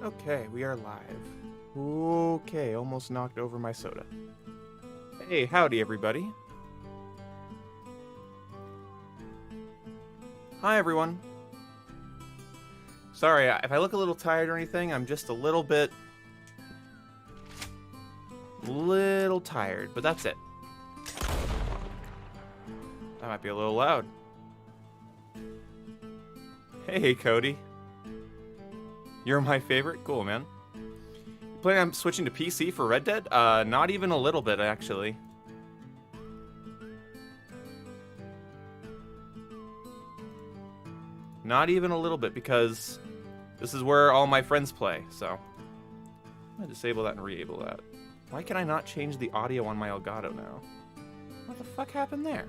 Okay, we are live. Okay, almost knocked over my soda. Hey, howdy everybody. Hi everyone. Sorry, if I look a little tired or anything, I'm just a little tired, but that's it. That might be a little loud. Hey, Cody. You're my favorite? Cool, man. You planning on switching to PC for Red Dead? Not even a little bit, actually. Not even a little bit, because this is where all my friends play, so. I'm gonna disable that and re-able that. Why can I not change the audio on my Elgato now? What the fuck happened there?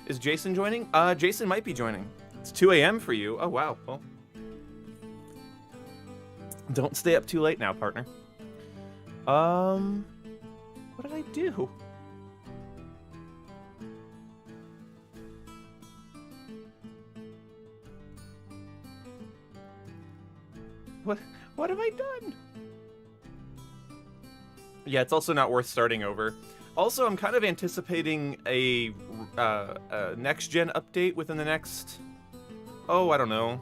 Is Jason joining? Jason might be joining. It's 2 a.m. for you. Oh, wow. Well, don't stay up too late now, partner. What did I do? What have I done? Yeah, it's also not worth starting over. Also, I'm kind of anticipating a next-gen update within the next... Oh, I don't know.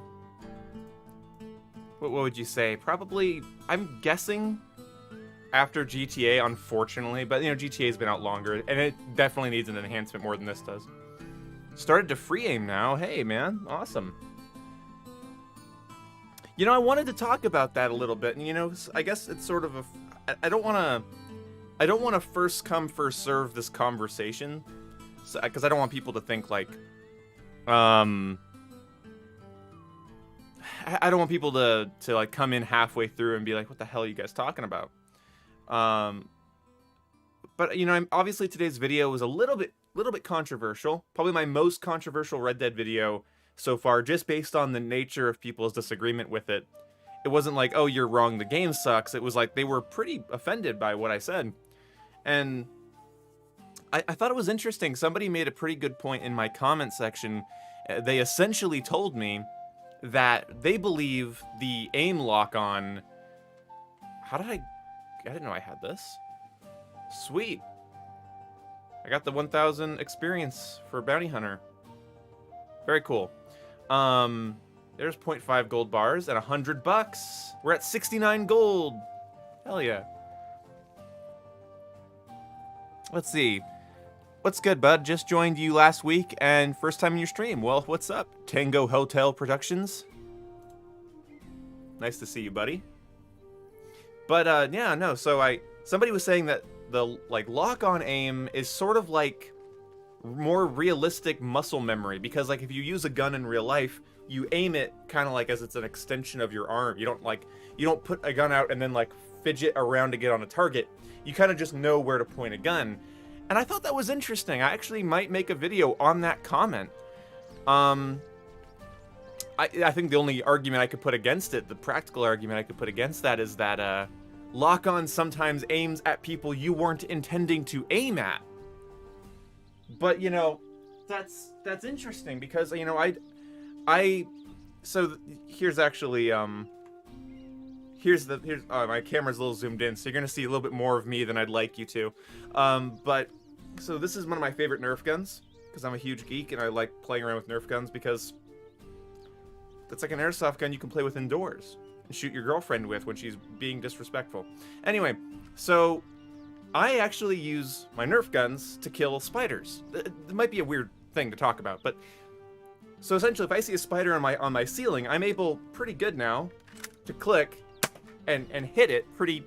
What would you say? Probably, I'm guessing after GTA, unfortunately. But, you know, GTA's been out longer, and it definitely needs an enhancement more than this does. Started to free aim now. Hey, man. Awesome. You know, I wanted to talk about that a little bit, and, you know, I guess it's sort of a... I don't want to first come, first serve this conversation, because I don't want people to think, like, I don't want people to like come in halfway through and be like, what the hell are you guys talking about? But you know, obviously today's video was a little bit controversial. Probably my most controversial Red Dead video so far, just based on the nature of people's disagreement with it. It wasn't like, oh, you're wrong, the game sucks. It was like they were pretty offended by what I said. And I thought it was interesting. Somebody made a pretty good point in my comment section. They essentially told me that they believe the aim lock-on... How did I didn't know I had this. Sweet. I got the 1000 experience for Bounty Hunter. Very cool. There's 0.5 gold bars and $100. We're at 69 gold. Hell yeah. Let's see. What's good, bud? Just joined you last week and first time in your stream. Well, what's up? Tango Hotel Productions. Nice to see you, buddy. But yeah, no. So somebody was saying that the like lock-on aim is sort of like more realistic muscle memory, because like if you use a gun in real life, you aim it kind of like as it's an extension of your arm. You don't put a gun out and then like fidget around to get on a target. You kind of just know where to point a gun. And I thought that was interesting. I actually might make a video on that comment. I think the only argument I could put against it, the practical argument I could put against that, is that lock-on sometimes aims at people you weren't intending to aim at. But, you know, that's interesting because, you know, so here's actually, here's my camera's a little zoomed in, so you're gonna see a little bit more of me than I'd like you to. But so this is one of my favorite Nerf guns, because I'm a huge geek and I like playing around with Nerf guns, because that's like an airsoft gun you can play with indoors and shoot your girlfriend with when she's being disrespectful. Anyway, so I actually use my Nerf guns to kill spiders. It might be a weird thing to talk about, but so essentially if I see a spider on my ceiling, I'm able pretty good now to click and hit it pretty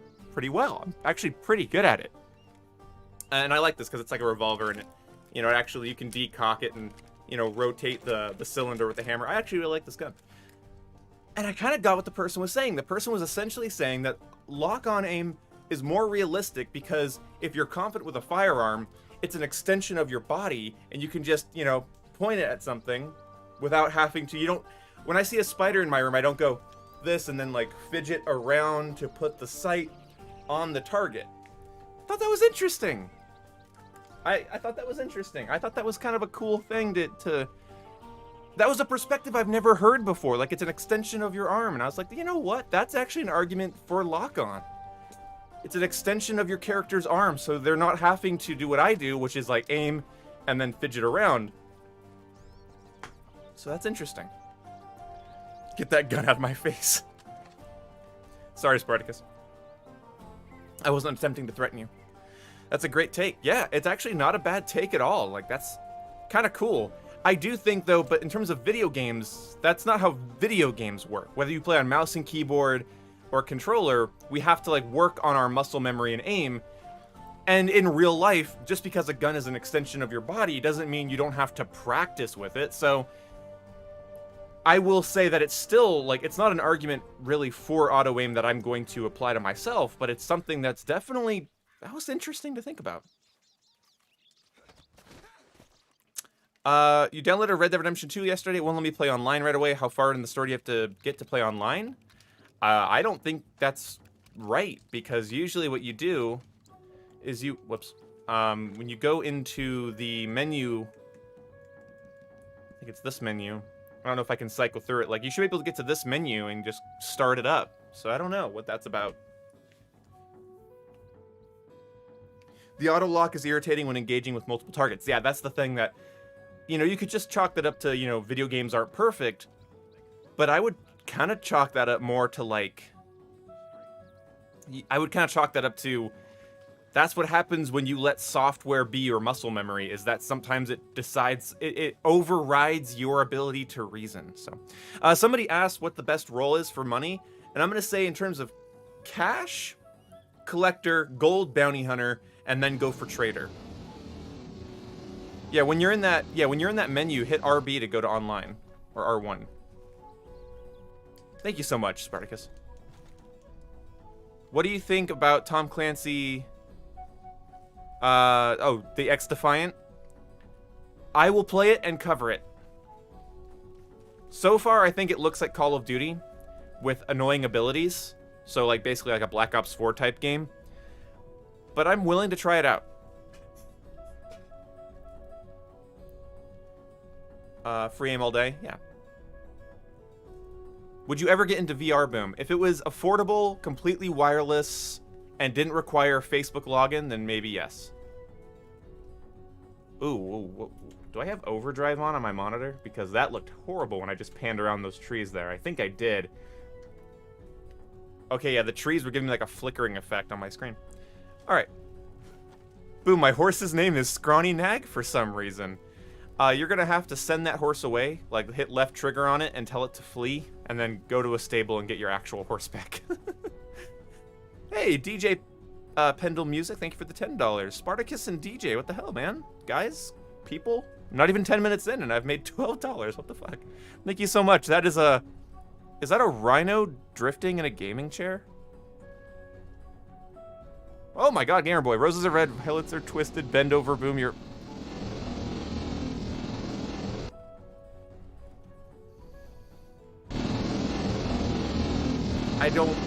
well. I'm actually pretty good at it. And I like this because it's like a revolver, and you know, actually you can decock it and, you know, rotate the cylinder with the hammer. I actually really like this gun. And I kind of got what the person was saying. The person was essentially saying that lock-on aim is more realistic because if you're confident with a firearm, it's an extension of your body, and you can just, you know, point it at something without having to, when I see a spider in my room, I don't go this and then like fidget around to put the sight on the target. I thought that was interesting. I thought that was interesting. I thought that was kind of a cool thing to That was a perspective I've never heard before. Like, it's an extension of your arm. And I was like, you know what? That's actually an argument for lock-on. It's an extension of your character's arm, so they're not having to do what I do, which is, like, aim and then fidget around. So that's interesting. Get that gun out of my face. Sorry, Spartacus. I wasn't attempting to threaten you. That's a great take. Yeah, it's actually not a bad take at all. Like, that's kind of cool. I do think, though, but in terms of video games, that's not how video games work. Whether you play on mouse and keyboard or controller, we have to, like, work on our muscle memory and aim. And in real life, just because a gun is an extension of your body doesn't mean you don't have to practice with it. So I will say that it's still, like, it's not an argument really for auto aim that I'm going to apply to myself, but it's something that's definitely, that was interesting to think about. You downloaded Red Dead Redemption 2 yesterday. It won't let me play online right away. How far in the story do you have to get to play online? I don't think that's right, because usually what you do is you, when you go into the menu, I think it's this menu. I don't know if I can cycle through it. Like, you should be able to get to this menu and just start it up. So I don't know what that's about. The auto lock is irritating when engaging with multiple targets. Yeah, that's the thing that, you know, you could just chalk that up to, you know, video games aren't perfect. But I would kind of chalk that up more to, like, I would kind of chalk that up to, that's what happens when you let software be your muscle memory, is that sometimes it decides, it overrides your ability to reason. So, somebody asked what the best role is for money, and I'm going to say in terms of cash, collector, gold bounty hunter, and then go for trader. Yeah, when you're in that, menu, hit RB to go to online, or R1. Thank you so much, Spartacus. What do you think about Tom Clancy? The X-Defiant? I will play it and cover it. So far, I think it looks like Call of Duty with annoying abilities. So, like, basically like a Black Ops 4 type game. But I'm willing to try it out. Free aim all day? Yeah. Would you ever get into VR, Boom? If it was affordable, completely wireless, and didn't require Facebook login, then maybe yes. Ooh, do I have overdrive on my monitor? Because that looked horrible when I just panned around those trees there. I think I did. Okay, yeah, the trees were giving me like a flickering effect on my screen. Alright. Boom, my horse's name is Scrawny Nag for some reason. You're gonna have to send that horse away, like hit left trigger on it and tell it to flee, and then go to a stable and get your actual horse back. Hey, DJ Pendle Music, thank you for the $10. Spartacus and DJ, what the hell, man? Guys, people, I'm not even 10 minutes in and I've made $12. What the fuck? Thank you so much. That is a... Is that a rhino drifting in a gaming chair? Oh my god, Gamer Boy. Roses are red, violets are twisted, bend over, boom, you're... I don't...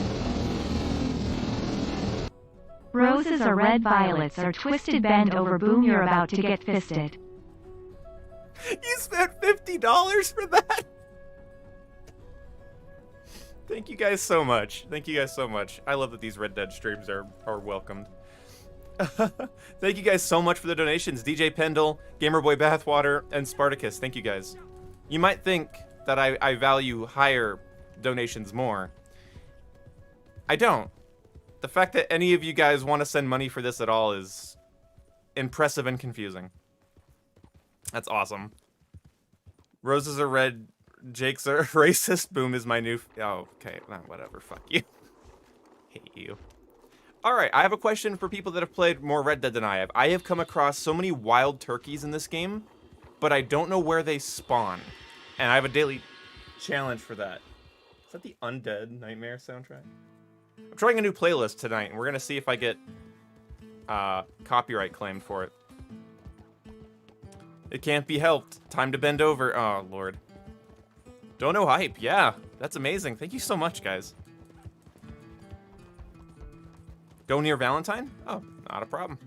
Roses are red, violets are twisted, bend over, boom, you're about to get fisted. You spent $50 for that? Thank you guys so much. Thank you guys so much. I love that these Red Dead streams are welcomed. Thank you guys so much for the donations. DJ Pendle, Gamerboy Bathwater, and Spartacus. Thank you guys. You might think that I value higher donations more. I don't. The fact that any of you guys want to send money for this at all is impressive and confusing. That's awesome. Roses are red, Jake's are racist, boom is my new... Oh, okay, whatever, fuck you. Hate you. Alright, I have a question for people that have played more Red Dead than I have. I have come across so many wild turkeys in this game, but I don't know where they spawn. And I have a daily challenge for that. Is that the Undead Nightmare soundtrack? I'm trying a new playlist tonight, and we're gonna see if I get copyright claimed for it. It can't be helped. Time to bend over. Oh, Lord. Dono hype. Yeah, that's amazing. Thank you so much, guys. Go near Valentine? Oh, not a problem.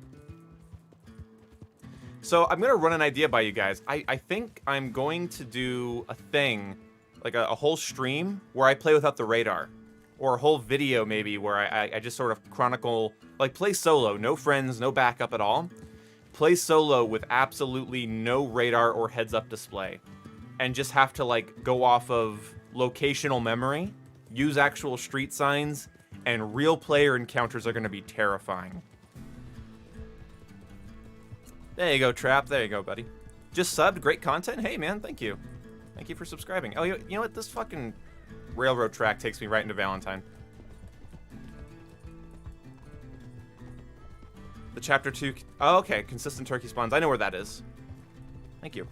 So I'm gonna run an idea by you guys. I think I'm going to do a thing, like a whole stream where I play without the radar. Or a whole video maybe where I just sort of chronicle, like play solo, no friends, no backup at all. Play solo with absolutely no radar or heads-up display. And just have to like go off of locational memory, use actual street signs, and real player encounters are gonna be terrifying. There you go, Trap. There you go, buddy. Just subbed. Great content. Hey, man. Thank you. Thank you for subscribing. Oh, you know what? This fucking railroad track takes me right into Valentine. The chapter 2... Oh, okay. Consistent turkey spawns. I know where that is. Thank you.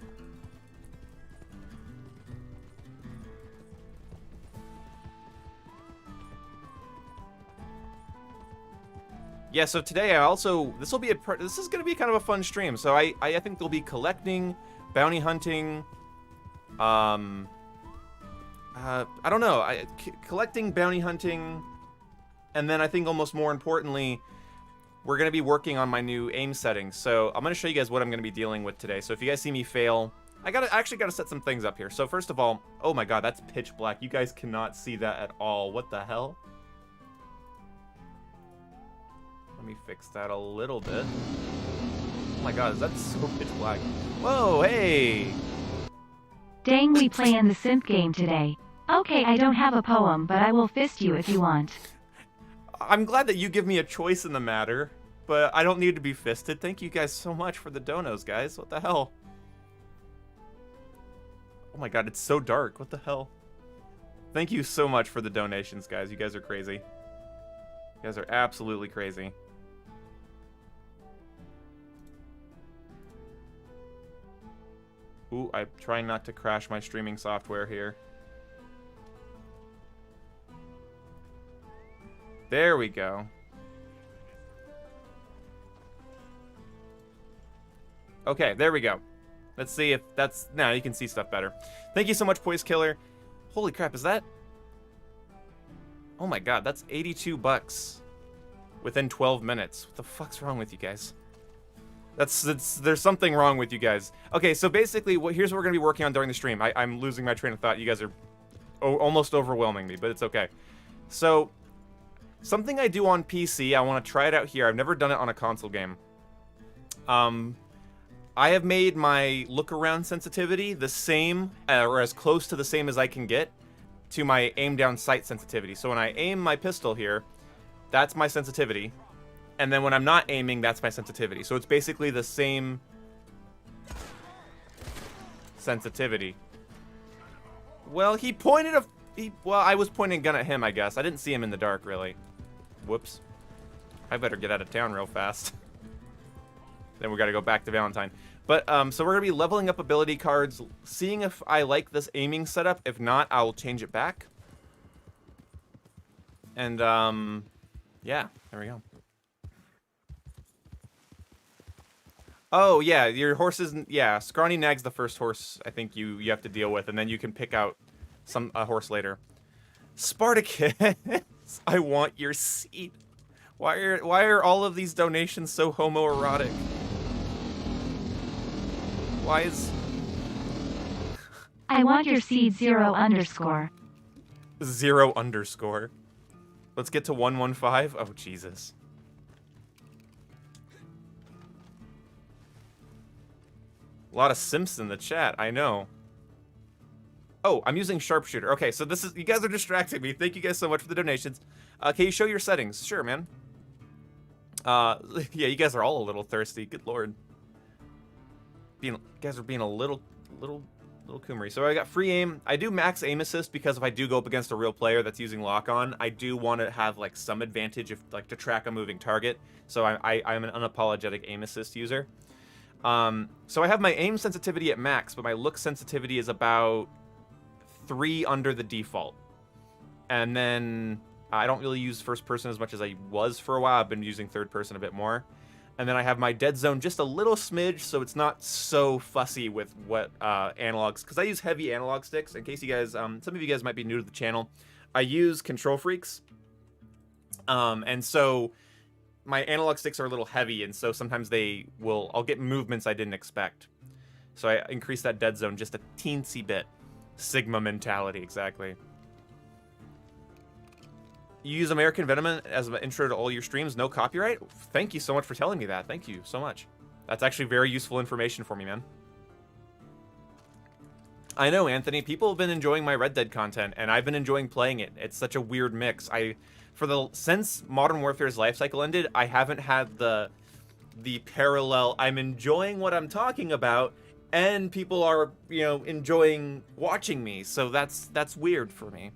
Yeah, so today I also... This is going to be kind of a fun stream. So I think there'll be collecting, bounty hunting... I don't know. Collecting, bounty hunting, and then I think almost more importantly, we're going to be working on my new aim settings. So I'm going to show you guys what I'm going to be dealing with today. So if you guys see me fail, I actually got to set some things up here. So first of all, oh my god, that's pitch black. You guys cannot see that at all. What the hell? Let me fix that a little bit. Oh my god, that's so pitch black. Whoa, hey! Dang, we playing the simp game today. Okay, I don't have a poem, but I will fist you if you want. I'm glad that you give me a choice in the matter, but I don't need to be fisted. Thank you guys so much for the donos, guys. What the hell? Oh my god, it's so dark. What the hell? Thank you so much for the donations, guys. You guys are crazy. You guys are absolutely crazy. Ooh, I'm trying not to crash my streaming software here. There we go. Okay, there we go. Let's see if that's... Now you can see stuff better. Thank you so much, Poise Killer. Holy crap, is that... Oh my god, that's 82 bucks within 12 minutes. What the fuck's wrong with you guys? There's something wrong with you guys. Okay, so basically, here's what we're going to be working on during the stream. I'm losing my train of thought. You guys are almost overwhelming me, but it's okay. So, something I do on PC, I want to try it out here. I've never done it on a console game. I have made my look-around sensitivity the same, or as close to the same as I can get, to my aim-down sight sensitivity. So when I aim my pistol here, that's my sensitivity. And then when I'm not aiming, that's my sensitivity. So it's basically the same sensitivity. Well, he pointed a... well, I was pointing a gun at him, I guess. I didn't see him in the dark, really. Whoops. I better get out of town real fast. Then we gotta go back to Valentine. But, so we're gonna be leveling up ability cards, seeing if I like this aiming setup. If not, I'll change it back. And, yeah, there we go. Oh, yeah, your horse isn't... Yeah, Scrawny Nag's the first horse I think you have to deal with, and then you can pick out a horse later. Spartacus, I want your seat. Why are all of these donations so homoerotic? Why is... I want your seed 0_. 0_. Let's get to 115. Oh, Jesus. A lot of simps in the chat, I know. Oh, I'm using sharpshooter. Okay, so this is... You guys are distracting me. Thank you guys so much for the donations. Can you show your settings? Sure, man. Yeah, you guys are all a little thirsty. Good lord. You guys are being a little coomery. So I got free aim. I do max aim assist because if I do go up against a real player that's using lock-on, I do want to have like some advantage if like to track a moving target. So I'm an unapologetic aim assist user. So I have my aim sensitivity at max, but my look sensitivity is about 3 under the default. And then I don't really use first person as much as I was for a while. I've been using third person a bit more. And then I have my dead zone just a little smidge, so it's not so fussy with what analogs, because I use heavy analog sticks. In case you guys, some of you guys might be new to the channel, I use Control Freaks. And so my analog sticks are a little heavy, and so sometimes I'll get movements I didn't expect. So I increase that dead zone just a teensy bit. Sigma mentality, exactly. You use American Venom as an intro to all your streams, no copyright? Thank you so much for telling me that. Thank you so much. That's actually very useful information for me, man. I know, Anthony. People have been enjoying my Red Dead content, and I've been enjoying playing it. It's such a weird mix. Since Modern Warfare's life cycle ended, I haven't had the parallel. I'm enjoying what I'm talking about, and people are, enjoying watching me. So that's weird for me.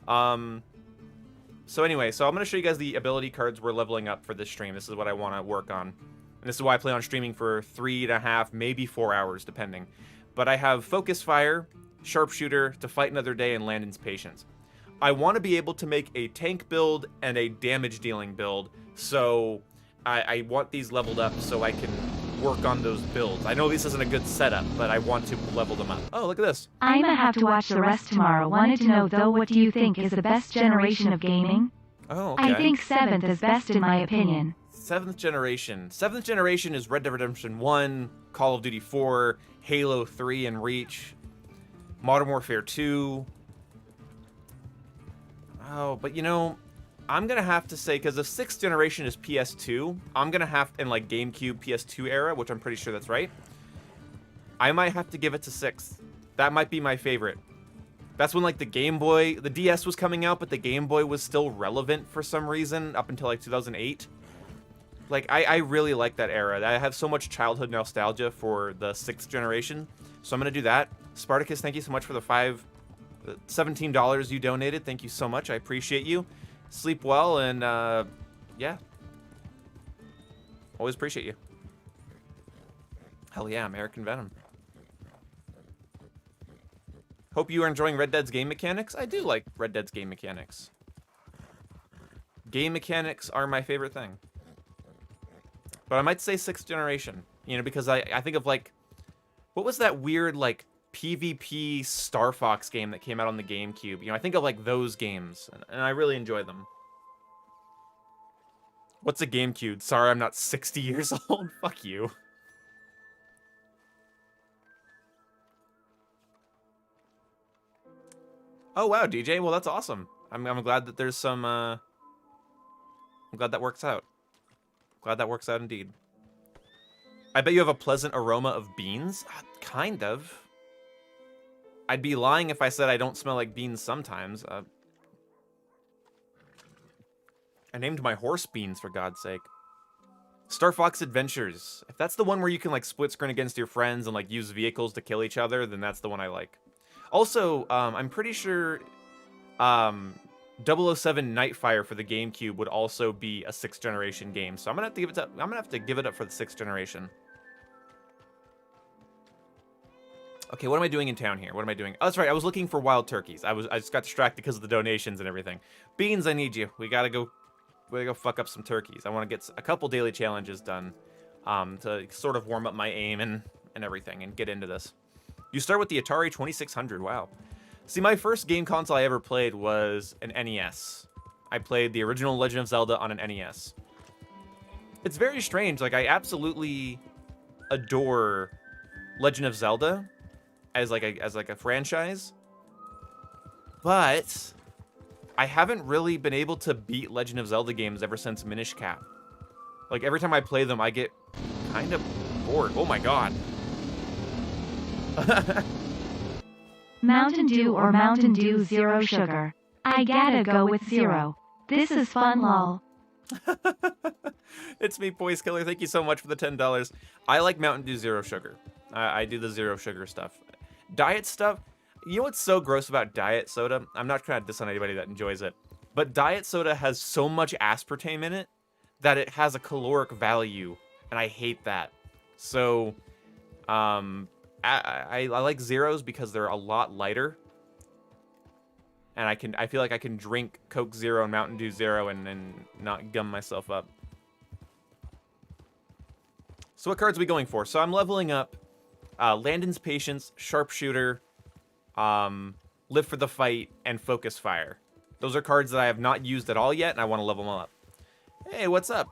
So anyway, I'm going to show you guys the ability cards we're leveling up for this stream. This is what I want to work on. And this is why I plan on streaming for 3.5, maybe 4 hours, depending. But I have Focus Fire, Sharpshooter, To Fight Another Day, and Landon's Patience. I want to be able to make a tank build and a damage dealing build, so I want these leveled up so I can work on those builds. I know this isn't a good setup, but I want to level them up. Oh, look at this. I'ma have to watch the rest tomorrow. Wanted to know though, what do you think is the best generation of gaming? Oh, okay. I think 7th is best in my opinion. 7th generation. 7th generation is Red Dead Redemption 1, Call of Duty 4, Halo 3 and Reach, Modern Warfare 2. Oh, but I'm going to have to say, because the 6th generation is PS2, I'm going to have, in like GameCube PS2 era, which I'm pretty sure that's right, I might have to give it to 6th. That might be my favorite. That's when like the Game Boy, the DS was coming out, but the Game Boy was still relevant for some reason up until like 2008. Like, I really like that era. I have so much childhood nostalgia for the 6th generation, so I'm going to do that. Spartacus, thank you so much for the $17 you donated. Thank you so much. I appreciate you. Sleep well, and yeah. Always appreciate you. Hell yeah, American Venom. Hope you are enjoying Red Dead's game mechanics. I do like Red Dead's game mechanics. Game mechanics are my favorite thing. But I might say 6th generation, because I think of like, what was that weird like PvP Star Fox game that came out on the GameCube? I think of like those games, and I really enjoy them. What's a GameCube? Sorry, I'm not 60 years old. Fuck you. Oh wow, DJ. Well, that's awesome. I'm glad that there's some. I'm glad that works out. Glad that works out indeed. I bet you have a pleasant aroma of beans. Kind of. I'd be lying if I said I don't smell like beans sometimes. I named my horse Beans, for God's sake. Star Fox Adventures. If that's the one where you can like split screen against your friends and like use vehicles to kill each other, then that's the one I like. Also, I'm pretty sure 007 Nightfire for the GameCube would also be a 6th generation game. So I'm gonna have to give it up for the 6th generation. Okay, what am I doing in town here? What am I doing? Oh, that's right. I was looking for wild turkeys. I just got distracted because of the donations and everything. Beans, I need you. We gotta go fuck up some turkeys. I want to get a couple daily challenges done, to sort of warm up my aim and everything and get into this. You start with the Atari 2600. Wow. See, my first game console I ever played was an NES. I played the original Legend of Zelda on an NES. It's very strange. Like, I absolutely adore Legend of Zelda as like a franchise, but I haven't really been able to beat Legend of Zelda games ever since Minish Cap. Like, every time I play them, I get kind of bored. Oh my god. Mountain Dew or Mountain Dew Zero Sugar? I gotta go with zero. This is fun, lol. It's me, Poise Killer. Thank you so much for the $10. I like Mountain Dew Zero Sugar. I do the zero sugar stuff. Diet stuff, you know what's so gross about diet soda? I'm not trying to diss on anybody that enjoys it, but diet soda has so much aspartame in it that it has a caloric value, and I hate that. So, I like zeros because they're a lot lighter, and I feel like I can drink Coke Zero and Mountain Dew Zero and not gum myself up. So what cards are we going for? So I'm leveling up Landon's Patience, Sharpshooter, Live for the Fight, and Focus Fire. Those are cards that I have not used at all yet, and I want to level them up. Hey, what's up?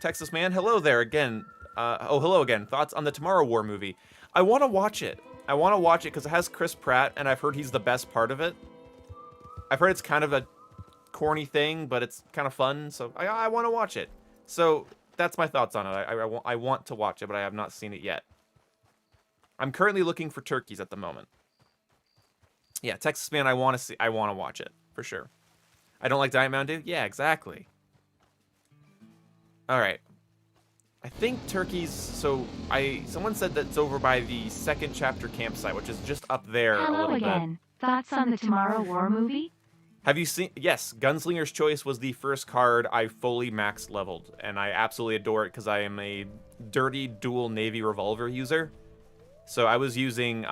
Texas Man, hello there again. Hello again. Thoughts on the Tomorrow War movie? I want to watch it. I want to watch it because it has Chris Pratt, and I've heard he's the best part of it. I've heard it's kind of a corny thing, but it's kind of fun, so I want to watch it. So that's my thoughts on it. I want to watch it, but I have not seen it yet. I'm currently looking for turkeys at the moment. Yeah, Texas Man, I want to watch it for sure. I don't like Diet Mountain Dew? Yeah, exactly. All right. I think turkeys. So someone said that it's over by the second chapter campsite, which is just up there a Hello little again. bit. Thoughts on the Tomorrow War movie? Have you seen? Yes, Gunslinger's Choice was the first card I fully max leveled, and I absolutely adore it because I am a dirty dual Navy revolver user. So I was using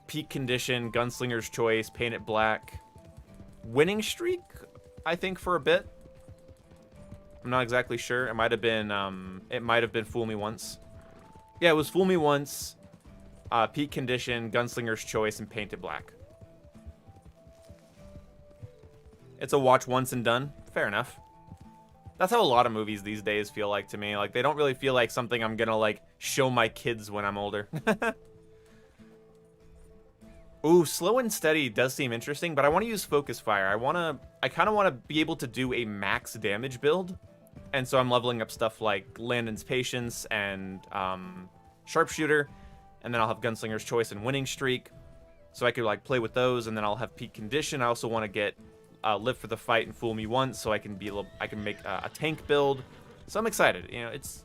Peak Condition, Gunslinger's Choice, Paint It Black, Winning Streak, I think, for a bit. I'm not exactly sure. It might have been Fool Me Once. Yeah, it was Fool Me Once, Peak Condition, Gunslinger's Choice, and Paint It Black. It's a watch once and done. Fair enough. That's how a lot of movies these days feel like to me. Like, they don't really feel like something I'm gonna, like, show my kids when I'm older. Ooh, Slow and Steady does seem interesting, but I want to use Focus Fire. I kind of want to be able to do a max damage build. And so I'm leveling up stuff like Landon's Patience and Sharpshooter. And then I'll have Gunslinger's Choice and Winning Streak. So I could, like, play with those, and then I'll have Peak Condition. I also want to get Live for the Fight and Fool Me Once, so I can make a tank build. So I'm excited. You know, it's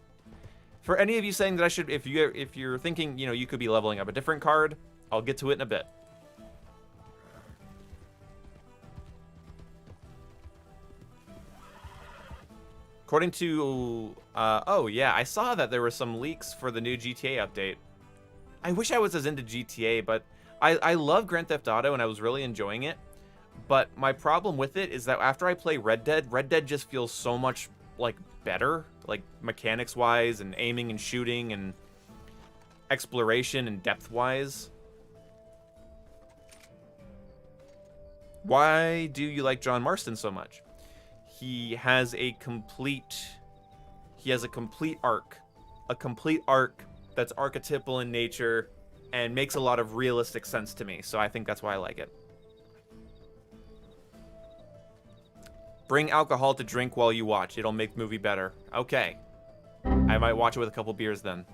for any of you saying that I should, if you're thinking, you know, you could be leveling up a different card, I'll get to it in a bit. According to, oh yeah, I saw that there were some leaks for the new GTA update. I wish I was as into GTA, but I love Grand Theft Auto and I was really enjoying it. But my problem with it is that after I play Red Dead just feels so much, like, better. Like, mechanics-wise and aiming and shooting and exploration and depth-wise. Why do you like John Marston so much? He has a complete arc. A complete arc that's archetypal in nature and makes a lot of realistic sense to me. So I think that's why I like it. Bring alcohol to drink while you watch. It'll make the movie better. Okay. I might watch it with a couple beers then.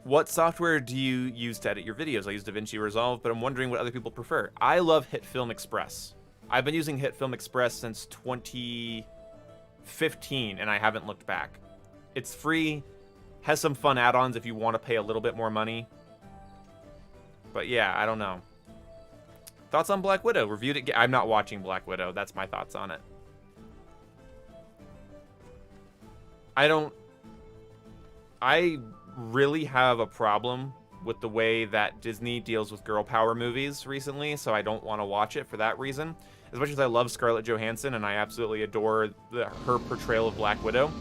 What software do you use to edit your videos? I use DaVinci Resolve, but I'm wondering what other people prefer. I love HitFilm Express. I've been using HitFilm Express since 2015, and I haven't looked back. It's free, has some fun add-ons if you want to pay a little bit more money. But yeah, I don't know. Thoughts on Black Widow? Reviewed it. I'm not watching Black Widow. That's my thoughts on it. I really have a problem with the way that Disney deals with girl power movies recently, so I don't want to watch it for that reason. As much as I love Scarlett Johansson and I absolutely adore her portrayal of Black Widow,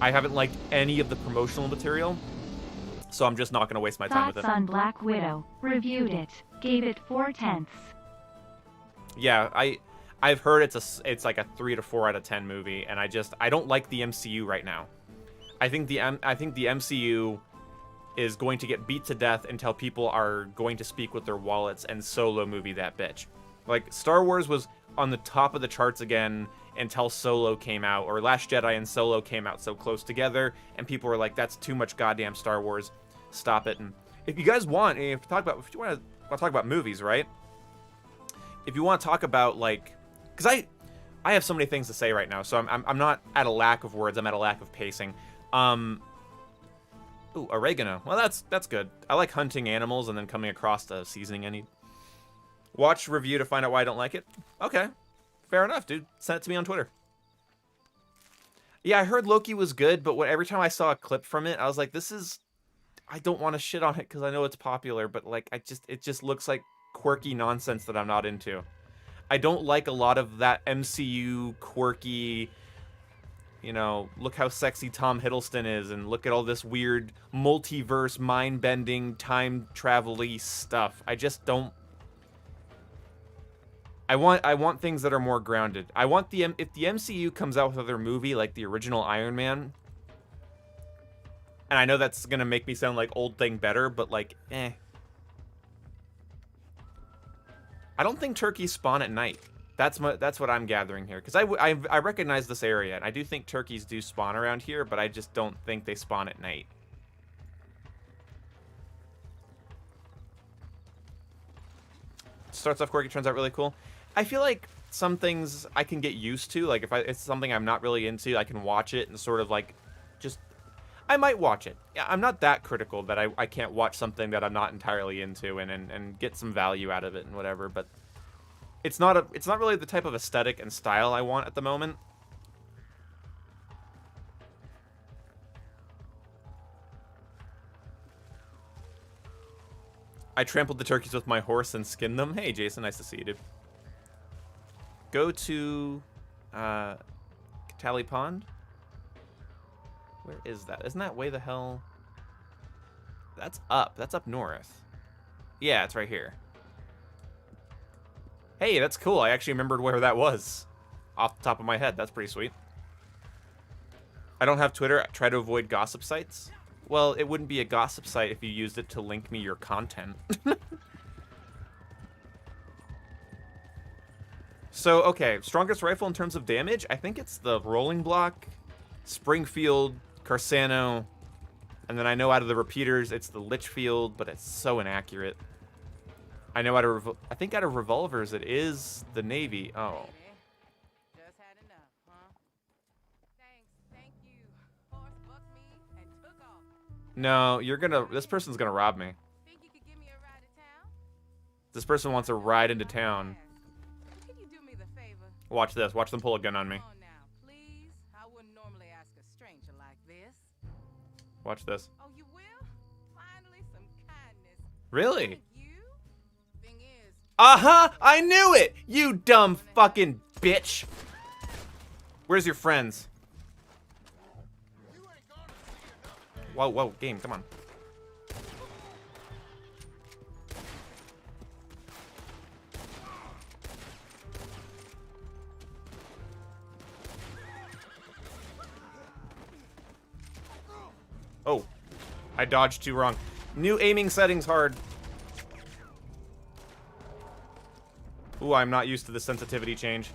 I haven't liked any of the promotional material, so I'm just not going to waste my time with it. Thoughts on Black Widow? Reviewed it. Gave it 4/10. Yeah, I've heard it's like a 3 to 4 out of 10 movie, and I don't like the MCU right now. I think the MCU is going to get beat to death until people are going to speak with their wallets and Solo movie that bitch. Like, Star Wars was on the top of the charts again until Solo came out, or Last Jedi and Solo came out so close together, and people were like, that's too much goddamn Star Wars. Stop it. And if you guys want, if you want to talk about movies, right? If you want to talk about, like, because I have so many things to say right now, so I'm not at a lack of words, I'm at a lack of pacing. Ooh, oregano. Well, that's good. I like hunting animals and then coming across the seasoning I need. Watch review to find out why I don't like it. Okay, fair enough, dude. Send it to me on Twitter. Yeah, I heard Loki was good, but every time I saw a clip from it, I was like, I don't want to shit on it because I know it's popular, but like, it just looks like quirky nonsense that I'm not into. I don't like a lot of that MCU quirky, you know, look how sexy Tom Hiddleston is, and look at all this weird multiverse, mind-bending, time travel-y stuff. I just don't... I want things that are more grounded. I want if the MCU comes out with another movie like the original Iron Man, and I know that's gonna make me sound like old thing better, but like, eh. I don't think turkeys spawn at night. That's what I'm gathering here, because I recognize this area, and I do think turkeys do spawn around here, but I just don't think they spawn at night. Starts off quirky, turns out really cool. I feel like some things I can get used to. Like if it's something I'm not really into, I can watch it and sort of like just I might watch it. Yeah, I'm not that critical that I can't watch something that I'm not entirely into and get some value out of it and whatever, but it's not really the type of aesthetic and style I want at the moment. I trampled the turkeys with my horse and skinned them. Hey, Jason, nice to see you, dude. Go to Catali Pond. Where is that? Isn't that way the hell? That's up. That's up north. Yeah, it's right here. Hey, that's cool. I actually remembered where that was off the top of my head. That's pretty sweet. I don't have Twitter. I try to avoid gossip sites. Well, it wouldn't be a gossip site if you used it to link me your content. So, okay, strongest rifle in terms of damage? I think it's the Rolling Block, Springfield, Carsano, and then I know out of the repeaters, it's the Litchfield, but it's so inaccurate. I know I think out of revolvers, it is the Navy. Oh. Just had enough, huh? Thanks, thank you. Horse bucked me and took off. No, this person's gonna rob me. Think you could give me a ride to town? This person wants a ride into town. Can you do me the favor? Watch this. Watch them pull a gun on me. Come on now, please. I wouldn't normally ask a stranger like this. Watch this. Oh, you will? Finally, some kindness. Really? Thank you. Thing is, Uh-huh! I knew it! You dumb fucking bitch! Where's your friends? Whoa, whoa, game, come on. Oh, I dodged too wrong. New aiming settings hard. Ooh, I'm not used to the sensitivity change.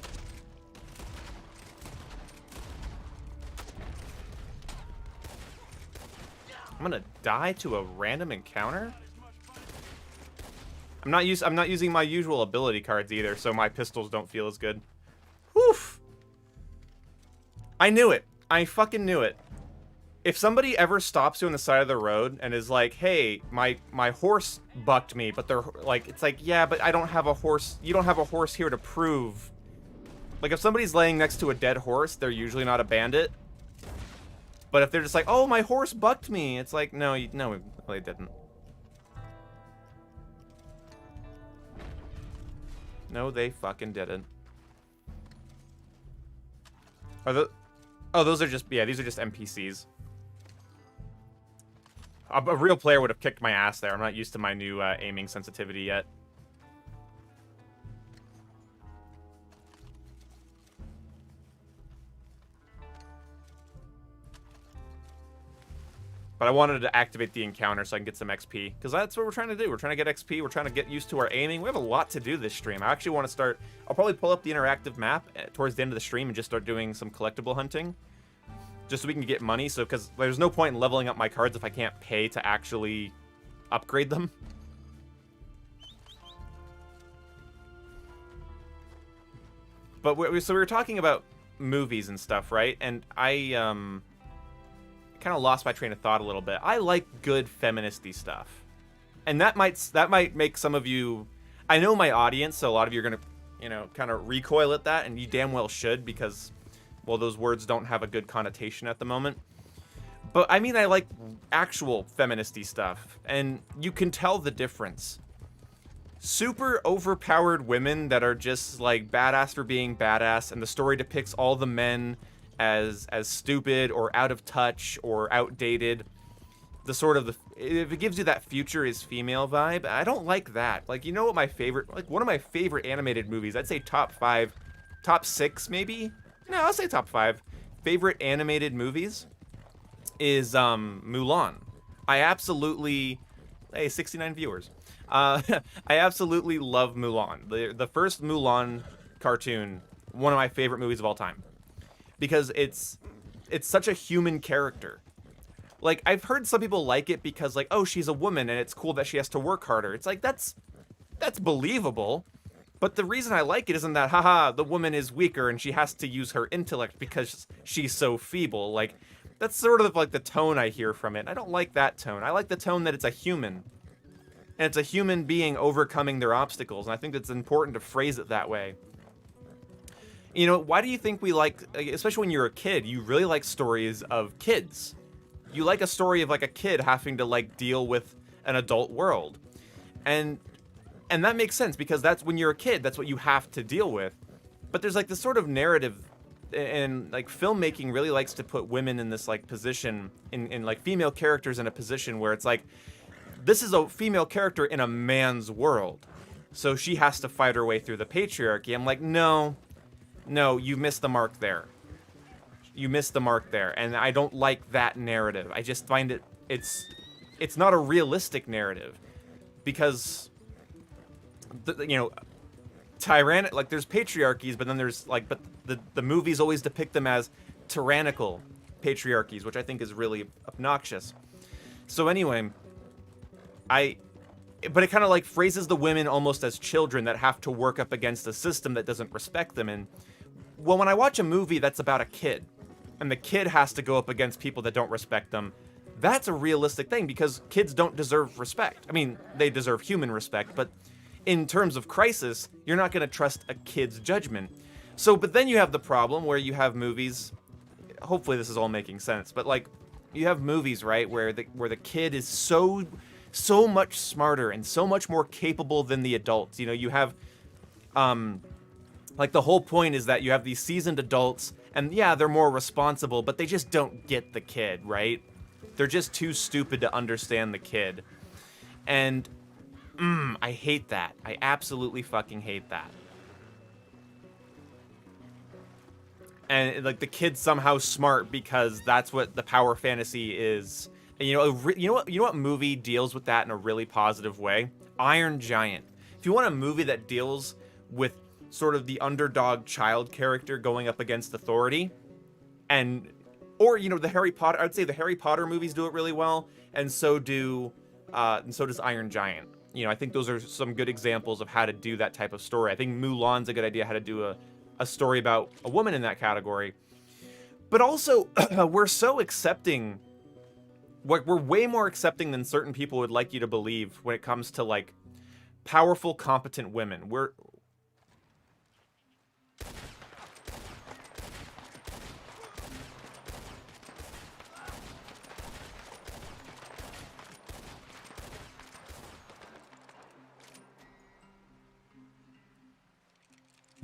I'm gonna die to a random encounter? I'm not using my usual ability cards either, so my pistols don't feel as good. Whew. I knew it. I fucking knew it. If somebody ever stops you on the side of the road and is like, hey, my horse bucked me, but they're like, it's like, yeah, but I don't have a horse. You don't have a horse here to prove. Like, if somebody's laying next to a dead horse, they're usually not a bandit. But if they're just like, oh, my horse bucked me, it's like, no, no, they didn't. No, they fucking didn't. Oh, those are just, yeah, these are just NPCs. A real player would have kicked my ass there. I'm not used to my new aiming sensitivity yet. But I wanted to activate the encounter so I can get some XP. Because that's what we're trying to do. We're trying to get XP. We're trying to get used to our aiming. We have a lot to do this stream. I actually want to start... I'll probably pull up the interactive map towards the end of the stream and just start doing some collectible hunting. Just so we can get money. So, because there's no point in leveling up my cards if I can't pay to actually upgrade them. But so we were talking about movies and stuff, right? And I kind of lost my train of thought a little bit. I like good feministy stuff, and that might make some of you. I know my audience, so a lot of you are gonna, kind of recoil at that, and you damn well should, because, well, those words don't have a good connotation at the moment. But I mean, I like actual feministy stuff, and you can tell the difference. Super overpowered women that are just like badass for being badass, and the story depicts all the men as stupid or out of touch or outdated. the sort of the if it gives you that future is female vibe, I don't like that. Like, you know what my favorite, like one of my favorite animated movies, I'd say top 5, top 6 maybe. No, I'll say top 5 favorite animated movies is Mulan. I absolutely, hey, 69 viewers. I absolutely love Mulan. The first Mulan cartoon, one of my favorite movies of all time, because it's such a human character. Like, I've heard some people like it because, like, oh, she's a woman and it's cool that she has to work harder. It's like, that's believable. But the reason I like it isn't that, haha, the woman is weaker and she has to use her intellect because she's so feeble. Like, that's sort of like the tone I hear from it. I don't like that tone. I like the tone that it's a human. And it's a human being overcoming their obstacles. And I think it's important to phrase it that way. You know, why do you think we like, especially when you're a kid, you really like stories of kids? You like a story of like a kid having to like deal with an adult world. And that makes sense because that's when you're a kid, that's what you have to deal with. But there's like this sort of narrative, and like filmmaking really likes to put women in this like position, in like female characters in a position where it's like, this is a female character in a man's world. So she has to fight her way through the patriarchy. I'm like, no, you missed the mark there. You missed the mark there, and I don't like that narrative. I just find it's not a realistic narrative, because you know, like there's patriarchies, but then there's like, but the movies always depict them as tyrannical patriarchies, which I think is really obnoxious. So anyway, but it kind of like phrases the women almost as children that have to work up against a system that doesn't respect them. And well, when I watch a movie that's about a kid, and the kid has to go up against people that don't respect them, that's a realistic thing, because kids don't deserve respect. I mean, they deserve human respect, but in terms of crisis, you're not going to trust a kid's judgment. So, but then you have the problem where you have movies, hopefully this is all making sense, but like, you have movies, right, where the kid is so much smarter and so much more capable than the adults. You know, you have, like, the whole point is that you have these seasoned adults, and yeah, they're more responsible, but they just don't get the kid, right? They're just too stupid to understand the kid. And, I hate that. I absolutely fucking hate that. And, like, the kid's somehow smart because that's what the power fantasy is. And, you know what movie deals with that in a really positive way? Iron Giant. If you want a movie that deals with sort of the underdog child character going up against authority, or you know, the Harry Potter, I would say the Harry Potter movies do it really well, and so does Iron Giant. You know, I think those are some good examples of how to do that type of story. I think Mulan's a good idea, how to do a story about a woman in that category. But also, we're so accepting, we're way more accepting than certain people would like you to believe when it comes to like powerful, competent women.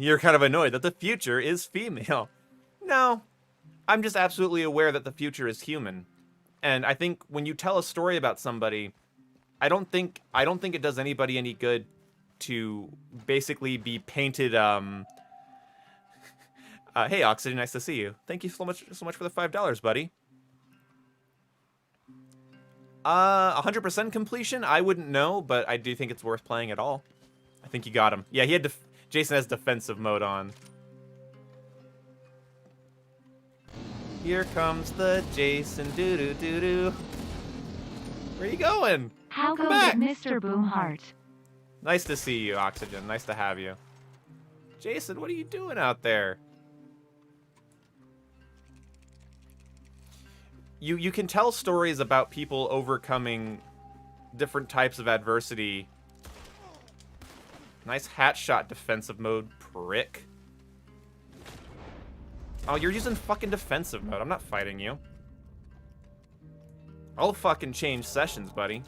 You're kind of annoyed that the future is female. No, I'm just absolutely aware that the future is human. And I think when you tell a story about somebody, I don't think it does anybody any good to basically be painted, hey Oxygen, nice to see you. Thank you so much for the $5, buddy. 100% completion? I wouldn't know, but I do think it's worth playing at all. I think you got him. Yeah, Jason has defensive mode on. Here comes the Jason, doo-doo-doo-doo. Where are you going? How Come goes back. it, Mr. Boomheart? Nice to see you, Oxygen. Nice to have you. Jason, what are you doing out there? You can tell stories about people overcoming different types of adversity. Nice hat shot defensive mode, prick. Oh, you're using fucking defensive mode. I'm not fighting you. I'll fucking change sessions, buddy.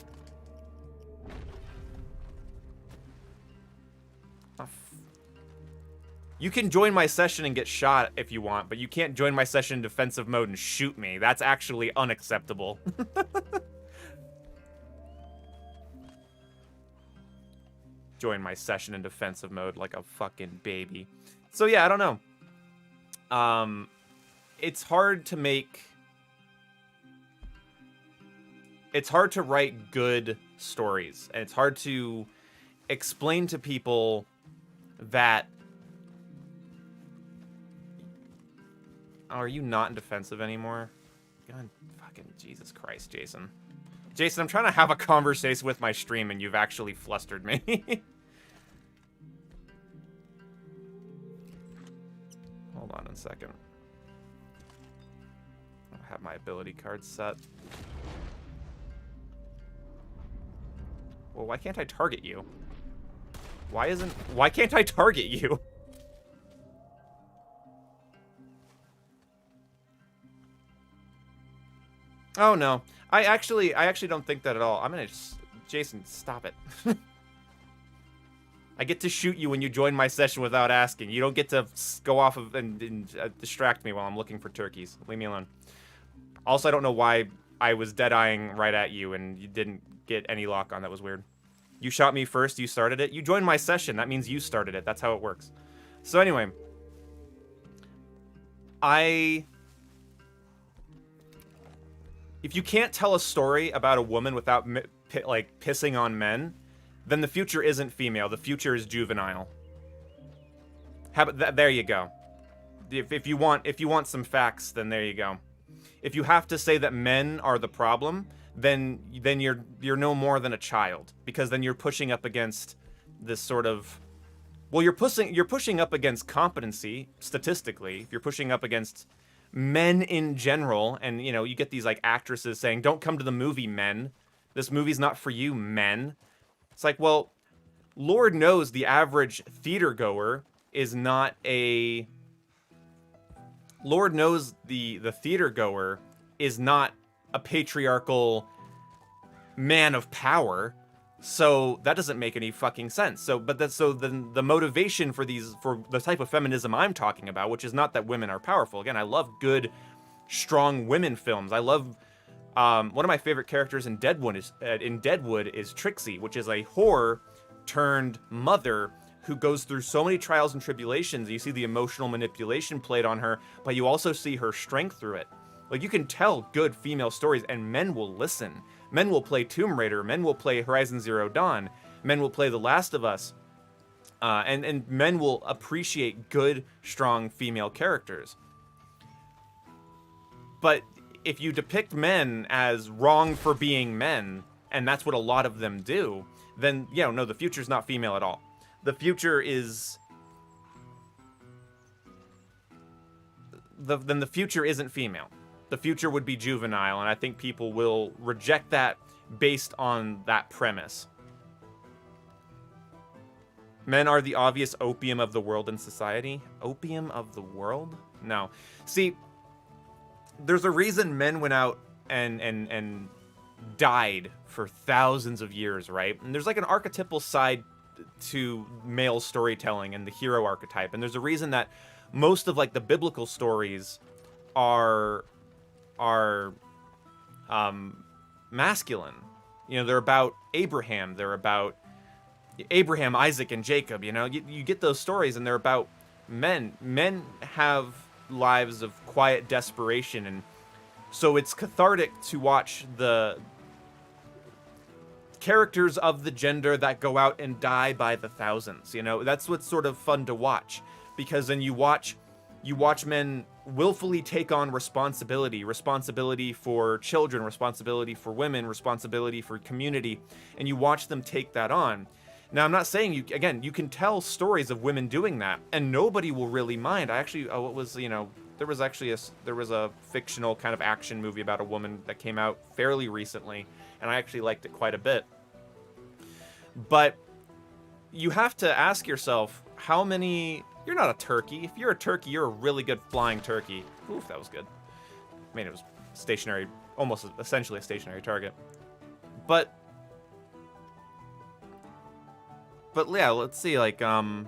You can join my session and get shot if you want, but you can't join my session in defensive mode and shoot me. That's actually unacceptable. join my session in defensive mode like a fucking baby. So yeah, I don't know. It's hard to make... It's hard to write good stories, and it's hard to explain to people that... Oh, are you not in defensive anymore? God, fucking Jesus Christ, Jason. Jason, I'm trying to have a conversation with my stream, and you've actually flustered me. Hold on a second. I have my ability card set. Well, why can't I target you? Why can't I target you? Oh no. I actually don't think that at all. I'm gonna just... Jason, stop it. I get to shoot you when you join my session without asking. You don't get to go off of and distract me while I'm looking for turkeys. Leave me alone. Also, I don't know why I was dead-eyeing right at you and you didn't get any lock on. That was weird. You shot me first, you started it. You joined my session, that means you started it. That's how it works. So anyway. If you can't tell a story about a woman without, like, pissing on men, then the future isn't female. The future is juvenile. How about that? There you go. If you want some facts, then there you go. If you have to say that men are the problem, then you're no more than a child, because then you're pushing up against this sort of... Well, you're pushing up against competency statistically. If you're pushing up against men in general, and you know, you get these like actresses saying, "Don't come to the movie, men. This movie's not for you, men." It's like, well, Lord knows the average theater goer is not a... Lord knows the theater goer is not a patriarchal man of power, so that doesn't make any fucking sense. So then the motivation for the type of feminism I'm talking about, which is not that women are powerful. Again, I love good, strong women films. I love one of my favorite characters in Deadwood is Trixie, which is a whore turned mother who goes through so many trials and tribulations. You see the emotional manipulation played on her, but you also see her strength through it. Like, you can tell good female stories, and men will listen. Men will play Tomb Raider. Men will play Horizon Zero Dawn. Men will play The Last of Us. And men will appreciate good, strong female characters. But if you depict men as wrong for being men, and that's what a lot of them do, then, yeah, no, the future's not female at all. The future is... Then the future isn't female. The future would be juvenile, and I think people will reject that based on that premise. Men are the obvious opium of the world and society. Opium of the world? No. See, there's a reason men went out and died for thousands of years, right? And there's like an archetypal side to male storytelling and the hero archetype. And there's a reason that most of like the biblical stories are masculine. You know, they're about Abraham. They're about Abraham, Isaac, and Jacob. You know, you get those stories, and they're about men. Men have lives of quiet desperation, and so it's cathartic to watch the characters of the gender that go out and die by the thousands. You know, that's what's sort of fun to watch, because then you watch men willfully take on responsibility for children, responsibility for women, responsibility for community, and you watch them take that on. Now, I'm not saying you can tell stories of women doing that, and nobody will really mind. There was a fictional kind of action movie about a woman that came out fairly recently, and I actually liked it quite a bit. But you have to ask yourself, how many... You're not a turkey. If you're a turkey, you're a really good flying turkey. Oof, that was good. I mean, it was stationary, almost essentially a stationary target. But yeah, let's see, like, oh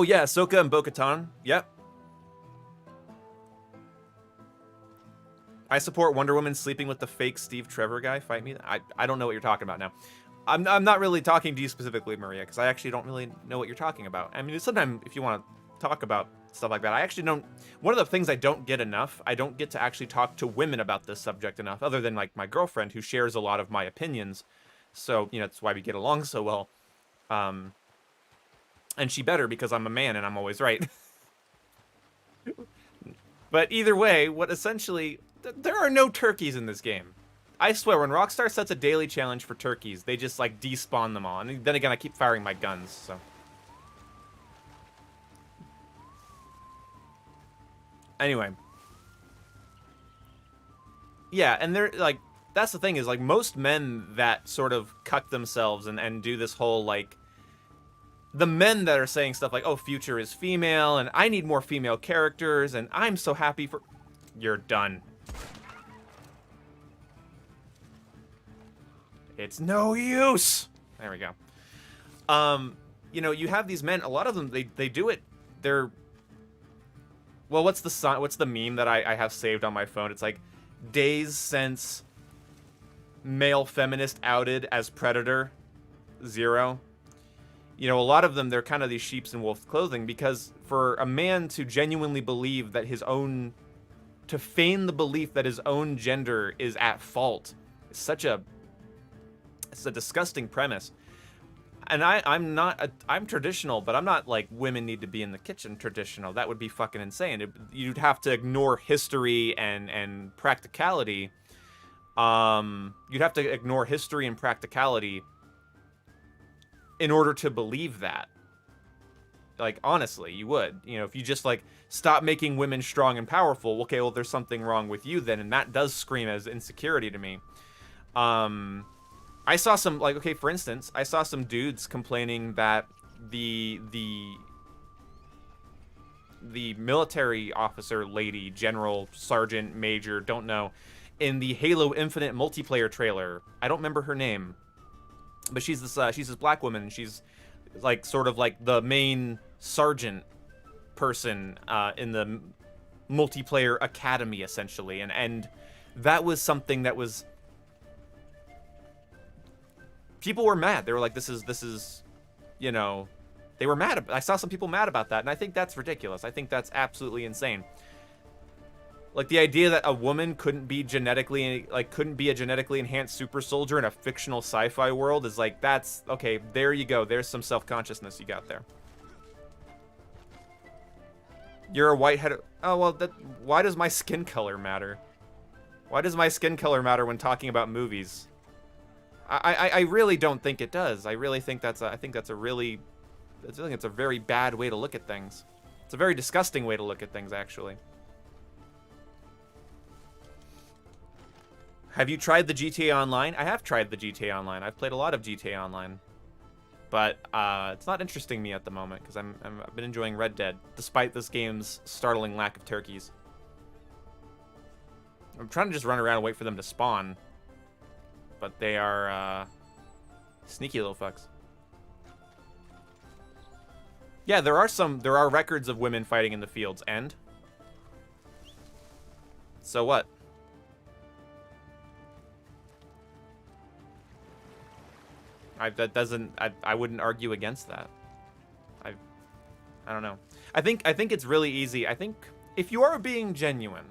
yeah, Ahsoka and Bo-Katan. Yep. I support Wonder Woman sleeping with the fake Steve Trevor guy. Fight me. I don't know what you're talking about now. I'm not really talking to you specifically, Maria, because I actually don't really know what you're talking about. I mean, sometimes if you want to talk about stuff like that, I actually don't. One of the things I don't get enough, I don't get to actually talk to women about this subject enough, other than like my girlfriend who shares a lot of my opinions. So, you know, that's why we get along so well. And she better because I'm a man and I'm always right. But either way, what essentially, there are no turkeys in this game. I swear, when Rockstar sets a daily challenge for turkeys, they just, like, despawn them all. And then again, I keep firing my guns, so. Anyway. Yeah, and they're, like, that's the thing is, like, most men that sort of cuck themselves and do this whole, like, the men that are saying stuff like, oh, Future is female, and I need more female characters, and I'm so happy for... You're done. It's no use. There we go. You know, you have these men. A lot of them, they do it. They're. Well, what's the meme that I have saved on my phone? It's like, days since male feminist outed as predator, 0. You know, a lot of them, they're kind of these sheep's in wolf's clothing, because for a man to genuinely believe that his own, to feign the belief that his own gender is at fault, is such a. It's a disgusting premise. And I'm traditional, but I'm not like women need to be in the kitchen traditional. That would be fucking insane. You'd have to ignore history and practicality. You'd have to ignore history and practicality in order to believe that. Like, honestly, you would. You know, if you just, like, stop making women strong and powerful, okay, well, there's something wrong with you then, and that does scream as insecurity to me. I saw some, like, okay, for instance, I saw some dudes complaining that the military officer lady, general, sergeant, major, don't know, in the Halo Infinite multiplayer trailer, I don't remember her name, but she's this black woman, and she's, like, sort of like the main sergeant person in the multiplayer academy, essentially, and that was something that was... People were mad. They were like, this is, you know, they were mad. I saw some people mad about that, and I think that's ridiculous. I think that's absolutely insane. Like, the idea that a woman couldn't be a genetically enhanced super soldier in a fictional sci-fi world is like, that's, okay, there you go. There's some self-consciousness you got there. You're a white-headed... Oh, well, why does my skin color matter? Why does my skin color matter when talking about movies? I really don't think it does. I really think that's a very bad way to look at things. It's a very disgusting way to look at things, actually. Have you tried the GTA Online? I have tried the GTA Online. I've played a lot of GTA Online. But it's not interesting me at the moment, because I've been enjoying Red Dead, despite this game's startling lack of turkeys. I'm trying to just run around and wait for them to spawn. But they are sneaky little fucks. Yeah, there are records of women fighting in the fields, and so what? I wouldn't argue against that. I don't know. I think it's really easy. I think if you are being genuine,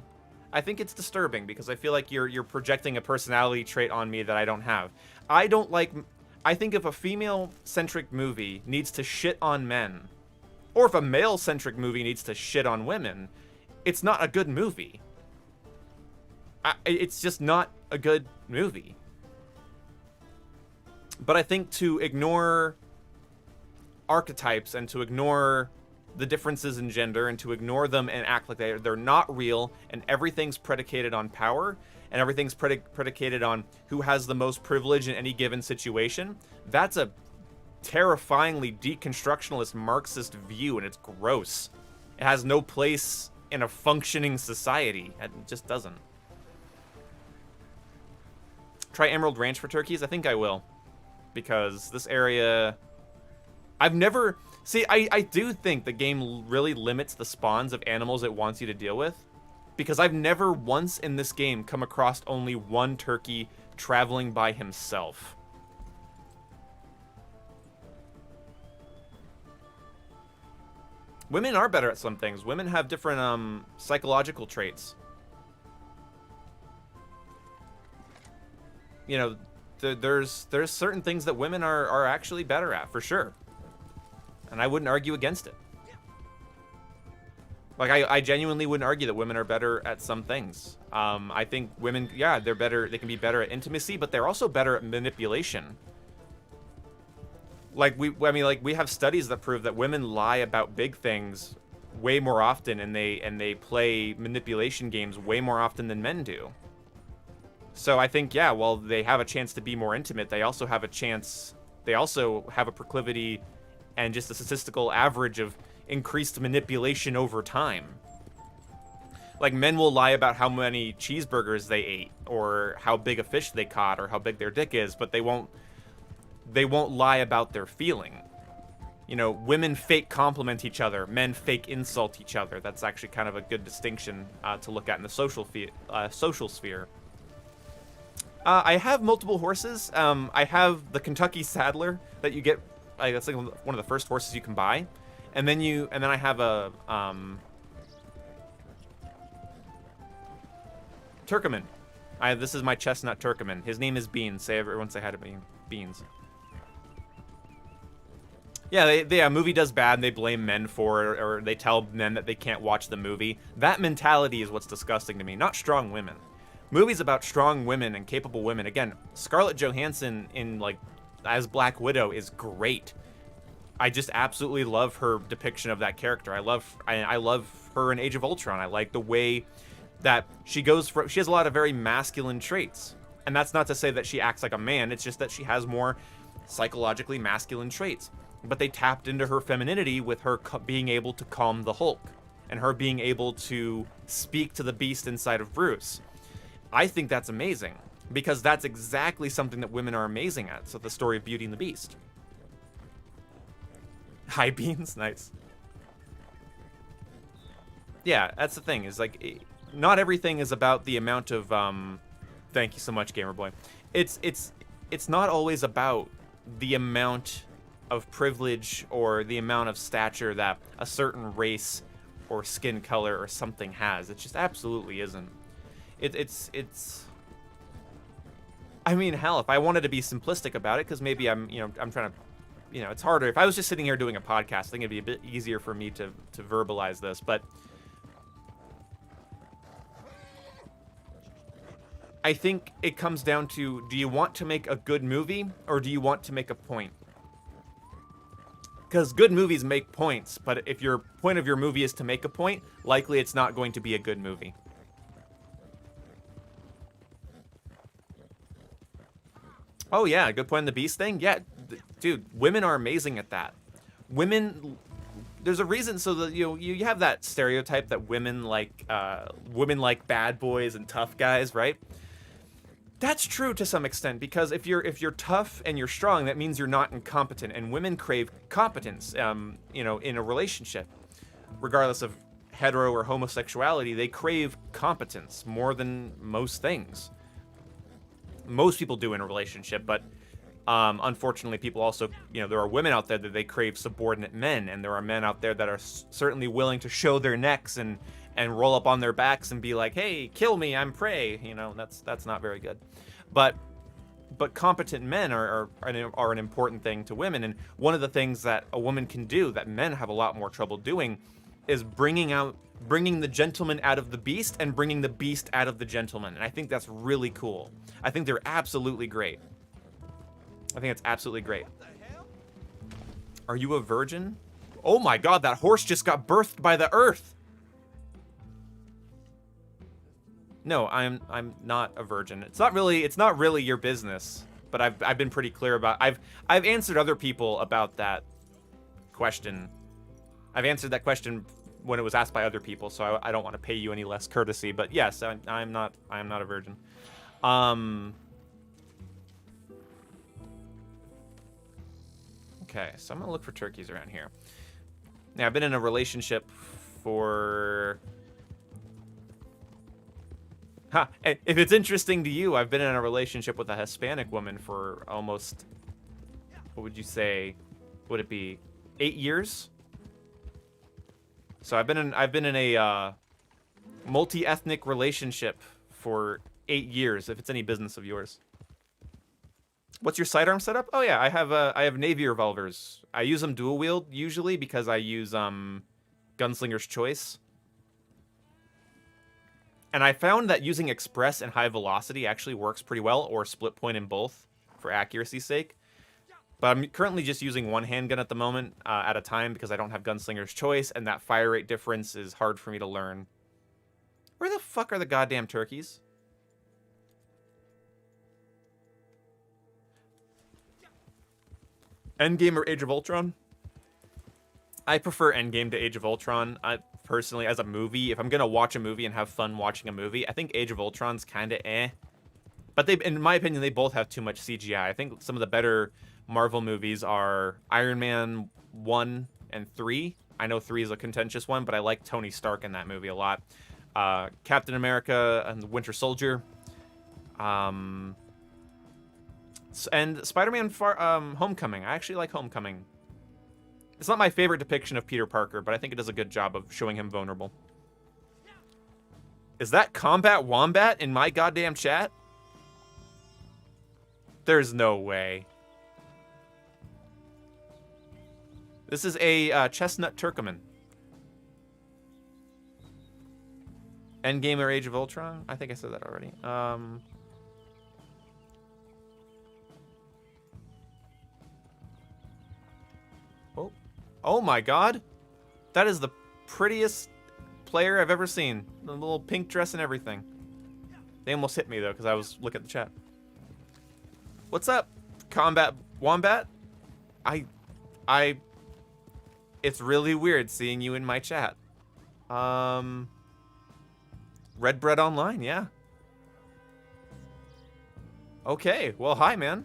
I think it's disturbing, because I feel like you're projecting a personality trait on me that I don't have. I think if a female-centric movie needs to shit on men, or if a male-centric movie needs to shit on women, it's not a good movie. It's just not a good movie. But I think to ignore archetypes and to ignore the differences in gender and to ignore them and act like they're not real, and everything's predicated on power, and everything's predicated on who has the most privilege in any given situation, that's a terrifyingly deconstructionalist Marxist view, and it's gross. It has no place in a functioning society. It just doesn't. Try Emerald Ranch for turkeys? I think I will. Because this area... I've never... See, I do think the game really limits the spawns of animals it wants you to deal with. because I've never once in this game come across only one turkey traveling by himself. Women are better at some things. Women have different psychological traits. You know, there's certain things that women are actually better at, for sure. And I wouldn't argue against it. Like, I genuinely wouldn't argue that women are better at some things. I think women, yeah, they're better. They can be better at intimacy, but they're also better at manipulation. Like, we have studies that prove that women lie about big things way more often, and they play manipulation games way more often than men do. So I think, yeah, while they have a chance to be more intimate, they also have a proclivity and just a statistical average of increased manipulation over time. Like, men will lie about how many cheeseburgers they ate, or how big a fish they caught, or how big their dick is, but they won't lie about their feeling. You know, women fake compliment each other, men fake insult each other. That's actually kind of a good distinction to look at in the social sphere. I have multiple horses. I have the Kentucky Saddler that you get. That's like one of the first horses you can buy, and then I have a Turkoman. This is my chestnut Turkoman. His name is Beans. Everyone say hi to me, Beans. Yeah, a movie does bad and they blame men for it, or they tell men that they can't watch the movie. That mentality is what's disgusting to me, not strong women. Movies about strong women and capable women. Again, Scarlett Johansson as Black Widow is great. I just absolutely love her depiction of that character. I love her in Age of Ultron. I like the way that she has a lot of very masculine traits. And that's not to say that she acts like a man, it's just that she has more psychologically masculine traits. But they tapped into her femininity with her being able to calm the Hulk, and her being able to speak to the beast inside of Bruce. I think that's amazing, because that's exactly something that women are amazing at. So the story of Beauty and the Beast. Hi, Beans. Nice. Yeah, that's the thing, is like, not everything is about the amount of, thank you so much, Gamerboy. It's not always about the amount of privilege or the amount of stature that a certain race or skin color or something has. It just absolutely isn't. It's I mean, hell, if I wanted to be simplistic about it, because maybe I'm trying to, it's harder. If I was just sitting here doing a podcast, I think it'd be a bit easier for me to verbalize this, but I think it comes down to, do you want to make a good movie, or do you want to make a point? Because good movies make points, but if your point of your movie is to make a point, likely it's not going to be a good movie. Oh yeah, good point on the Beast thing. Yeah, dude, women are amazing at that. Women, there's a reason. So that you have that stereotype that women like bad boys and tough guys, right? That's true to some extent, because if you're tough and you're strong, that means you're not incompetent, and women crave competence. In a relationship, regardless of hetero or homosexuality, they crave competence more than most things. Most people do in a relationship, but unfortunately, people also, there are women out there that they crave subordinate men, and there are men out there that are certainly willing to show their necks and roll up on their backs and be like, hey, kill me, I'm prey. That's not very good. But competent men are an important thing to women, and one of the things that a woman can do that men have a lot more trouble doing is bringing the gentleman out of the beast and bringing the beast out of the gentleman. And I think that's really cool. I think they're absolutely great. I think it's absolutely great. Are you a virgin? Oh my god, that horse just got birthed by the earth. No, I'm not a virgin. It's not really your business, but I've been pretty clear about, I've answered other people about that question. I've answered that question when it was asked by other people, so I don't want to pay you any less courtesy, but yes, I'm not a virgin. Okay, so I'm gonna look for turkeys around here. Now, I've been in a relationship for Ha! If it's interesting to you, I've been in a relationship with a Hispanic woman for almost, what would you say, would it be 8 years? So I've been in a multi-ethnic relationship for 8 years. If it's any business of yours. What's your sidearm setup? Oh yeah, I have Navy revolvers. I use them dual wield usually because I use Gunslinger's Choice. And I found that using express and high velocity actually works pretty well, or split point in both for accuracy's sake. But I'm currently just using one handgun at the moment at a time because I don't have Gunslinger's Choice, and that fire rate difference is hard for me to learn. Where the fuck are the goddamn turkeys? Endgame or Age of Ultron? I prefer Endgame to Age of Ultron. Personally, as a movie, if I'm gonna watch a movie and have fun watching a movie, I think Age of Ultron's kind of eh. But in my opinion, they both have too much CGI. I think some of the better Marvel movies are Iron Man 1 and 3. I know 3 is a contentious one, but I like Tony Stark in that movie a lot. Captain America and the Winter Soldier. And Spider-Man Homecoming. I actually like Homecoming. It's not my favorite depiction of Peter Parker, but I think it does a good job of showing him vulnerable. Is that Combat Wombat in my goddamn chat? There's no way. This is a Chestnut Turkoman. Endgame or Age of Ultron? I think I said that already. Oh my god. That is the prettiest player I've ever seen. The little pink dress and everything. They almost hit me though, because I was looking at the chat. What's up, Combat Wombat? It's really weird seeing you in my chat. Red Bread Online, yeah. Okay, well, hi, man.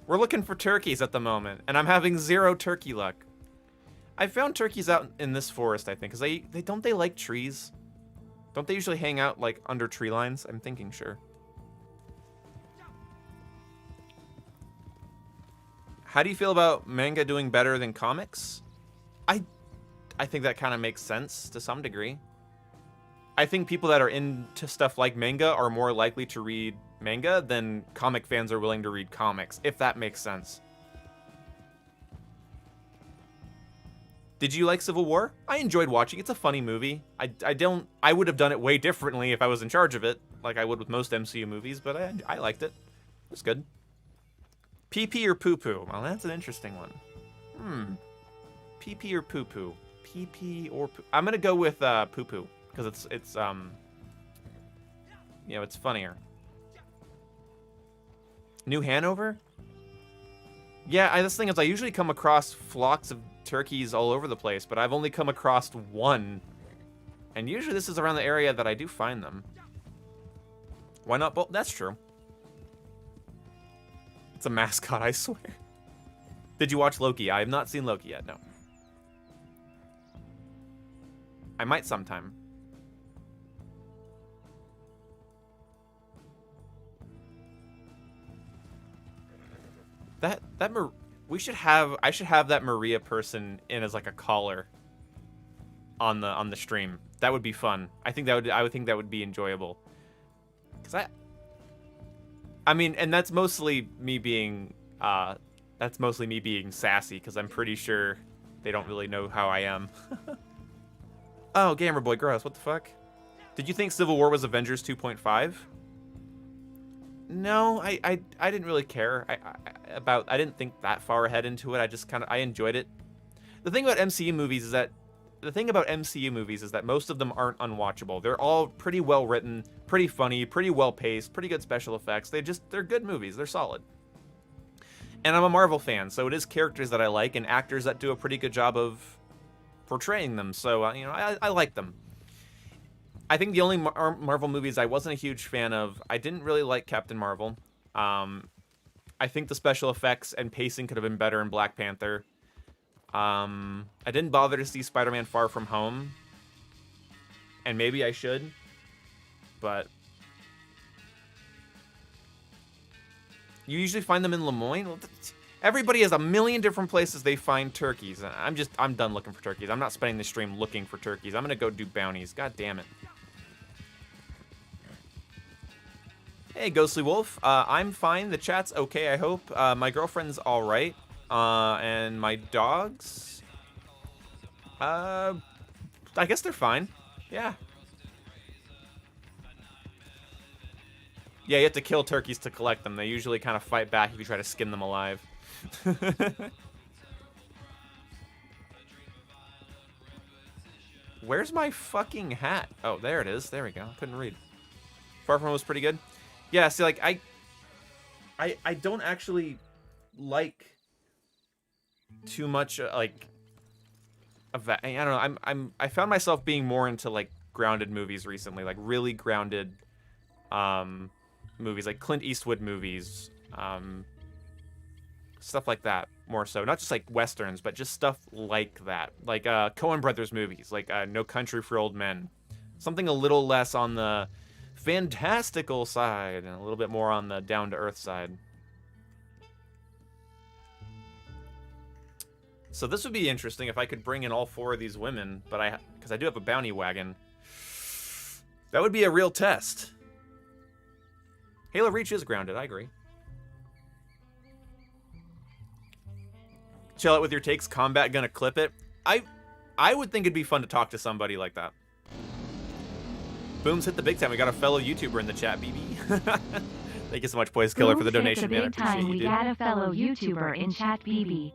We're looking for turkeys at the moment, and I'm having 0 turkey luck. I found turkeys out in this forest, I think, because they don't they like trees? Don't they usually hang out, like, under tree lines? I'm thinking, sure. How do you feel about manga doing better than comics? I think that kind of makes sense to some degree. I think people that are into stuff like manga are more likely to read manga than comic fans are willing to read comics, if that makes sense. Did you like Civil War? I enjoyed watching. It's a funny movie. I would have done it way differently if I was in charge of it, like I would with most MCU movies, but I liked it. It was good. PP or poo-poo? Well, that's an interesting one. PP or poo-poo? PP or poo? I'm gonna go with poo-poo because it's you know, it's funnier. New Hanover? Yeah, this thing is I usually come across flocks of turkeys all over the place, but I've only come across one. And usually this is around the area that I do find them. Why not both? That's true. It's a mascot, I swear. Did you watch Loki? I have not seen Loki yet, no. I might sometime. I should have that Maria person in as like a caller on the stream. That would be fun. I would think that would be enjoyable. Cuz I mean, and that's mostly me being sassy cuz I'm pretty sure they don't really know how I am. Oh, Gamer Boy Gross, what the fuck? Did you think Civil War was Avengers 2.5? No, I didn't really care I didn't think that far ahead into it. I enjoyed it. The thing about MCU movies is that most of them aren't unwatchable. They're all pretty well written, pretty funny, pretty well paced, pretty good special effects. They're good movies. They're solid. And I'm a Marvel fan, so it is characters that I like and actors that do a pretty good job of portraying them. So, you know, I like them. I think the only Marvel movies I wasn't a huge fan of, I didn't really like Captain Marvel. I think the special effects and pacing could have been better in Black Panther. I didn't bother to see Spider-Man Far From Home. And maybe I should. But You usually find them in Lemoyne? Well, everybody has a million different places they find turkeys. I'm done looking for turkeys. I'm not spending the stream looking for turkeys. I'm gonna go do bounties. God damn it. Hey, Ghostly Wolf. I'm fine. The chat's okay, I hope. My girlfriend's alright. And my dogs? I guess they're fine. Yeah. Yeah, you have to kill turkeys to collect them. They usually kind of fight back if you try to skin them alive. Where's my fucking hat? Oh, there it is. There we go. Couldn't read. Far From Home was pretty good. Yeah, see, like, I don't actually like too much, like, of that. I don't know. I found myself being more into, like, grounded movies recently. Like, really grounded, movies. Like, Clint Eastwood movies. Stuff like that, more so. Not just, like, Westerns, but just stuff like that. Like, Coen Brothers movies. Like, No Country for Old Men. Something a little less on the fantastical side and a little bit more on the down-to-earth side. So this would be interesting if I could bring in all 4 of these women, but because I do have a bounty wagon. That would be a real test. Halo Reach is grounded, I agree. Chill out with your takes, combat gonna clip it. I would think it'd be fun to talk to somebody like that. Booms hit the big time. We got a fellow YouTuber in the chat, BB. Thank you so much, Poise Killer, for the donation, man. I appreciate you, We dude. got a fellow YouTuber in chat, BB.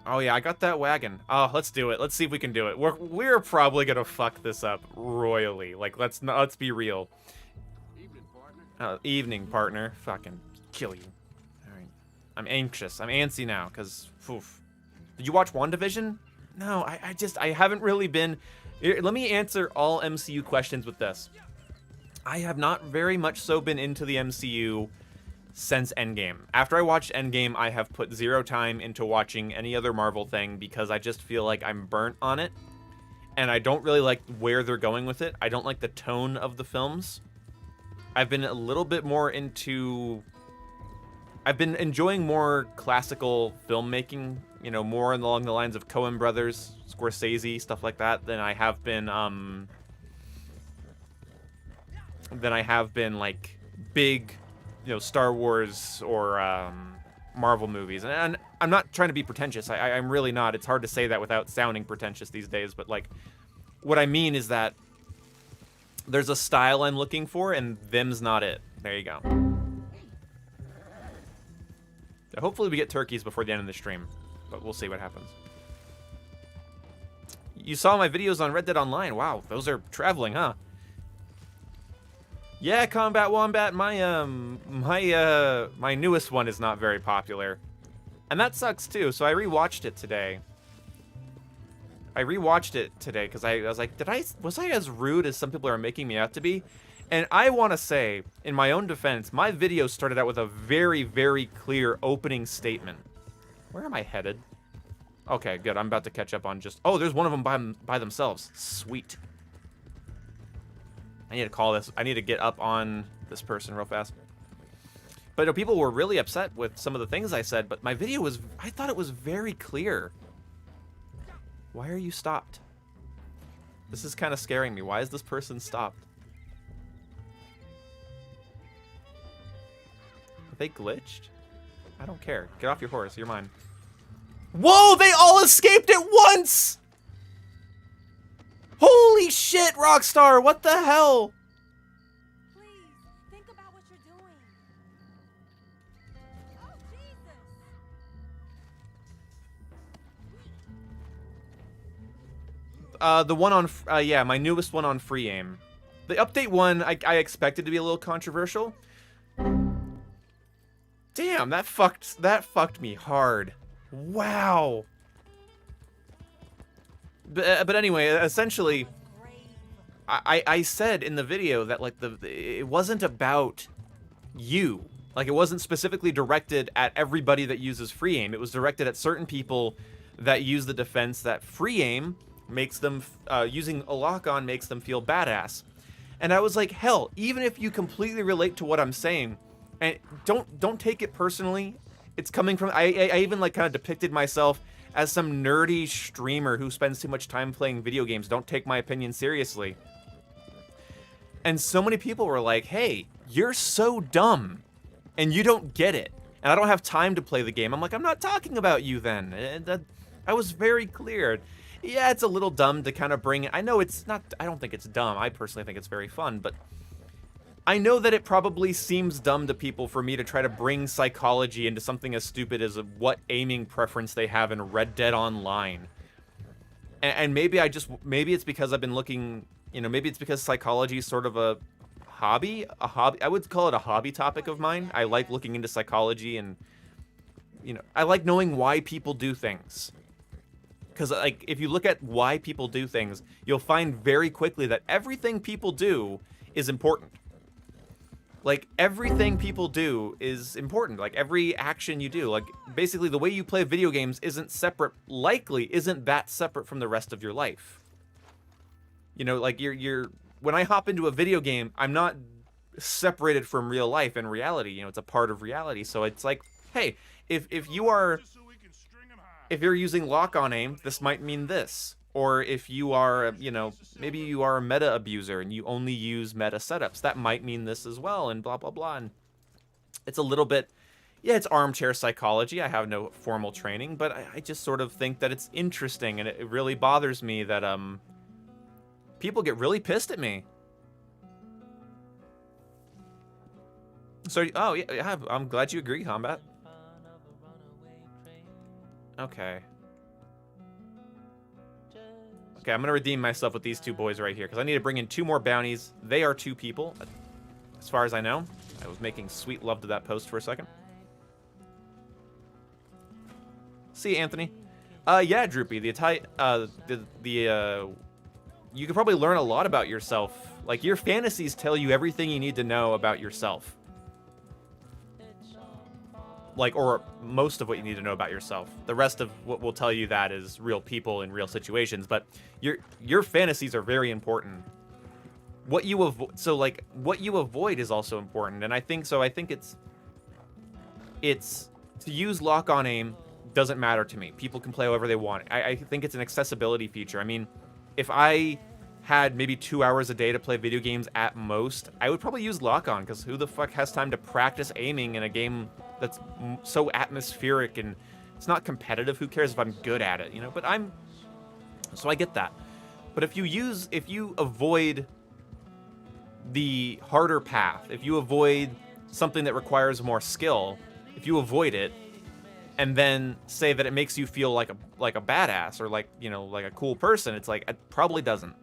Oh yeah, I got that wagon. Oh, let's do it. Let's see if we can do it. We're probably gonna fuck this up royally. Like, let's be real. Evening, partner. Fucking kill you. All right. I'm anxious. I'm antsy now, cause, oof. Did you watch WandaVision? No, I haven't really been. Let me answer all MCU questions with this. I have not very much so been into the MCU since Endgame. After I watched Endgame, I have put 0 time into watching any other Marvel thing because I just feel like I'm burnt on it. And I don't really like where they're going with it. I don't like the tone of the films. I've been a little bit more into... I've been enjoying more classical filmmaking, you know, more along the lines of Coen Brothers, Scorsese, stuff like that, than I have been, like, big, you know, Star Wars or Marvel movies. And I'm not trying to be pretentious. I'm really not. It's hard to say that without sounding pretentious these days. But, like, what I mean is that there's a style I'm looking for, and them's not it. There you go. Hopefully we get turkeys before the end of the stream, but we'll see what happens. You saw my videos on Red Dead Online. Wow, those are traveling, huh? Yeah, Combat Wombat, my newest one is not very popular. And that sucks too, so I rewatched it today. Because I was like, was I as rude as some people are making me out to be? And I want to say, in my own defense, my video started out with a very, very clear opening statement. Where am I headed? Okay, good. I'm about to catch up on just... Oh, there's one of them by themselves. Sweet. I need to call this. I need to get up on this person real fast. But people were really upset with some of the things I said, but my video was... I thought it was very clear. Why are you stopped? This is kind of scaring me. Why is this person stopped? Are they glitched? I don't care. Get off your horse. You're mine. Whoa! They all escaped at once! Holy shit, Rockstar! What the hell? Please, think about what you're doing. Oh, Jesus. The one on... yeah, my newest one on free aim. The update one, I expected to be a little controversial. Damn, that fucked me hard. Wow. But anyway, essentially, I said in the video that, like, it wasn't about you. Like, it wasn't specifically directed at everybody that uses free aim. It was directed at certain people that use the defense that free aim makes them, using a lock-on makes them feel badass. And I was like, hell, even if you completely relate to what I'm saying, and don't take it personally. It's coming from, I even like kind of depicted myself as some nerdy streamer who spends too much time playing video games. Don't take my opinion seriously. And so many people were like, hey, you're so dumb and you don't get it. And I don't have time to play the game. I'm like, I'm not talking about you then. And I was very clear. Yeah, it's a little dumb to kind of bring it. I know it's not, I don't think it's dumb. I personally think it's very fun, but I know that it probably seems dumb to people for me to try to bring psychology into something as stupid as what aiming preference they have in Red Dead Online. And maybe maybe it's because I've been looking, you know, maybe it's because psychology is sort of a hobby. I would call it a hobby topic of mine. I like looking into psychology and, you know, I like knowing why people do things. Because, like, if you look at why people do things, you'll find very quickly that everything people do is important. Like, everything people do is important. Like, every action you do. Like, basically, the way you play video games isn't separate, likely isn't that separate from the rest of your life. You know, like, when I hop into a video game, I'm not separated from real life and reality. You know, it's a part of reality. So it's like, hey, if you're using lock-on aim, this might mean this. Or if you are, you know, maybe you are a meta abuser and you only use meta setups, that might mean this as well, and blah, blah, blah. And it's a little bit, yeah, it's armchair psychology. I have no formal training, but I just sort of think that it's interesting, and it really bothers me that people get really pissed at me. So, oh, yeah, I'm glad you agree, Combat. Okay. Okay, I'm gonna redeem myself with these two boys right here, because I need to bring in 2 more bounties. They are 2 people, as far as I know. I was making sweet love to that post for a second. See you, Anthony. Yeah, Droopy, you could probably learn a lot about yourself. Like, your fantasies tell you everything you need to know about yourself. Like, or most of what you need to know about yourself. The rest of what will tell you that is real people in real situations, but your fantasies are very important. What you avoid, so like, what you avoid is also important, and I think it's to use lock-on aim doesn't matter to me. People can play however they want. I think it's an accessibility feature. I mean, if I had maybe 2 hours a day to play video games at most, I would probably use lock-on, because who the fuck has time to practice aiming in a game that's so atmospheric and it's not competitive? Who cares if I'm good at it, you know? But so I get that. But if you avoid the harder path, if you avoid something that requires more skill, if you avoid it, and then say that it makes you feel like a badass or like, you know, like a cool person, it's like, it probably doesn't.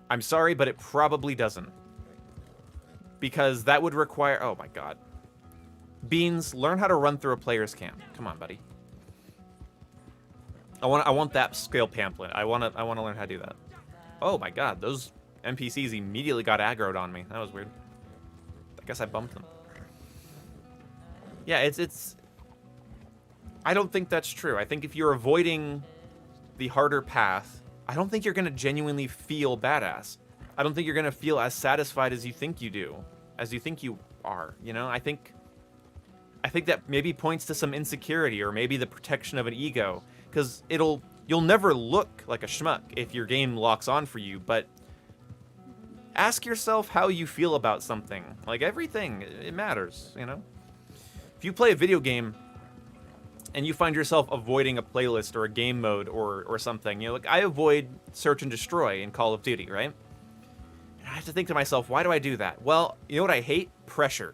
I'm sorry, but it probably doesn't. Because that would require, oh my god. Beans, learn how to run through a player's camp. Come on, buddy. I want that skill pamphlet. I want to learn how to do that. Oh my god, those NPCs immediately got aggroed on me. That was weird. I guess I bumped them. Yeah, it's I don't think that's true. I think if you're avoiding the harder path, I don't think you're going to genuinely feel badass. I don't think you're going to feel as satisfied as you think you do, as you think you are, you know? I think that maybe points to some insecurity or maybe the protection of an ego, because you'll never look like a schmuck if your game locks on for you, but ask yourself how you feel about something. Like, everything, it matters, you know? If you play a video game and you find yourself avoiding a playlist or a game mode or something, you know, like I avoid search and destroy in Call of Duty, right? And I have to think to myself, why do I do that? Well, you know what I hate? Pressure.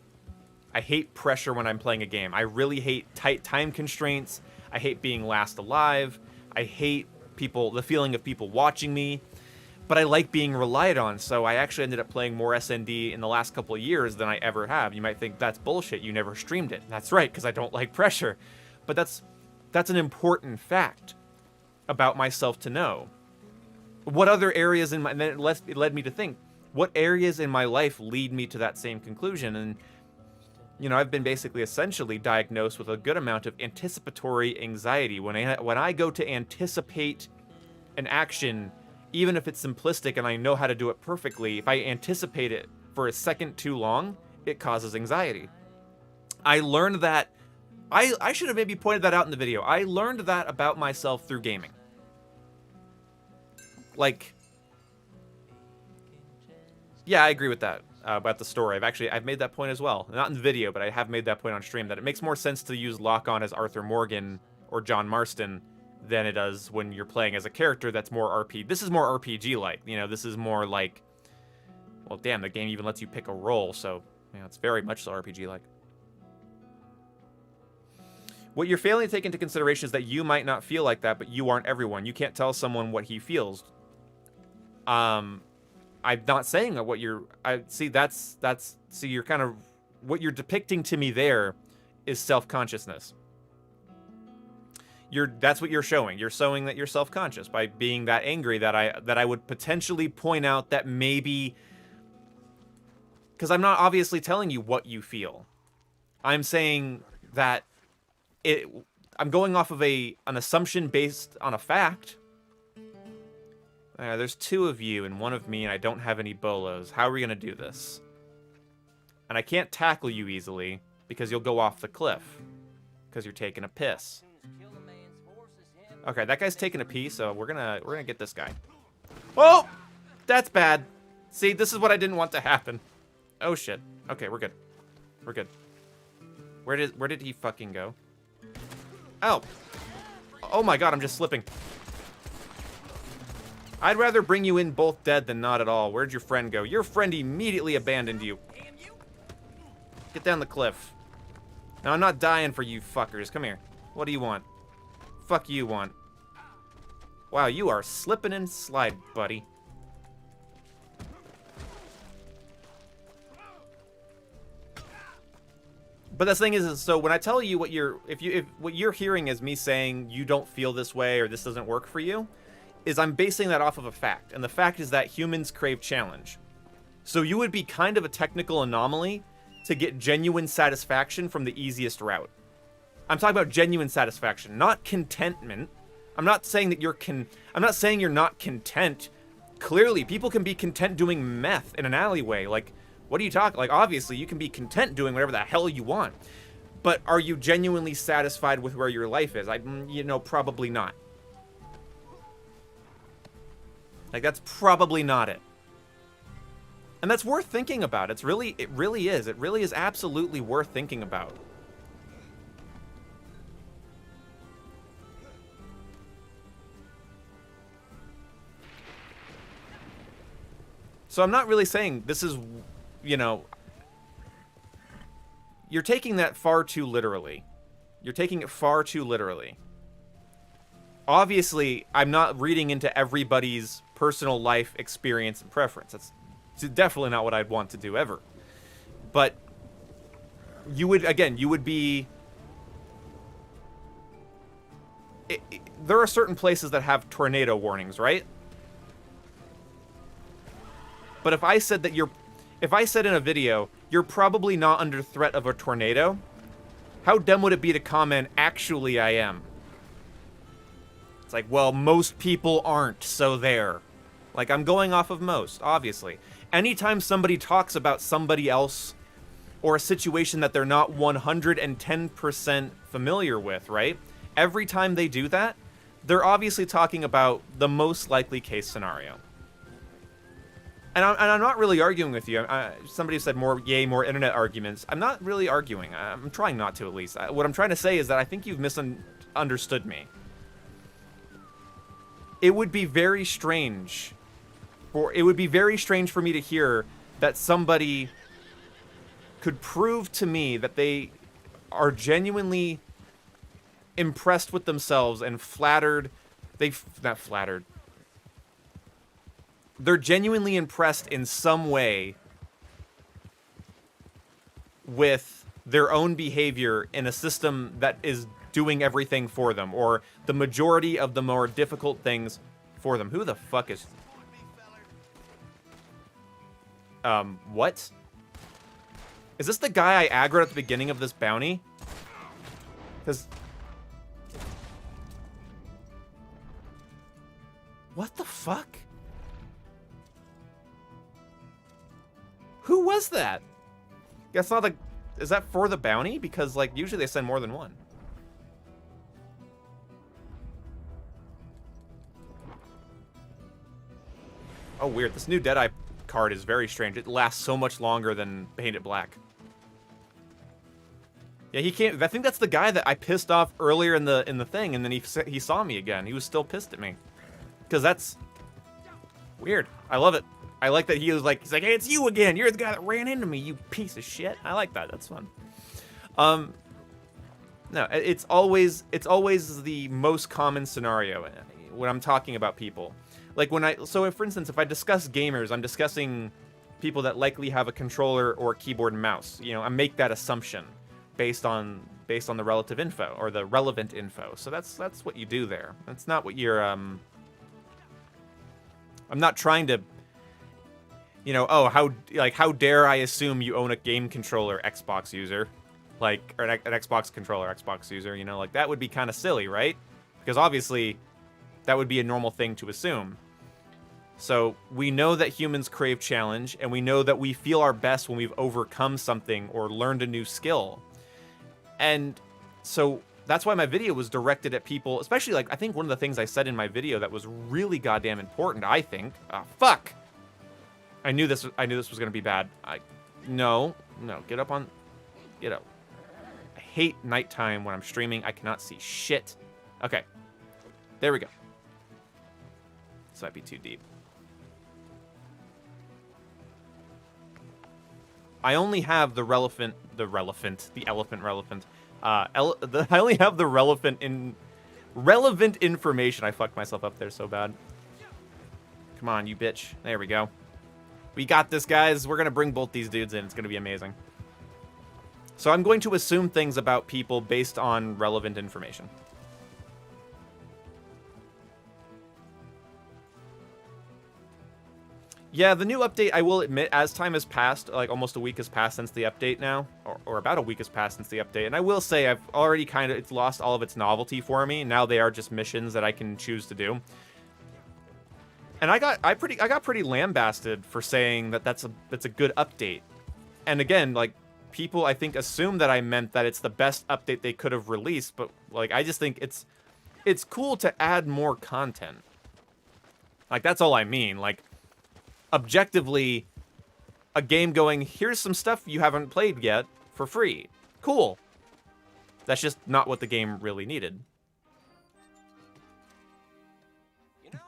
I hate pressure when I'm playing a game. I really hate tight time constraints. I hate being last alive. I hate the feeling of people watching me. But I like being relied on, so I actually ended up playing more SND in the last couple of years than I ever have. You might think that's bullshit, you never streamed it. That's right, because I don't like pressure. But that's an important fact about myself to know. What other areas and then it led me to think, what areas in my life lead me to that same conclusion? And you know, I've been basically essentially diagnosed with a good amount of anticipatory anxiety. When I go to anticipate an action, even if it's simplistic and I know how to do it perfectly, if I anticipate it for a second too long, it causes anxiety. I learned that, I should have maybe pointed that out in the video. I learned that about myself through gaming. Like, yeah, I agree with that about the story. I've made that point as well. Not in the video, but I have made that point on stream, that it makes more sense to use lock-on as Arthur Morgan or John Marston than it does when you're playing as a character that's more RP. This is more RPG-like. You know, this is more like, well, damn, the game even lets you pick a role, so, you know, it's very much so RPG-like. What you're failing to take into consideration is that you might not feel like that, but you aren't everyone. You can't tell someone what he feels. I'm not saying that what you're... see, you're kind of... What you're depicting to me there is self-consciousness. That's what you're showing. You're showing that you're self-conscious by being that angry that I would potentially point out that maybe... Because I'm not obviously telling you what you feel. I'm saying that I'm going off of an assumption based on a fact. There's two of you and one of me, and I don't have any bolos. How are we going to do this? And I can't tackle you easily because you'll go off the cliff because you're taking a piss. Okay, that guy's taking a pee, so we're gonna get this guy. Oh, that's bad. See, this is what I didn't want to happen. Oh shit. Okay, we're good. We're good. Where did he fucking go? Oh. Oh my god, I'm just slipping. I'd rather bring you in both dead than not at all. Where'd your friend go? Your friend immediately abandoned you. Get down the cliff. Now, I'm not dying for you fuckers. Come here. What do you want? Fuck you want. Wow, you are slipping and slide, buddy. But the thing is, so when I tell you what what you're hearing is me saying you don't feel this way or this doesn't work for you, is I'm basing that off of a fact. And the fact is that humans crave challenge. So you would be kind of a technical anomaly to get genuine satisfaction from the easiest route. I'm talking about genuine satisfaction, not contentment. I'm not saying that I'm not saying you're not content. Clearly, people can be content doing meth in an alleyway. Like, what are you talking? Like, obviously, you can be content doing whatever the hell you want. But are you genuinely satisfied with where your life is? You know, probably not. Like, that's probably not it. And that's worth thinking about. It really is. It really is absolutely worth thinking about. So I'm not really saying this is, you know, you're taking that far too literally. You're taking it far too literally. Obviously, I'm not reading into everybody's personal life experience and preference. That's definitely not what I'd want to do ever. But you would be... there are certain places that have tornado warnings, right? But if I said in a video, you're probably not under threat of a tornado, how dumb would it be to comment, actually I am? It's like, well, most people aren't, so there. Like, I'm going off of most, obviously. Anytime somebody talks about somebody else or a situation that they're not 110% familiar with, right? Every time they do that, they're obviously talking about the most likely case scenario. And I'm not really arguing with you. Somebody said more internet arguments. I'm not really arguing. I'm trying not to, at least. What I'm trying to say is that I think you've misunderstood me. It would be very strange. It would be very strange for me to hear that somebody could prove to me that they are genuinely impressed with themselves and flattered. Not flattered. They're genuinely impressed in some way with their own behavior in a system that is doing everything for them, or the majority of the more difficult things for them. Who the fuck is... what? Is this the guy I aggroed at the beginning of this bounty? Because... What the fuck? Who was that? That's not the... Is that for the bounty? Because, like, usually they send more than one. Oh, weird. This new Deadeye card is very strange. It lasts so much longer than Paint It Black. Yeah, he can't... I think that's the guy that I pissed off earlier in the thing, and then he saw me again. He was still pissed at me. Because that's... weird. I love it. I like that he's like, hey, it's you again. You're the guy that ran into me, you piece of shit. I like that. That's fun. No, it's always the most common scenario when I'm talking about people. Like so if, for instance, if I discuss gamers, I'm discussing people that likely have a controller or a keyboard and mouse. You know, I make that assumption based on the relative info or the relevant info. So that's what you do there. That's not what you're I'm not trying to, you know, oh, how dare I assume you own a game controller, Xbox user, like, or an Xbox controller, Xbox user, you know, like that would be kind of silly, right? Because obviously that would be a normal thing to assume. So we know that humans crave challenge, and we know that we feel our best when we've overcome something or learned a new skill. And so that's why my video was directed at people, especially, like, I think one of the things I said in my video that was really goddamn important, I think. Fuck! I knew this was going to be bad. No, get up. I hate nighttime when I'm streaming. I cannot see shit. Okay. There we go. This might be too deep. I only have the elephant relevant. I only have the relevant information. I fucked myself up there so bad. Come on, you bitch. There we go. We got this, guys. We're gonna bring both these dudes in. It's gonna be amazing. So I'm going to assume things about people based on relevant information. Yeah, the new update, I will admit, as time has passed, like almost a week has passed since the update now, or about a week has passed since the update, and I will say I've already it's lost all of its novelty for me. Now they are just missions that I can choose to do. And I got pretty lambasted for saying that that's a good update. And again, like, people I think assume that I meant that it's the best update they could have released, but like I just think it's cool to add more content. Like, that's all I mean. Like, objectively, a game going, here's some stuff you haven't played yet for free. Cool. That's just not what the game really needed. You know,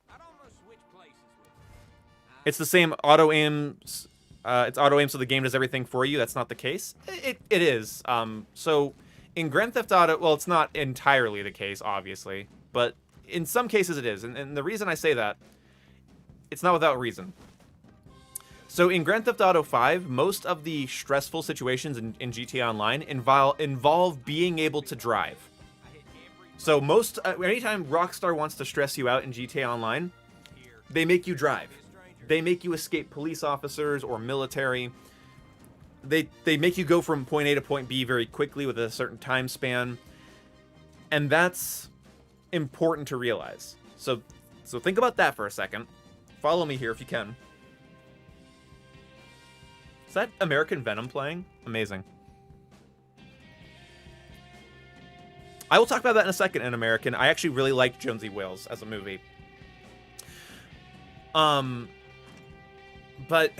I'd almost switch places with you. It's the same auto aim. It's auto aim, so the game does everything for you. That's not the case. It is. So in Grand Theft Auto, well, it's not entirely the case, obviously, but in some cases it is. And the reason I say that, it's not without reason. So in Grand Theft Auto 5, most of the stressful situations in GTA Online involve being able to drive. So anytime Rockstar wants to stress you out in GTA Online, they make you drive. They make you escape police officers or military. They make you go from point A to point B very quickly with a certain time span. And that's important to realize. So think about that for a second. Follow me here if you can. Is that American Venom playing? Amazing. I will talk about that in a second in American. I actually really like Jonesy Wales as a movie. But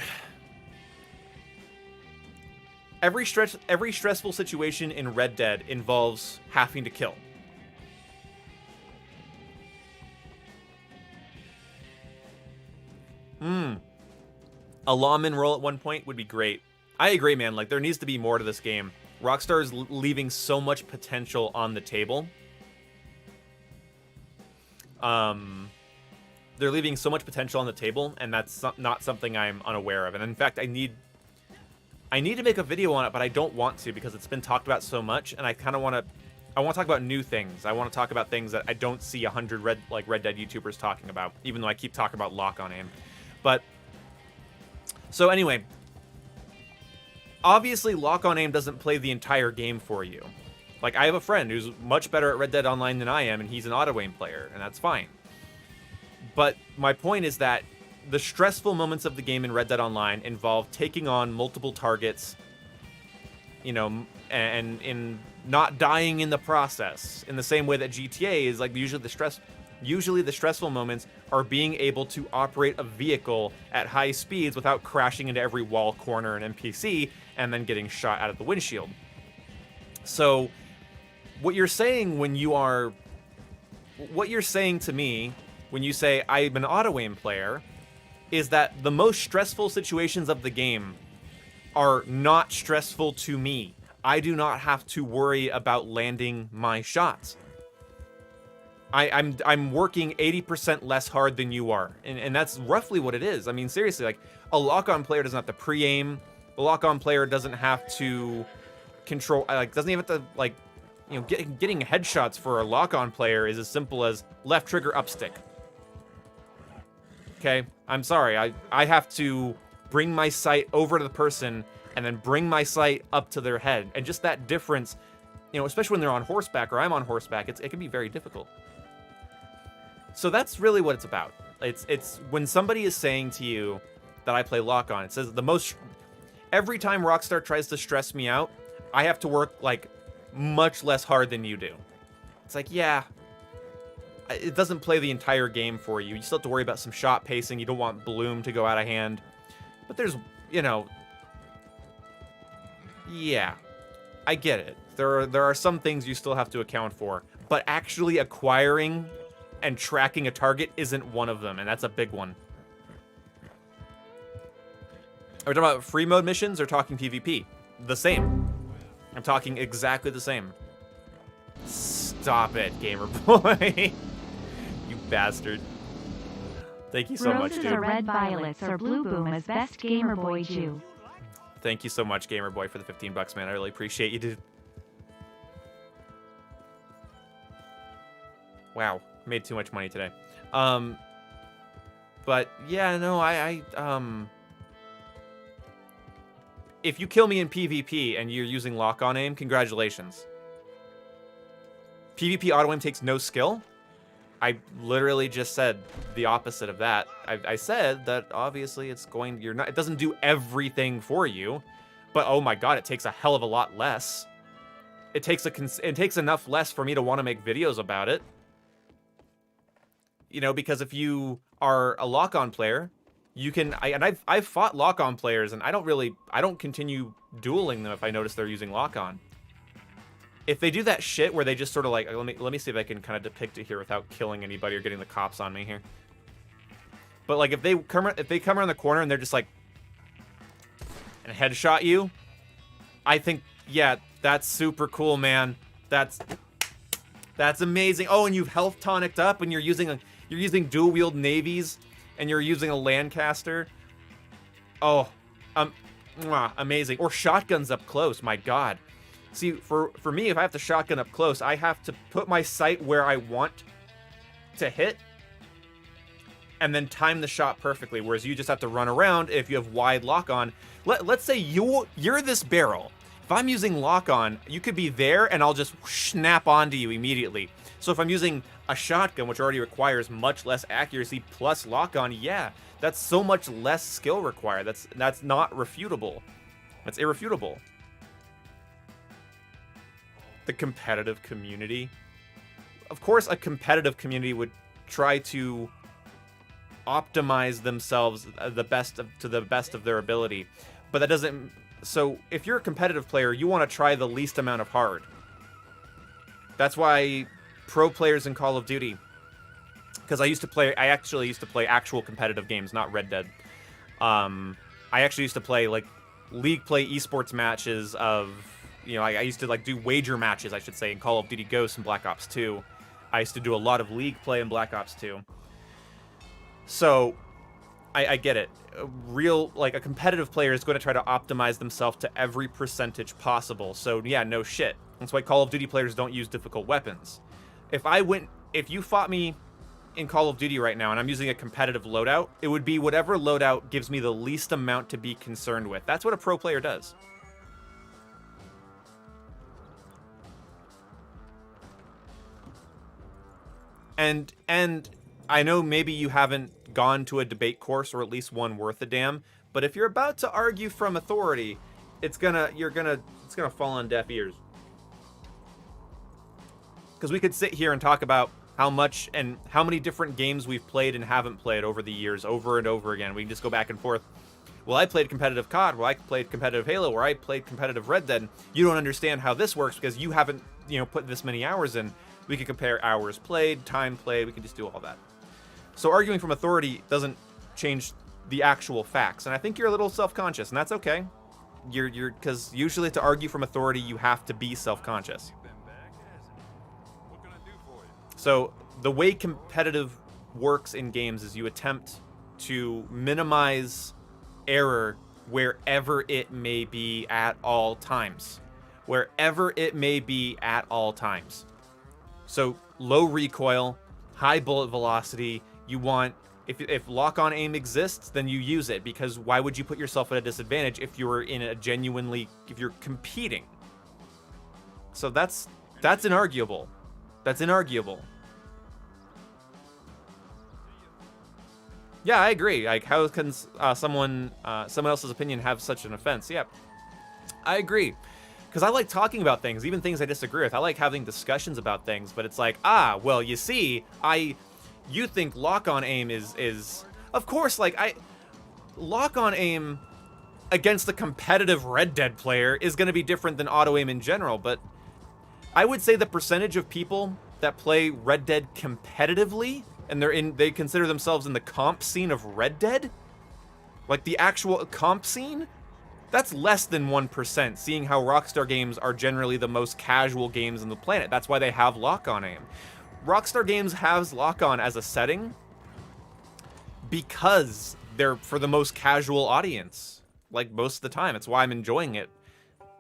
every stressful situation in Red Dead involves having to kill. A lawman role at one point would be great. I agree, man. Like, there needs to be more to this game. Rockstar is leaving so much potential on the table. They're leaving so much potential on the table, and that's not something I'm unaware of. And in fact, I need to make a video on it, but I don't want to because it's been talked about so much, and I want to talk about new things. I want to talk about things that I don't see 100 Red Dead YouTubers talking about, even though I keep talking about lock-on aim. But so anyway, obviously lock-on aim doesn't play the entire game for you. Like, I have a friend who's much better at Red Dead Online than I am, and he's an auto-aim player, and that's fine. But my point is that the stressful moments of the game in Red Dead Online involve taking on multiple targets, you know, and in not dying in the process. In the same way that GTA is, like, usually the stressful moments are being able to operate a vehicle at high speeds without crashing into every wall, corner, and NPC, and then getting shot out of the windshield. So, what you're saying to me when you say I'm an auto-aim player is that the most stressful situations of the game are not stressful to me. I do not have to worry about landing my shots. I'm working 80% less hard than you are, and that's roughly what it is. I mean, seriously, like, a lock-on player doesn't have to pre-aim. A lock-on player doesn't have to control, like, doesn't even have to, like, you know, getting headshots for a lock-on player is as simple as left trigger up stick. Okay, I'm sorry, I have to bring my sight over to the person and then bring my sight up to their head, and just that difference, you know, especially when they're on horseback or I'm on horseback, it can be very difficult. So that's really what it's about. It's when somebody is saying to you that I play lock-on, it says every time Rockstar tries to stress me out, I have to work, like, much less hard than you do. It's like, yeah, it doesn't play the entire game for you. You still have to worry about some shot pacing. You don't want bloom to go out of hand. But there's, you know, yeah, I get it. There are some things you still have to account for, but actually acquiring and tracking a target isn't one of them, and that's a big one. Are we talking about free mode missions or talking PvP? The same. I'm talking exactly the same. Stop it, gamer boy. You bastard. Thank you so much, Roses dude. are red violets or blue boom as best gamer boy Jew. Thank you so much, gamer boy, for the 15 bucks, man. I really appreciate you, dude. Wow, made too much money today. But yeah, no, if you kill me in PvP and you're using lock-on aim, congratulations. PvP auto aim takes no skill. I literally just said the opposite of that. I said that obviously it doesn't do everything for you, but oh my god, it takes a hell of a lot less. It takes enough less for me to want to make videos about it. You know, because if you are a lock-on player, you can, I've fought lock-on players, and I don't continue dueling them if I notice they're using lock-on. If they do that shit where they just sort of like, let me see if I can kind of depict it here without killing anybody or getting the cops on me here. But like if they come around the corner and they're just like, and headshot you, I think, yeah, that's super cool, man. That's amazing. Oh, and you've health tonicked up, and you're using dual wield navies, and you're using a Lancaster. Oh, amazing. Or shotguns up close. My god. See, for me, if I have to shotgun up close, I have to put my sight where I want to hit, and then time the shot perfectly. Whereas you just have to run around if you have wide lock-on. Let's say you're this barrel. If I'm using lock-on, you could be there, and I'll just snap onto you immediately. So if I'm using a shotgun, which already requires much less accuracy plus lock-on, yeah, that's so much less skill required. That's not refutable. That's irrefutable. The competitive community. Of course, a competitive community would try to optimize themselves to the best of their ability, but that doesn't. So if you're a competitive player, you want to try the least amount of hard. That's why pro players in Call of Duty, because I actually used to play actual competitive games, not Red Dead. I actually used to play like league play esports matches of, you know, I used to like do wager matches, I should say, in Call of Duty Ghosts and Black Ops 2. I used to do a lot of league play in Black Ops 2. So I get it. A competitive player is going to try to optimize themselves to every percentage possible. So yeah, no shit. That's why Call of Duty players don't use difficult weapons. If you fought me in Call of Duty right now and I'm using a competitive loadout, it would be whatever loadout gives me the least amount to be concerned with. That's what a pro player does. And I know maybe you haven't gone to a debate course or at least one worth a damn, but if you're about to argue from authority, it's gonna fall on deaf ears. Because we could sit here and talk about how much and how many different games we've played and haven't played over the years, over and over again. We can just go back and forth. Well, I played competitive COD. Well, I played competitive Halo. Or I played competitive Red Dead. You don't understand how this works because you haven't, put this many hours in. We can compare hours played, time played. We can just do all that. So arguing from authority doesn't change the actual facts. And I think you're a little self-conscious, and that's okay. Because usually to argue from authority, you have to be self-conscious. So the way competitive works in games is you attempt to minimize error wherever it may be at all times. Wherever it may be at all times. So low recoil, high bullet velocity, you want, if lock-on aim exists, then you use it, because why would you put yourself at a disadvantage if you're if you're competing? So that's inarguable. That's inarguable. Yeah, I agree. Like, how can someone else's opinion have such an offense? Yeah, I agree. Because I like talking about things, even things I disagree with. I like having discussions about things, but it's like, well, you see, you think lock-on aim is, of course, like, lock-on aim against a competitive Red Dead player is going to be different than auto aim in general, but I would say the percentage of people that play Red Dead competitively and they consider themselves in the comp scene of Red Dead, like the actual comp scene, that's less than 1%, seeing how Rockstar games are generally the most casual games on the planet. That's why they have lock-on aim. Rockstar games has lock-on as a setting because they're for the most casual audience, like most of the time. It's why I'm enjoying it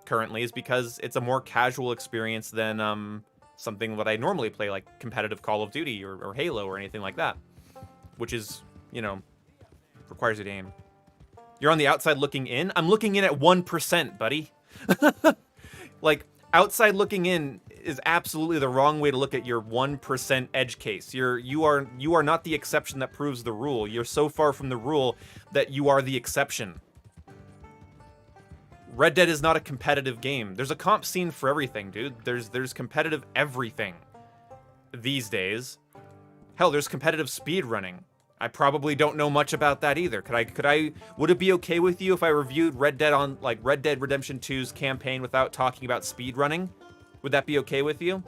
currently, is because it's a more casual experience than something that I normally play, like competitive Call of Duty or Halo or anything like that, which is, requires you to aim. You're on the outside looking in? I'm looking in at 1%, buddy. Like, outside looking in is absolutely the wrong way to look at your 1% edge case. You are not the exception that proves the rule. You're so far from the rule that you are the exception. Red Dead is not a competitive game. There's a comp scene for everything, dude. There's competitive everything these days. Hell, there's competitive speedrunning. I probably don't know much about that either. Would it be okay with you if I reviewed Red Dead on, like, Red Dead Redemption 2's campaign without talking about speedrunning? Would that be okay with you?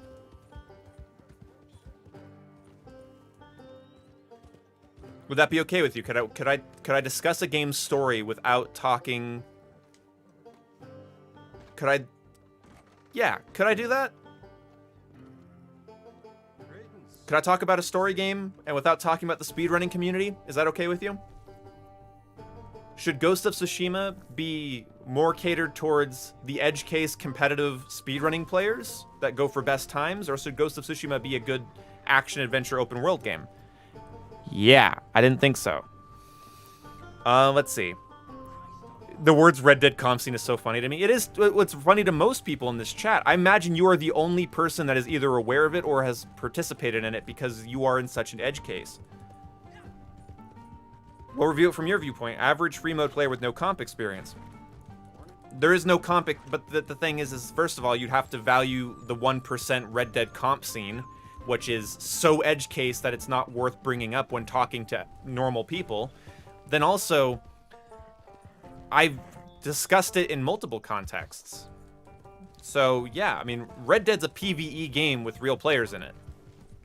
Would that be okay with you? Could I discuss a game's story without talking? Could I do that? Could I talk about a story game and without talking about the speedrunning community? Is that okay with you? Should Ghost of Tsushima be more catered towards the edge case competitive speedrunning players that go for best times, or should Ghost of Tsushima be a good action adventure open world game? Yeah, I didn't think so. Let's see. The words Red Dead comp scene is so funny to me. It is. What's funny to most people in this chat. I imagine you are the only person that is either aware of it or has participated in it because you are in such an edge case. We'll review it from your viewpoint. Average free mode player with no comp experience. There is no comp, but the thing is first of all, you'd have to value the 1% Red Dead comp scene, which is so edge case that it's not worth bringing up when talking to normal people. Then also, I've discussed it in multiple contexts. So, yeah, I mean, Red Dead's a PvE game with real players in it.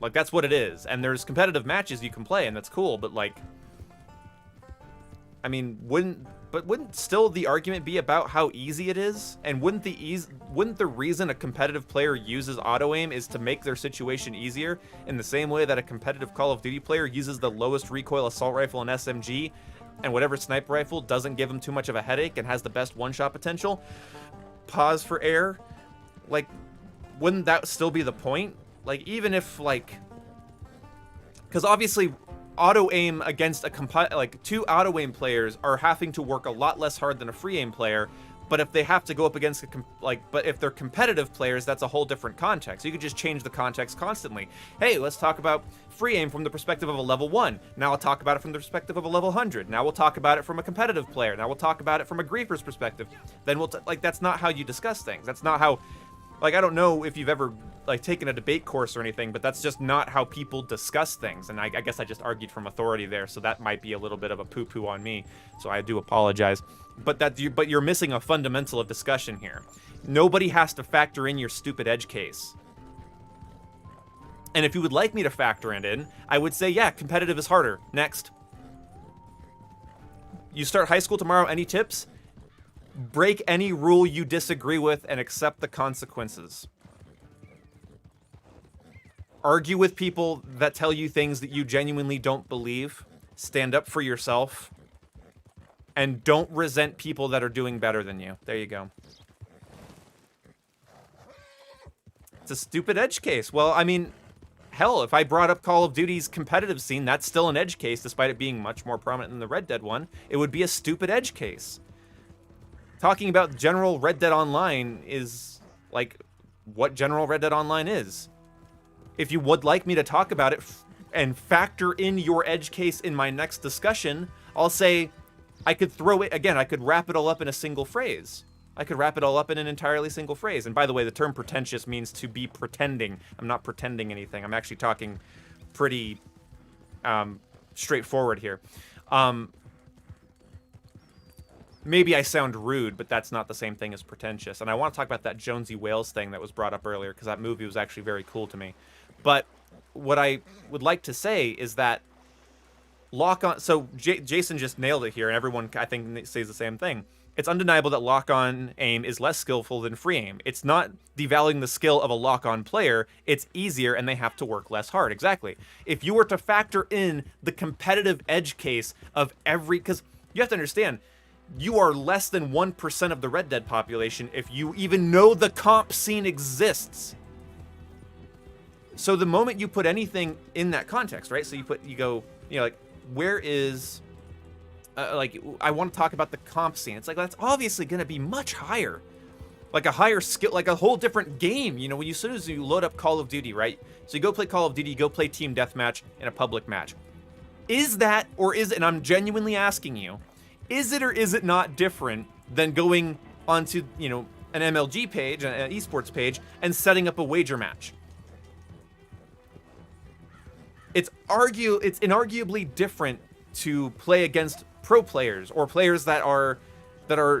Like, that's what it is. And there's competitive matches you can play, and that's cool, but, like, I mean, wouldn't still the argument be about how easy it is? And wouldn't the reason a competitive player uses auto-aim is to make their situation easier in the same way that a competitive Call of Duty player uses the lowest recoil assault rifle and SMG and whatever sniper rifle doesn't give them too much of a headache and has the best one-shot potential? Pause for air. Like, wouldn't that still be the point? Like, even if, like... Because obviously, auto-aim against two auto-aim players are having to work a lot less hard than a free-aim player, But if they have to go up against but if they're competitive players, that's a whole different context. You could just change the context constantly. Hey, let's talk about free aim from the perspective of a level 1. Now I'll talk about it from the perspective of a level 100. Now we'll talk about it from a competitive player. Now we'll talk about it from a griefer's perspective. Then that's not how you discuss things. That's not how, I don't know if you've ever taken a debate course or anything, but that's just not how people discuss things. And I guess I just argued from authority there, so that might be a little bit of a poo-poo on me. So I do apologize. But you're missing a fundamental of discussion here. Nobody has to factor in your stupid edge case. And if you would like me to factor it in, I would say, yeah, competitive is harder. Next. You start high school tomorrow, any tips? Break any rule you disagree with and accept the consequences. Argue with people that tell you things that you genuinely don't believe. Stand up for yourself. And don't resent people that are doing better than you. There you go. It's a stupid edge case. Well, I mean, hell, if I brought up Call of Duty's competitive scene, that's still an edge case, despite it being much more prominent than the Red Dead one. It would be a stupid edge case. Talking about general Red Dead Online is what general Red Dead Online is. If you would like me to talk about it and factor in your edge case in my next discussion, I'll say I could I could wrap it all up in a single phrase. I could wrap it all up in an entirely single phrase. And by the way, the term pretentious means to be pretending. I'm not pretending anything. I'm actually talking pretty straightforward here. Maybe I sound rude, but that's not the same thing as pretentious. And I want to talk about that Jonesy Wales thing that was brought up earlier, because that movie was actually very cool to me. But what I would like to say is that lock-on... So Jason just nailed it here, and everyone, I think, says the same thing. It's undeniable that lock-on aim is less skillful than free aim. It's not devaluing the skill of a lock-on player. It's easier, and they have to work less hard. Exactly. If you were to factor in the competitive edge case of every... Because you have to understand, you are less than 1% of the Red Dead population if you even know the comp scene exists. So the moment you put anything in that context, right? So you go, where is... I want to talk about the comp scene. It's that's obviously going to be much higher. A higher skill, a whole different game. When as soon as you load up Call of Duty, right? So you go play Call of Duty, you go play Team Deathmatch in a public match. Is that, or is it, and I'm genuinely asking you, is it or is it not different than going onto, an MLG page, an esports page, and setting up a wager match? It's inarguably different to play against pro players or players that are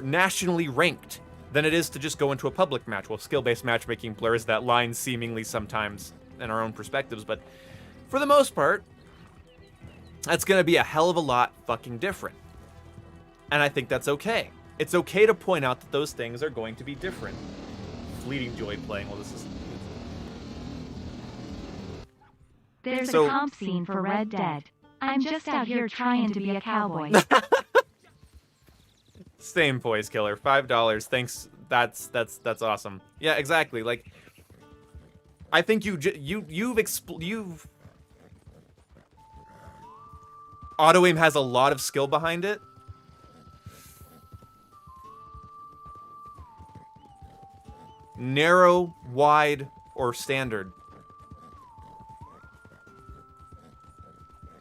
nationally ranked than it is to just go into a public match. Well, skill-based matchmaking blurs that line seemingly sometimes in our own perspectives, but for the most part, that's going to be a hell of a lot fucking different. And I think that's okay. It's okay to point out that those things are going to be different. Fleeting joy playing. Well, this is... There's a comp scene for Red Dead. I'm just out here trying to be a cowboy. Same, Poise Killer. $5. Thanks. That's awesome. Yeah, exactly. I think you've auto aim has a lot of skill behind it. Narrow, wide, or standard.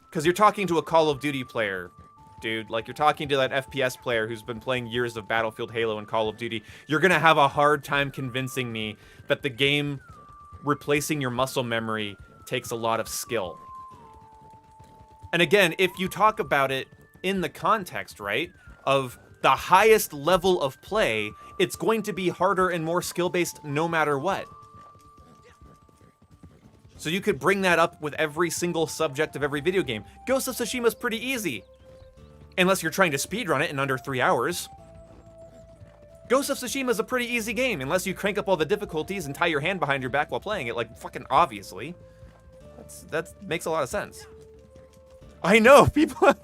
Because you're talking to a Call of Duty player, dude. You're talking to that FPS player who's been playing years of Battlefield, Halo, and Call of Duty. You're going to have a hard time convincing me that the game replacing your muscle memory takes a lot of skill. And again, if you talk about it in the context, right, of the highest level of play, it's going to be harder and more skill-based no matter what. So you could bring that up with every single subject of every video game. Ghost of Tsushima's pretty easy. Unless you're trying to speedrun it in under 3 hours. Ghost of Tsushima's a pretty easy game, unless you crank up all the difficulties and tie your hand behind your back while playing it, fucking obviously. That makes a lot of sense. I know, people...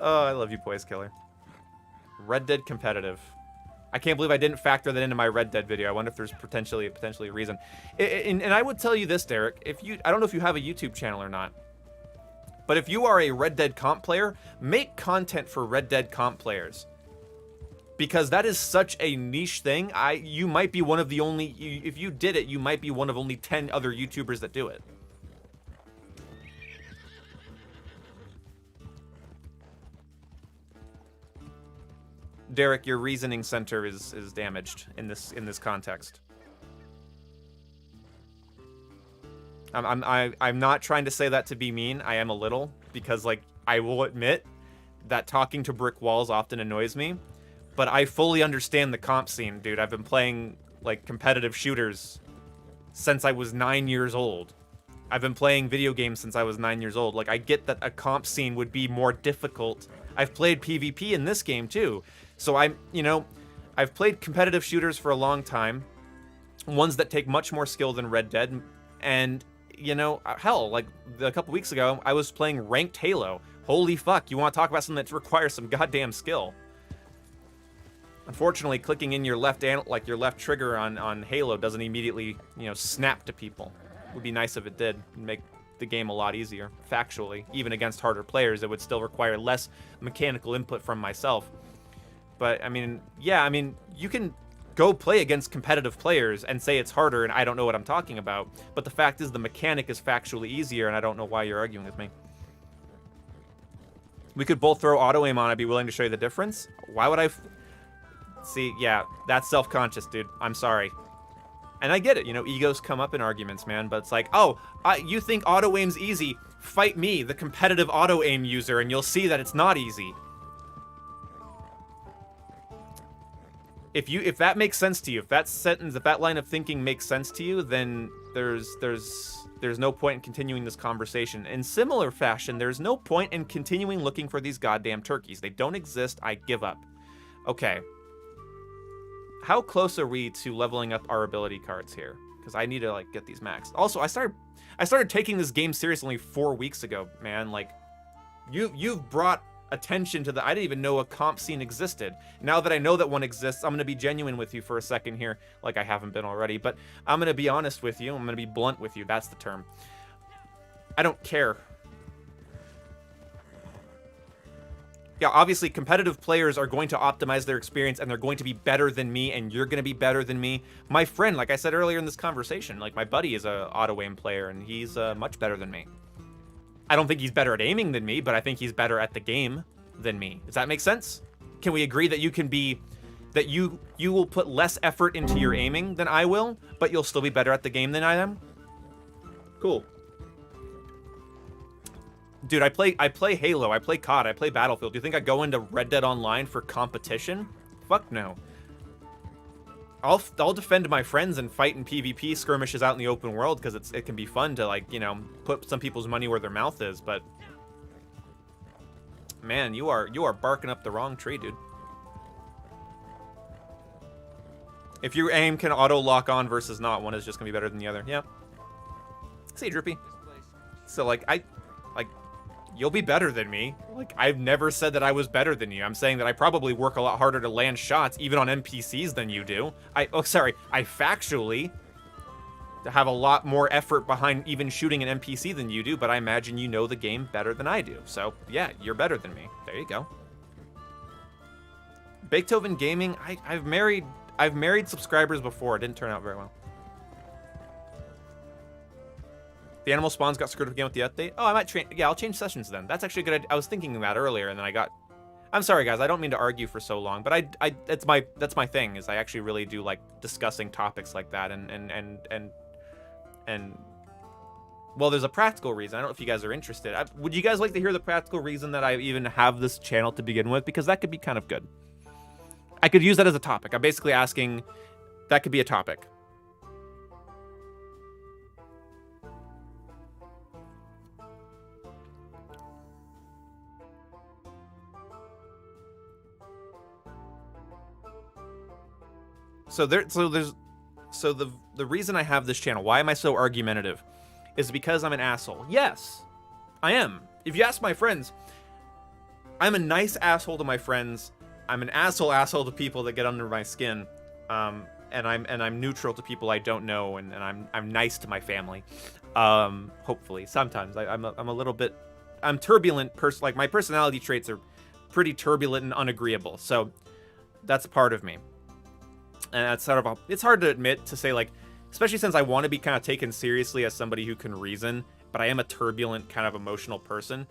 Oh, I love you, Poise Killer. Red Dead competitive. I can't believe I didn't factor that into my Red Dead video. I wonder if there's potentially a reason. And I would tell you this, Derek. I don't know if you have a YouTube channel or not, but if you are a Red Dead comp player, make content for Red Dead comp players. because that is such a niche thing. You might be one of the only, if you did it, you might be one of only 10 other YouTubers that do it. Derek, your reasoning center is damaged in this context. I'm not trying to say that to be mean. I am a little, because like I will admit that talking to brick walls often annoys me, but I fully understand the comp scene, dude. I've been playing like competitive shooters since I was 9 years old. I've been playing video games since I was 9 years old. Like, I get that a comp scene would be more difficult. I've played PvP in this game too. So I've played competitive shooters for a long time, ones that take much more skill than Red Dead, and hell, like a couple weeks ago, I was playing ranked Halo. Holy fuck, you want to talk about something that requires some goddamn skill. Unfortunately, clicking in your left trigger on Halo doesn't immediately, snap to people. It would be nice if it did. It'd make the game a lot easier, factually. Even against harder players, it would still require less mechanical input from myself. But, you can go play against competitive players and say it's harder and I don't know what I'm talking about. But the fact is the mechanic is factually easier and I don't know why you're arguing with me. We could both throw auto-aim on. I'd be willing to show you the difference. Why would I... See, yeah, that's self-conscious, dude. I'm sorry. And I get it, egos come up in arguments, man. But it's like, oh, you think auto-aim's easy. Fight me, the competitive auto-aim user, and you'll see that it's not easy. If that makes sense to you, if that line of thinking makes sense to you, then there's no point in continuing this conversation. In similar fashion, there's no point in continuing looking for these goddamn turkeys. They don't exist. I give up. Okay. How close are we to leveling up our ability cards here? Because I need to like get these maxed. Also, I started taking this game seriously only 4 weeks ago, man. Like, you've brought attention to I didn't even know a comp scene existed. Now that I know that one exists, I'm going to be genuine with you for a second here, like I haven't been already, but I'm going to be honest with you. I'm going to be blunt with you. That's the term. I don't care. Yeah, obviously competitive players are going to optimize their experience and they're going to be better than me and you're going to be better than me. My friend, like I said earlier in this conversation, like my buddy is a auto-aim player and he's much better than me. I don't think he's better at aiming than me, but I think he's better at the game than me. Does that make sense? Can we agree that you will put less effort into your aiming than I will, but you'll still be better at the game than I am? Cool. Dude, I play Halo, I play COD, I play Battlefield. Do you think I go into Red Dead Online for competition? Fuck no. I'll defend my friends and fight in PvP skirmishes out in the open world because it can be fun to like, put some people's money where their mouth is, but man, you are barking up the wrong tree, dude. If your aim can auto lock on versus not, one is just gonna be better than the other. Yeah. See, Droopy. So like you'll be better than me. Like, I've never said that I was better than you. I'm saying that I probably work a lot harder to land shots, even on NPCs, than you do. I factually have a lot more effort behind even shooting an NPC than you do, but I imagine you know the game better than I do. So, yeah, you're better than me. There you go. Beethoven Gaming, I've married subscribers before. It didn't turn out very well. The animal spawns got screwed up again with the update. Oh, I might I'll change sessions then. That's actually a good idea. I was thinking of that earlier, and then I'm sorry, guys. I don't mean to argue for so long, but that's my thing. Is I actually really do like discussing topics like that, and well, there's a practical reason. I don't know if you guys are interested. Would you guys like to hear the practical reason that I even have this channel to begin with? Because that could be kind of good. I could use that as a topic. I'm basically asking. That could be a topic. The reason I have this channel, why am I so argumentative, is because I'm an asshole. Yes, I am. If you ask my friends, I'm a nice asshole to my friends. I'm an asshole to people that get under my skin. And I'm neutral to people I don't know, and I'm nice to my family. Hopefully, sometimes I'm a little bit. I'm turbulent. Like my personality traits are pretty turbulent and unagreeable. So That's part of me. And that's sort of it's hard to admit, to say, like, especially since I want to be kind of taken seriously as somebody who can reason, but I am a turbulent kind of emotional person.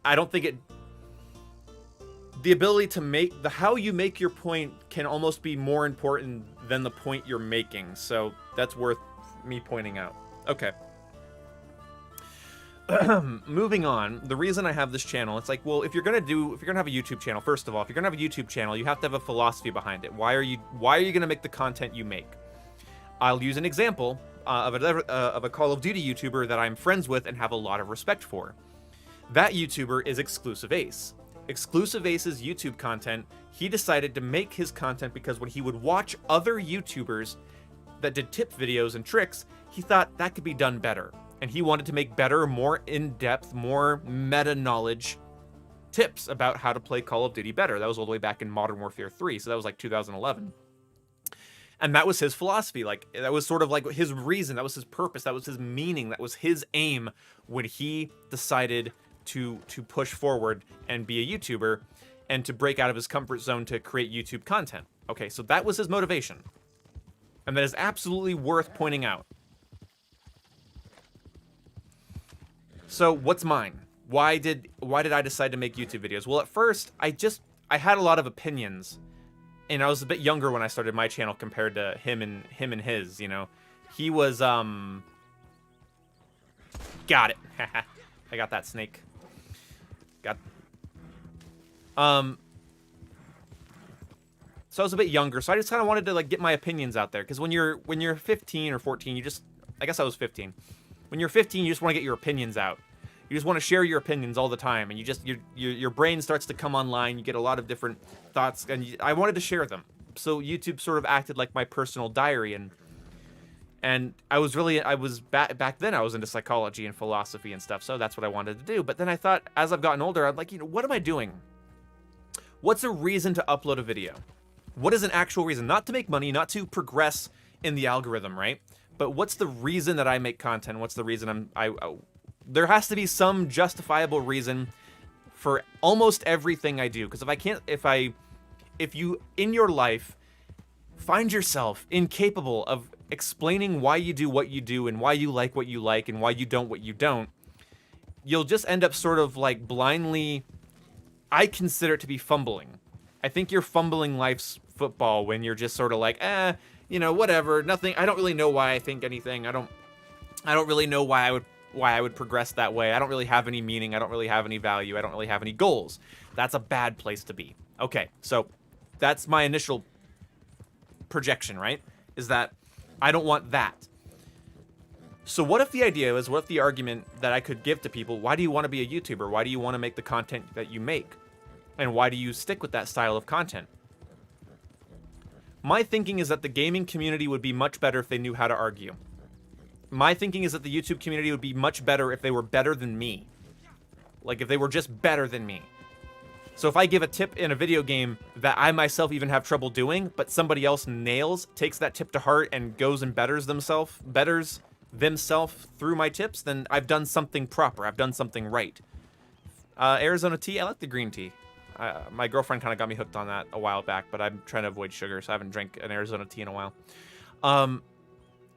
I don't think the ability to make how you make your point can almost be more important than the point you're making. So that's worth me pointing out. Okay. Moving on. The reason I have this channel, it's like, well, if you're gonna have a YouTube channel, first of all, if you're gonna have a YouTube channel, you have to have a philosophy behind it. Why are you gonna make the content you make? I'll use an example of a Call of Duty YouTuber that I'm friends with and have a lot of respect for. That YouTuber is Exclusive Ace. Exclusive Ace's YouTube content, he decided to make his content because when he would watch other YouTubers that did tip videos and tricks, he thought that could be done better. And he wanted to make better, more in-depth, more meta-knowledge tips about how to play Call of Duty better. That was all the way back in Modern Warfare 3, so that was like 2011. And that was his philosophy. Like, that was sort of like his reason, that was his purpose, that was his meaning, that was his aim when he decided to push forward and be a YouTuber and to break out of his comfort zone to create YouTube content. Okay, so that was his motivation. And that is absolutely worth pointing out. So what's mine? Why did I decide to make YouTube videos? Well, at first, I had a lot of opinions, and I was a bit younger when I started my channel compared to him and his, you know. He was got it. I got that snake. Got so I was a bit younger, so I just kind of wanted to, like, get my opinions out there, because when you're 15 or 14, I guess I was 15. When you're 15, you just want to get your opinions out. You just want to share your opinions all the time, and your brain starts to come online. You get a lot of different thoughts, and I wanted to share them. So YouTube sort of acted like my personal diary, and I was back then I was into psychology and philosophy and stuff, so that's what I wanted to do. But then I thought, as I've gotten older, I'm like, you know, what am I doing? What's a reason to upload a video? What is an actual reason? Not to make money, not to progress in the algorithm, right? But what's the reason that I make content? What's the reason there has to be some justifiable reason for almost everything I do. Because if you in your life find yourself incapable of explaining why you do what you do and why you like what you like and why you don't what you don't, you'll just end up sort of like blindly, I consider it to be fumbling. I think you're fumbling life's football when you're just sort of like, you know, whatever, nothing. I don't really know why I think anything. I don't really know why I would progress that way. I don't really have any meaning. I don't really have any value. I don't really have any goals. That's a bad place to be. Okay, so that's my initial projection, right? Is that I don't want that. So what if the argument that I could give to people, why do you want to be a YouTuber? Why do you want to make the content that you make? And why do you stick with that style of content? My thinking is that the gaming community would be much better if they knew how to argue. My thinking is that the YouTube community would be much better if they were better than me. Like, if they were just better than me. So if I give a tip in a video game that I myself even have trouble doing, but somebody else takes that tip to heart and goes and betters themselves through my tips, then I've done something proper. I've done something right. Arizona tea, I like the green tea. My girlfriend kind of got me hooked on that a while back, but I'm trying to avoid sugar, so I haven't drank an Arizona tea in a while.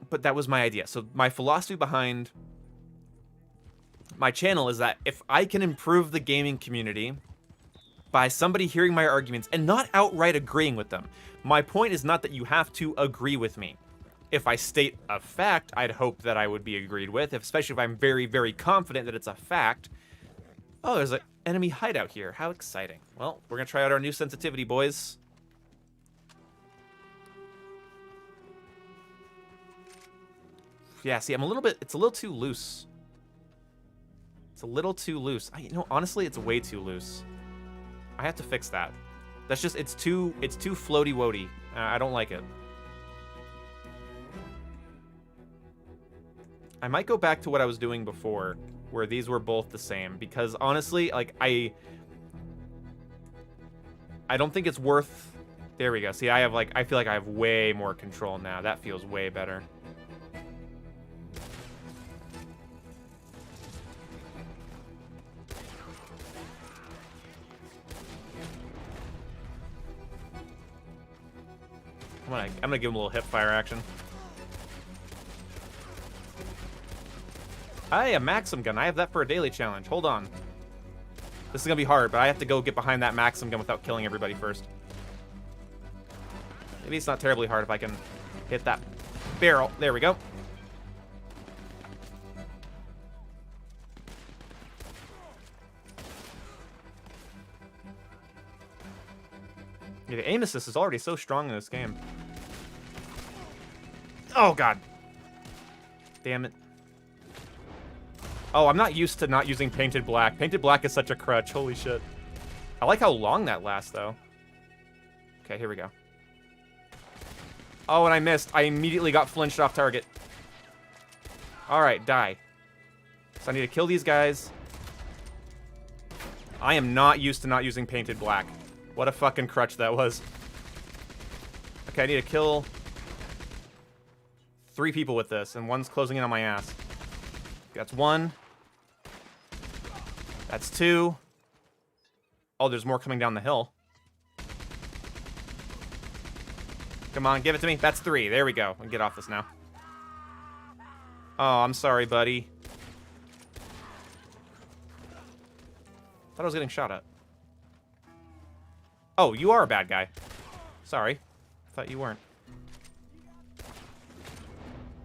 But that was my idea. So my philosophy behind my channel is that if I can improve the gaming community by somebody hearing my arguments and not outright agreeing with them. My point is not that you have to agree with me. If I state a fact, I'd hope that I would be agreed with, especially if I'm very, very confident that it's a fact. Oh, there's an enemy hideout here. How exciting. Well, we're going to try out our new sensitivity, boys. Yeah, see, it's a little too loose. It's a little too loose. You know, honestly, it's way too loose. I have to fix that. That's just, it's too floaty-woaty. I don't like it. I might go back to what I was doing before, where these were both the same, because honestly, like, I don't think it's worth... There we go. See, I feel like I have way more control now. That feels way better. I'm gonna give him a little hip fire action. A Maxim gun. I have that for a daily challenge. Hold on. This is gonna be hard, but I have to go get behind that Maxim gun without killing everybody first. Maybe it's not terribly hard if I can hit that barrel. There we go. Yeah, the aim assist is already so strong in this game. Oh, God. Damn it. Oh, I'm not used to not using Painted Black. Painted Black is such a crutch. Holy shit. I like how long that lasts, though. Okay, here we go. Oh, and I missed. I immediately got flinched off target. All right, die. So I need to kill these guys. I am not used to not using Painted Black. What a fucking crutch that was. Okay, I need to kill 3 people with this, and one's closing in on my ass. That's 1. That's 2. Oh, there's more coming down the hill. Come on, give it to me. That's 3. There we go. I can get off this now. Oh, I'm sorry, buddy. Thought I was getting shot at. Oh, you are a bad guy. Sorry. Thought you weren't.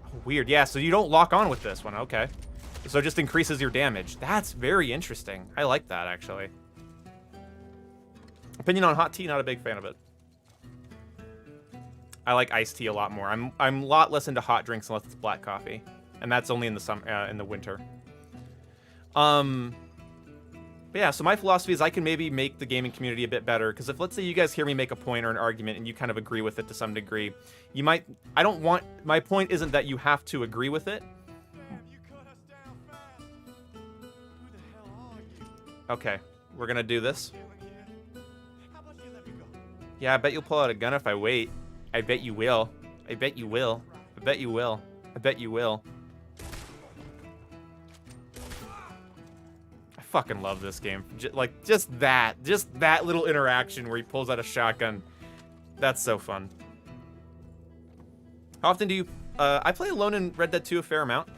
Oh, weird. Yeah, so you don't lock on with this one. Okay. So it just increases your damage. That's very interesting. I like that, actually. Opinion on hot tea, not a big fan of it. I like iced tea a lot more. I'm a lot less into hot drinks unless it's black coffee. And that's only in the in the winter. But yeah, so my philosophy is I can maybe make the gaming community a bit better, because if, let's say, you guys hear me make a point or an argument and you kind of agree with it to some degree, you might... My point isn't that you have to agree with it. Okay, we're gonna do this. Yeah, I bet you'll pull out a gun if I wait. I bet you will. I bet you will. I bet you will. I bet you will. Fucking love this game. Just that little interaction where he pulls out a shotgun. That's so fun. How often do you... I play alone in Red Dead 2 a fair amount.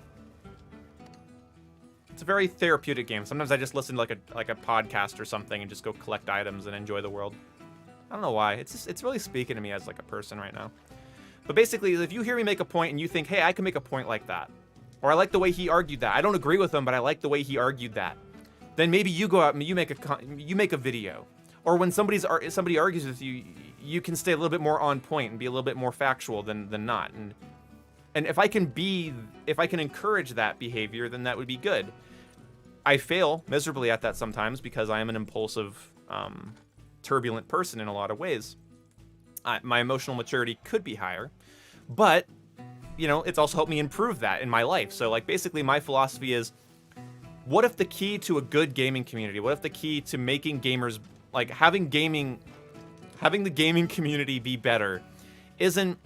It's a very therapeutic game. Sometimes I just listen to like a podcast or something and just go collect items and enjoy the world. I don't know why. It's really speaking to me as like a person right now. But basically, if you hear me make a point and you think, hey, I can make a point like that, or I like the way he argued that. I don't agree with him, but I like the way he argued that. Then maybe you go out and you make a video. Or when somebody argues with you, you can stay a little bit more on point and be a little bit more factual than not. And if I can encourage that behavior, then that would be good. I fail miserably at that sometimes because I am an impulsive, turbulent person in a lot of ways. My emotional maturity could be higher, but you know, it's also helped me improve that in my life. So like basically my philosophy is, what if the key to a good gaming community, what if the key to making gamers, like having the gaming community be better, isn't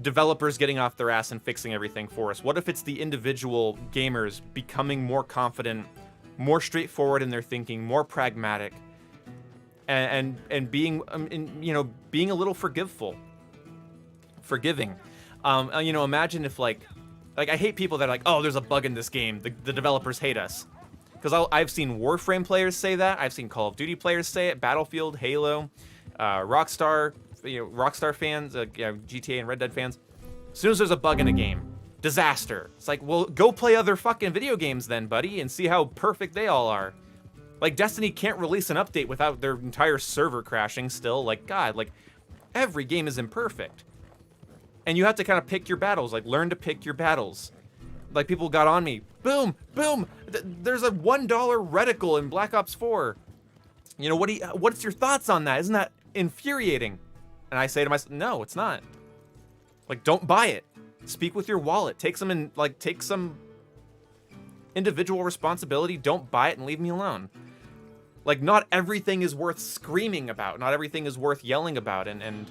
developers getting off their ass and fixing everything for us? What if it's the individual gamers becoming more confident, more straightforward in their thinking, more pragmatic, and being, being a little forgiving? You know, imagine if like I hate people that are like, oh, there's a bug in this game. The developers hate us. Because I've seen Warframe players say that. I've seen Call of Duty players say it. Battlefield, Halo, Rockstar fans, GTA and Red Dead fans. As soon as there's a bug in a game, disaster. It's like, well, go play other fucking video games then, buddy, and see how perfect they all are. Like, Destiny can't release an update without their entire server crashing still. Like, God, like, every game is imperfect. And you have to kind of pick your battles, like learn to pick your battles. Like people got on me, boom, boom. There's a $1 reticle in Black Ops 4. You know, what's your thoughts on that? Isn't that infuriating? And I say to myself, no, it's not. Like, don't buy it. Speak with your wallet. Take some individual responsibility. Don't buy it and leave me alone. Like, not everything is worth screaming about. Not everything is worth yelling about. And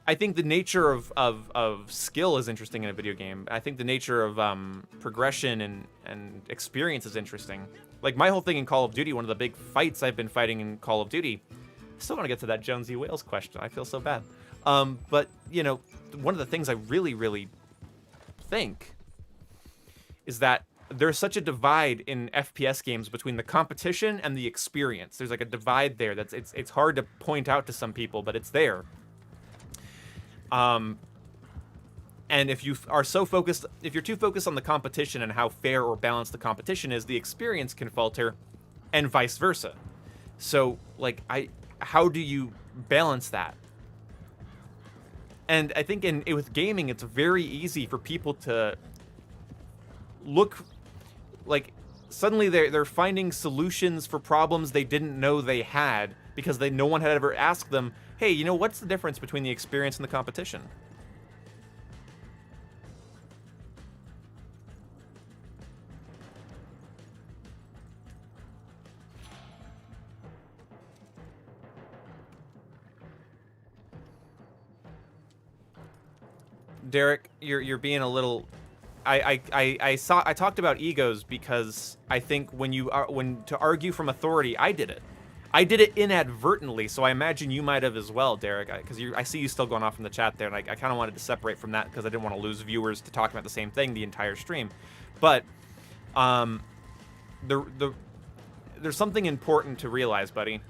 I think the nature of skill is interesting in a video game. I think the nature of progression and experience is interesting. Like my whole thing in Call of Duty, one of the big fights I've been fighting in Call of Duty, I still want to get to that Jonesy Wales question. I feel so bad. But, you know, one of the things I really, really think is that there's such a divide in FPS games between the competition and the experience. There's like a divide there that's it's hard to point out to some people, but it's there. And if you are so focused, if you're too focused on the competition and how fair or balanced the competition is, the experience can falter, and vice versa. So, like, how do you balance that? And I think with gaming, it's very easy for people to look like suddenly they're finding solutions for problems they didn't know they had because no one had ever asked them, hey, you know, what's the difference between the experience and the competition? Derek, you're being a little. I talked about egos because I think when to argue from authority, I did it inadvertently, so I imagine you might have as well, Derek, because I see you still going off in the chat there, and I kind of wanted to separate from that because I didn't want to lose viewers to talking about the same thing the entire stream. But there's something important to realize, buddy.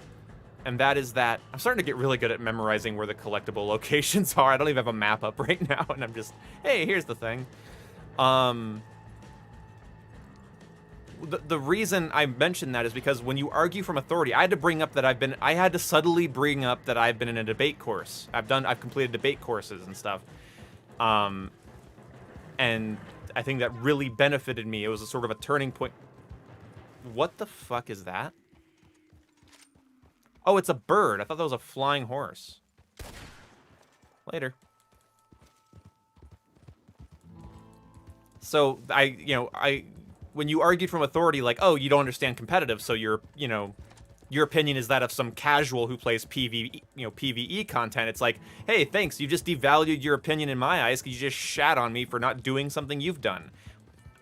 And that is that I'm starting to get really good at memorizing where the collectible locations are. I don't even have a map up right now, and I'm just, hey, here's the thing. The reason I mentioned that is because when you argue from authority, I had to subtly bring up that I've been in a debate course. I've completed debate courses and stuff. And I think that really benefited me. It was a sort of a turning point. What the fuck is that? Oh, it's a bird. I thought that was a flying horse. Later. So, when you argued from authority, like, oh, you don't understand competitive, so your opinion is that of some casual who plays PvE content. It's like, hey, thanks, you just devalued your opinion in my eyes because you just shat on me for not doing something you've done.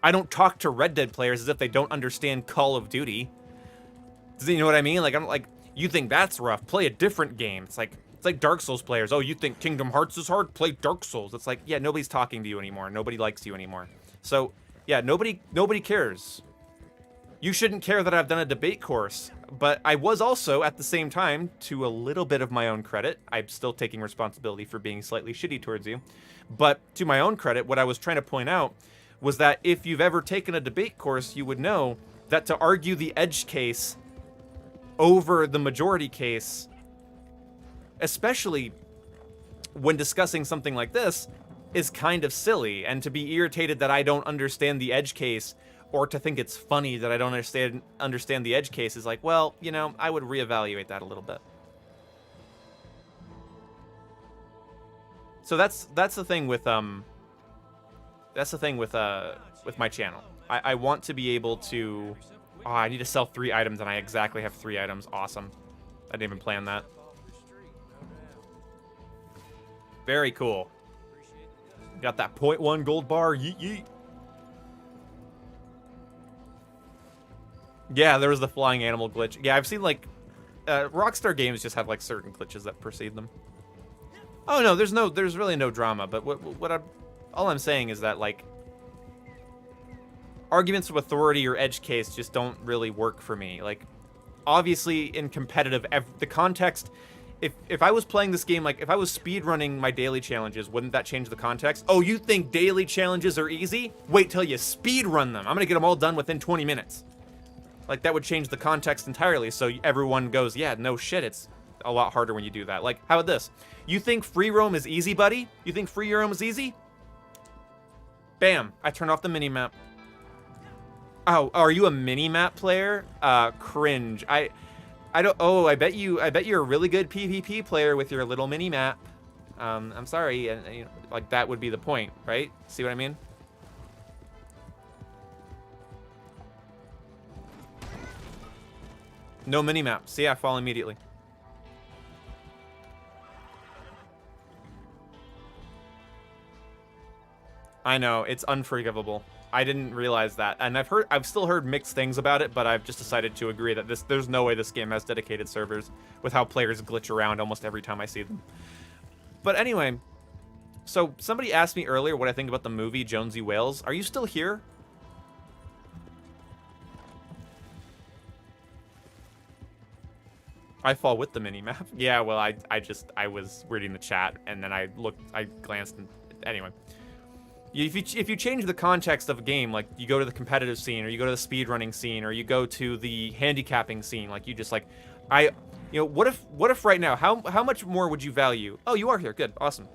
I don't talk to Red Dead players as if they don't understand Call of Duty. You know what I mean? Like, I'm like, you think that's rough? Play a different game. It's like Dark Souls players. Oh, you think Kingdom Hearts is hard? Play Dark Souls. It's like, yeah, nobody's talking to you anymore. Nobody likes you anymore. So, yeah, nobody cares. You shouldn't care that I've done a debate course, but I was also, at the same time, to a little bit of my own credit, I'm still taking responsibility for being slightly shitty towards you, but to my own credit, what I was trying to point out was that if you've ever taken a debate course, you would know that to argue the edge case over the majority case, especially when discussing something like this, is kind of silly. And to be irritated that I don't understand the edge case, or to think it's funny that I don't understand the edge case, is like, well, you know, I would reevaluate that a little bit. So that's the thing with my channel. I want to be able to. Oh, I need to sell 3 items, and I exactly have 3 items. Awesome. I didn't even plan that. Very cool. Got that 0.1 gold bar. Yeet, yeet. Yeah, there was the flying animal glitch. Yeah, I've seen, like... Rockstar games just have, like, certain glitches that precede them. Oh, no, there's really no drama. But all I'm saying is that, like... arguments of authority or edge case just don't really work for me. Like, obviously, in competitive, the context... If I was playing this game, like, if I was speedrunning my daily challenges, wouldn't that change the context? Oh, you think daily challenges are easy? Wait till you speedrun them. I'm gonna get them all done within 20 minutes. Like, that would change the context entirely, so everyone goes, yeah, no shit, it's a lot harder when you do that. Like, how about this? You think free roam is easy, buddy? You think free roam is easy? Bam, I turned off the minimap. Oh, are you a minimap player? Cringe. I don't. Oh, I bet you're a really good PvP player with your little mini map. I'm sorry, and you know, like that would be the point, right? See what I mean? No mini map. See, I fall immediately. I know, it's unforgivable. I didn't realize that, and I've still heard mixed things about it, but I've just decided to agree that there's no way this game has dedicated servers with how players glitch around almost every time I see them. But anyway, so somebody asked me earlier what I think about the movie Jonesy Wales. Are you still here? I fall with the mini-map. Yeah, well, I was reading the chat, and then I glanced, and anyway. If you change the context of a game, like you go to the competitive scene, or you go to the speedrunning scene, or you go to the handicapping scene, like you just like, what if right now, how much more would you value? Oh, you are here, good, awesome.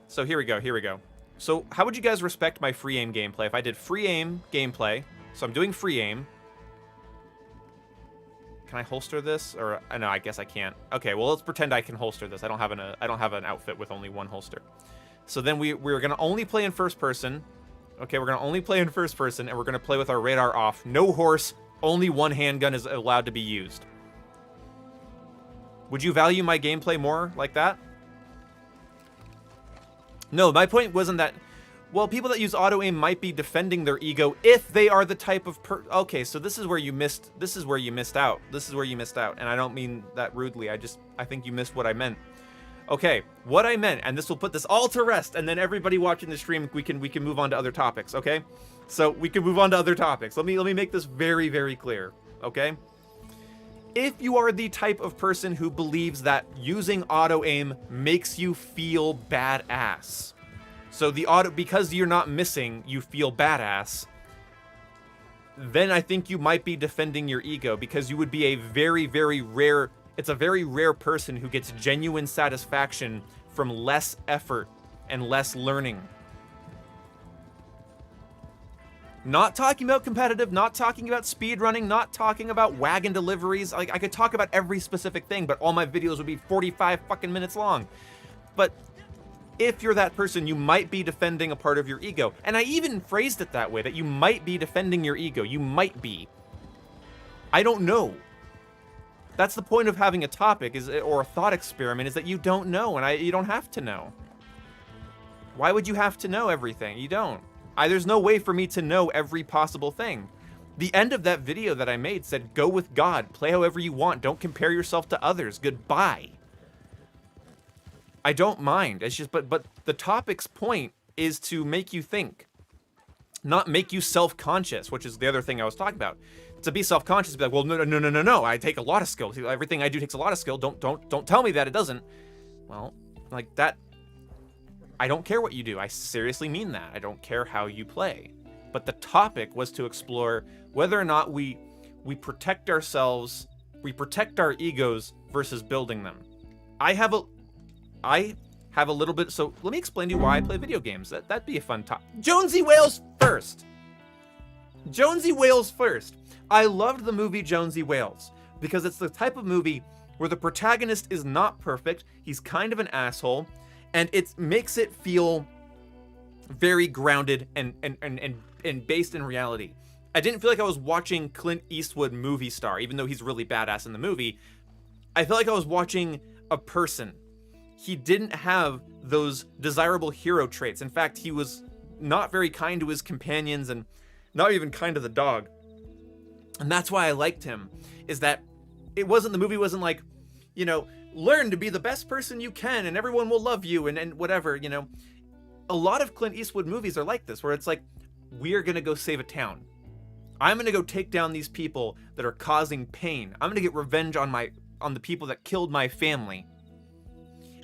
So here we go. So how would you guys respect my free aim gameplay if I did free aim gameplay? So I'm doing free aim. Can I holster this? Or no, I guess I can't. Okay, well let's pretend I can holster this. I don't have an outfit with only one holster. So then we're gonna only play in first person. Okay, we're gonna only play in first person, and we're gonna play with our radar off. No horse. Only one handgun is allowed to be used. Would you value my gameplay more like that? No, my point wasn't that. Well, people that use auto aim might be defending their ego if they are the type of okay, so this is where you missed. This is where you missed out. And I don't mean that rudely. I think you missed what I meant. Okay, what I meant, and this will put this all to rest, and then everybody watching the stream, we can move on to other topics. Okay, so we can move on to other topics. Let me make this very, very clear. Okay, if you are the type of person who believes that using auto aim makes you feel badass. So because you're not missing, you feel badass, then I think you might be defending your ego, because you would be a very, very rare, it's a very rare person who gets genuine satisfaction from less effort and less learning. Not talking about competitive, not talking about speedrunning, not talking about wagon deliveries. Like, I could talk about every specific thing, but all my videos would be 45 fucking minutes long. But if you're that person, you might be defending a part of your ego. And I even phrased it that way, that you might be defending your ego. You might be. I don't know. That's the point of having a topic or a thought experiment, is that you don't know, and you don't have to know. Why would you have to know everything? You don't. There's no way for me to know every possible thing. The end of that video that I made said, go with God, play however you want, don't compare yourself to others, goodbye. I don't mind. It's just, but the topic's point is to make you think, not make you self-conscious, which is the other thing I was talking about. To be self-conscious, be like, well, no, I take a lot of skill. Everything I do takes a lot of skill. Don't tell me that it doesn't. Well, like that, I don't care what you do. I seriously mean that. I don't care how you play. But the topic was to explore whether or not we protect ourselves, we protect our egos versus building them. I have a little bit, so let me explain to you why I play video games. That'd be a fun topic. Jonesy Wales first. Jonesy Wales first. I loved the movie Jonesy Wales because it's the type of movie where the protagonist is not perfect. He's kind of an asshole, and it makes it feel very grounded and based in reality. I didn't feel like I was watching Clint Eastwood movie star, even though he's really badass in the movie. I felt like I was watching a person. He didn't have those desirable hero traits. In fact, he was not very kind to his companions and not even kind to the dog. And that's why I liked him, is that the movie wasn't like, learn to be the best person you can and everyone will love you and whatever, A lot of Clint Eastwood movies are like this, where it's like, we're gonna go save a town. I'm gonna go take down these people that are causing pain. I'm gonna get revenge on the people that killed my family.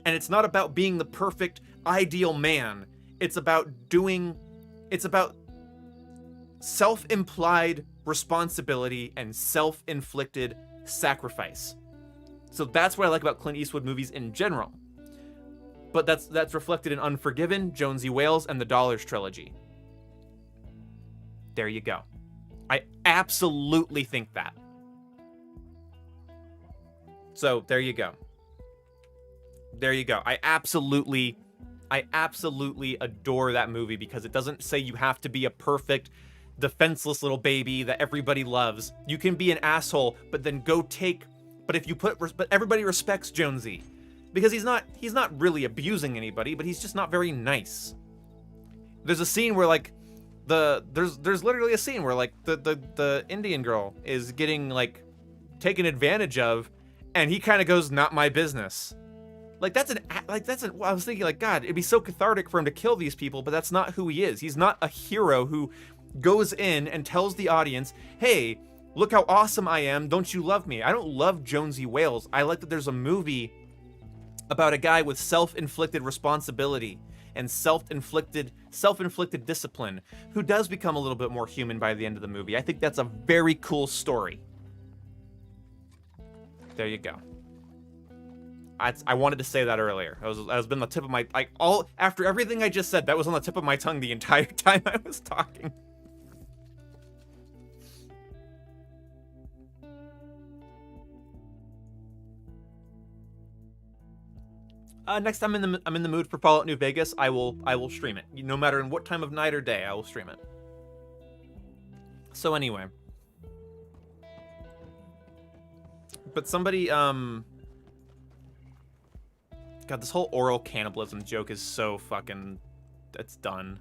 And it's not about being the perfect, ideal man. It's about self-implied responsibility and self-inflicted sacrifice. So that's what I like about Clint Eastwood movies in general. But that's reflected in Unforgiven, Jonesy Wales, and the Dollars trilogy. There you go. I absolutely think that. So there you go. There you go. I absolutely adore that movie because it doesn't say you have to be a perfect, defenseless little baby that everybody loves. You can be an asshole, but then but everybody respects Jonesy because he's not really abusing anybody, but he's just not very nice. There's a scene where like there's literally a scene where like the Indian girl is getting like taken advantage of, and he kind of goes, "Not my business." Like that's I was thinking like, God, it'd be so cathartic for him to kill these people, but that's not who he is. He's not a hero who goes in and tells the audience, hey, look how awesome I am, don't you love me? I don't love Jonesy Wales. I like that there's a movie about a guy with self-inflicted responsibility and self-inflicted discipline who does become a little bit more human by the end of the movie. I think that's a very cool story. There you go. I wanted to say that earlier. That was been the tip of my after everything I just said, that was on the tip of my tongue the entire time I was talking. Next time I'm in the mood for Fallout New Vegas, I will stream it. No matter in what time of night or day, I will stream it. So anyway. But somebody God, this whole oral cannibalism joke is so fucking... It's done.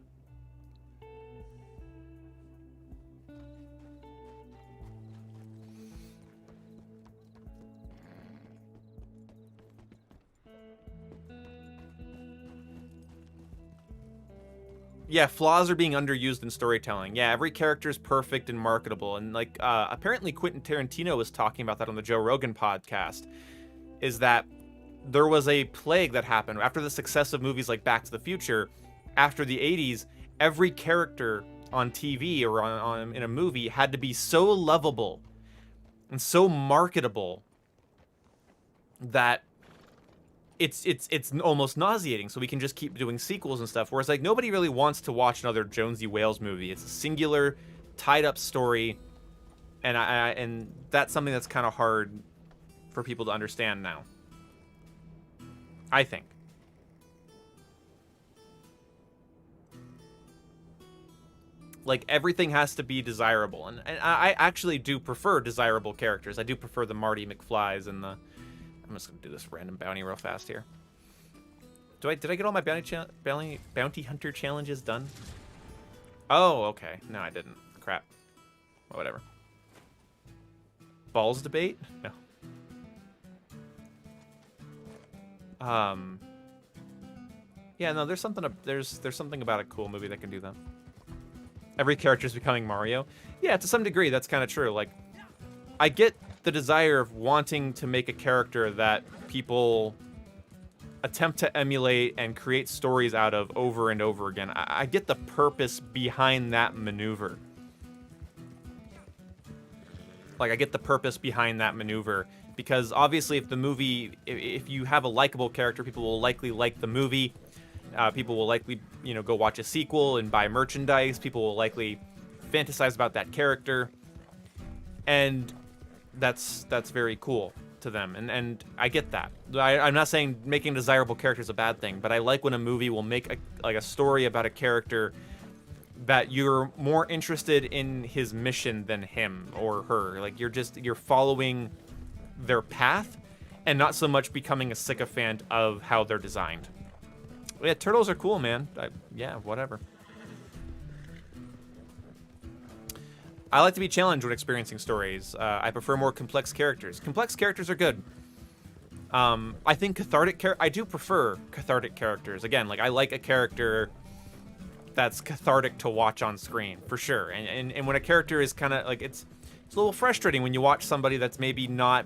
Yeah, flaws are being underused in storytelling. Yeah, every character is perfect and marketable. And, like, apparently Quentin Tarantino was talking about that on the Joe Rogan podcast. Is that there was a plague that happened after the success of movies like Back to the Future. After the 80s, every character on TV or in a movie had to be so lovable and so marketable that it's almost nauseating. So we can just keep doing sequels and stuff. Whereas like nobody really wants to watch another Jonesy Wales movie. It's a singular, tied up story, and that's something that's kind of hard for people to understand now, I think. Like, everything has to be desirable. And I actually do prefer desirable characters. I do prefer the Marty McFlys and the... I'm just going to do this random bounty real fast here. Did I get all my bounty hunter challenges done? Oh, okay. No, I didn't. Crap. Well, whatever. Balls debate? No. Yeah, no, there's something about a cool movie that can do that. Every character's becoming Mario. Yeah, to some degree, that's kind of true. Like, I get the desire of wanting to make a character that people attempt to emulate and create stories out of over and over again. I get the purpose behind that maneuver. Like, I get the purpose behind that maneuver. Because obviously, if you have a likable character, people will likely like the movie. People will likely, go watch a sequel and buy merchandise. People will likely fantasize about that character, and that's very cool to them. And I get that. I'm not saying making a desirable character is a bad thing, but I like when a movie will make a story about a character that you're more interested in his mission than him or her. Like you're following their path and not so much becoming a sycophant of how they're designed. Yeah, turtles are cool, man. Yeah, whatever. I like to be challenged when experiencing stories. I prefer more complex characters. Complex characters are good. I think I do prefer cathartic characters. Again, like I like a character that's cathartic to watch on screen, for sure. And when a character is kind of like, it's a little frustrating when you watch somebody that's maybe not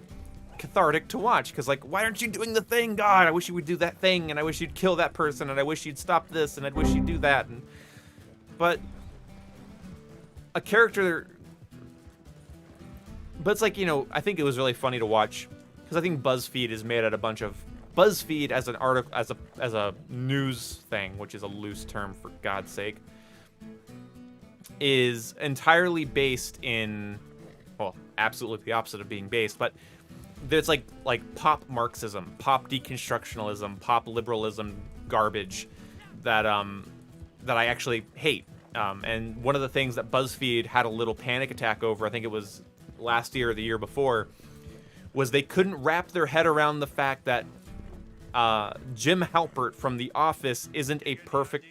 cathartic to watch, because like, why aren't you doing the thing? God, I wish you would do that thing, and I wish you'd kill that person, and I wish you'd stop this, and I wish you'd do that. But a character, but it's like, I think it was really funny to watch, because I think BuzzFeed is made out a bunch of BuzzFeed as an article, as a news thing, which is a loose term for God's sake, is entirely based in, well, absolutely the opposite of being based, but there's like pop Marxism, pop deconstructionalism, pop liberalism garbage that I actually hate. And one of the things that BuzzFeed had a little panic attack over, I think it was last year or the year before, was they couldn't wrap their head around the fact that Jim Halpert from The Office isn't a perfect...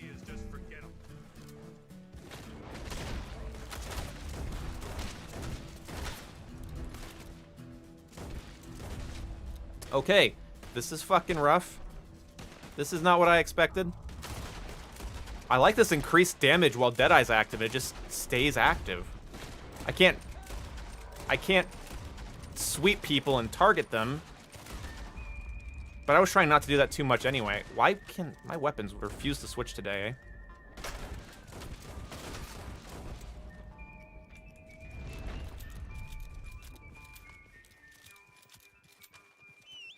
Okay, this is fucking rough. This is not what I expected. I like this increased damage while Deadeye's active. It just stays active. I can't sweep people and target them. But I was trying not to do that too much anyway. Why can my weapons refuse to switch today, eh?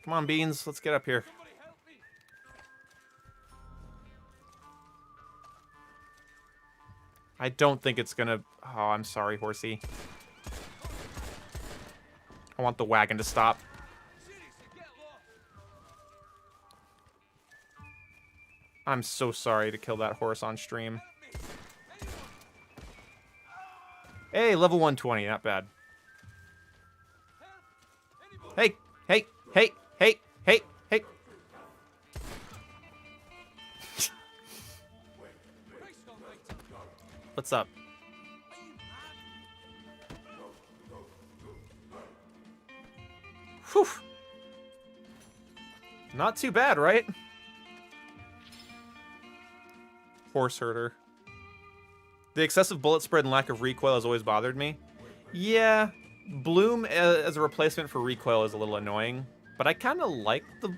Come on, Beans. Let's get up here. I don't think it's gonna... Oh, I'm sorry, horsey. I want the wagon to stop. I'm so sorry to kill that horse on stream. Hey, level 120, not bad. Hey, hey, hey, hey, hey, hey. What's up? Whew. Not too bad, right? Horse herder. The excessive bullet spread and lack of recoil has always bothered me. Yeah, Bloom as a replacement for recoil is a little annoying, but I kind of like the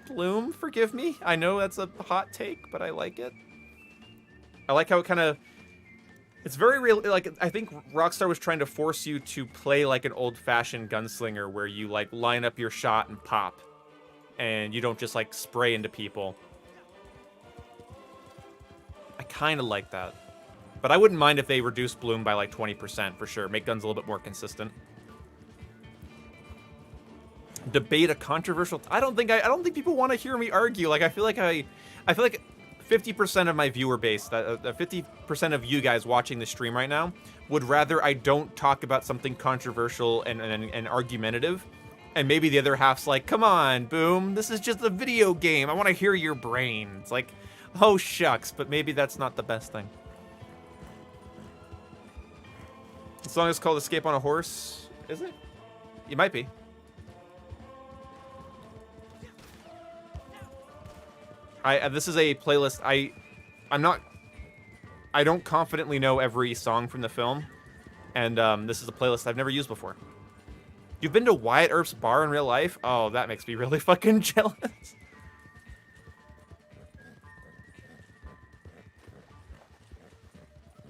Bloom, forgive me. I know that's a hot take, but I like it. I like how it kind of... It's very real. Like, I think Rockstar was trying to force you to play like an old-fashioned gunslinger where you, like, line up your shot and pop. And you don't just, like, spray into people. I kind of like that. But I wouldn't mind if they reduced Bloom by, like, 20% for sure. Make guns a little bit more consistent. Debate a controversial... I don't think people want to hear me argue. Like, I feel like 50% of my viewer base, 50% of you guys watching the stream right now, would rather I don't talk about something controversial and argumentative. And maybe the other half's like, come on, Boom, this is just a video game. I want to hear your brain. It's like, oh, shucks, but maybe that's not the best thing. The song is called Escape on a Horse, is it? It might be. This is a playlist. I don't confidently know every song from the film, and this is a playlist I've never used before. You've been to Wyatt Earp's bar in real life? Oh, that makes me really fucking jealous.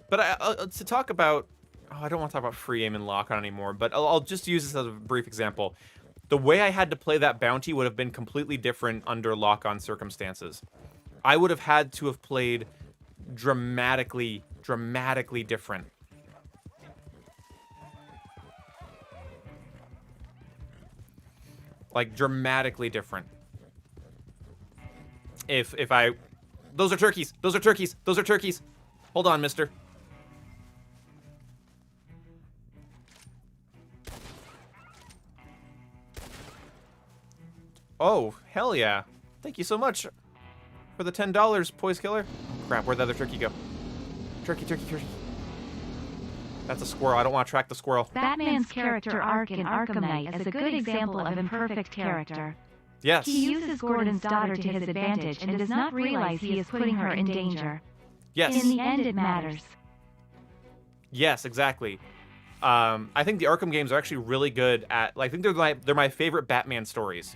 But to talk about... Oh, I don't want to talk about free aim and lock-on anymore, but I'll just use this as a brief example. The way I had to play that bounty would have been completely different under lock-on circumstances. I would have had to have played dramatically different. Like, dramatically different. If I... Those are turkeys! Those are turkeys! Those are turkeys! Hold on, mister. Oh, hell yeah. Thank you so much for the $10, Poise Killer. Crap, where'd the other turkey go? Turkey, turkey, turkey. That's a squirrel. I don't want to track the squirrel. Batman's character arc in Arkham Knight is a good example of imperfect character. Yes. He uses Gordon's daughter to his advantage and does not realize he is putting her in danger. Yes. In the end, it matters. Yes, exactly. I think the Arkham games are actually really good at... Like, I think they're my favorite Batman stories.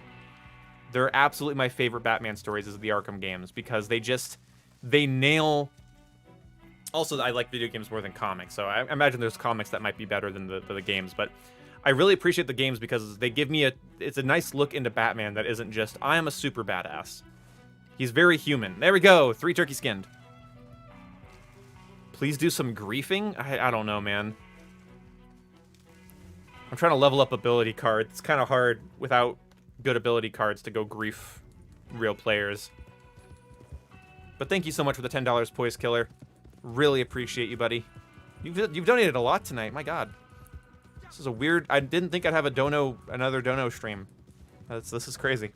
They're absolutely my favorite Batman stories is the Arkham games because they nail... Also, I like video games more than comics, so I imagine there's comics that might be better than the games, but I really appreciate the games because they give me it's a nice look into Batman that isn't just, I am a super badass. He's very human. There we go, 3 turkey skinned. Please do some griefing? I don't know, man. I'm trying to level up ability cards. It's kind of hard without good ability cards to go grief real players. But thank you so much for the $10, Poise Killer. Really appreciate you, buddy. You've donated a lot tonight. My God, this is a weird. I didn't think I'd have another dono stream. This is crazy.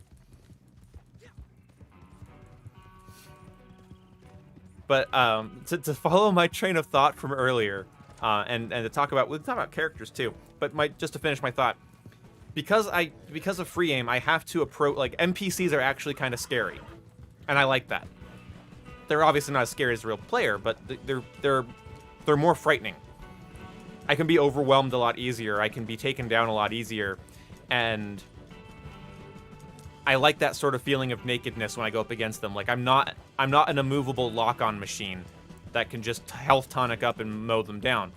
But to follow my train of thought from earlier, and to talk about characters too. But just to finish my thought, because of free aim, I have to approach, like, NPCs are actually kind of scary. and I like that. They're obviously not as scary as a real player, but they're more frightening. I can be overwhelmed a lot easier. I can be taken down a lot easier, and I like that sort of feeling of nakedness when I go up against them. Like I'm not an immovable lock-on machine that can just health tonic up and mow them down.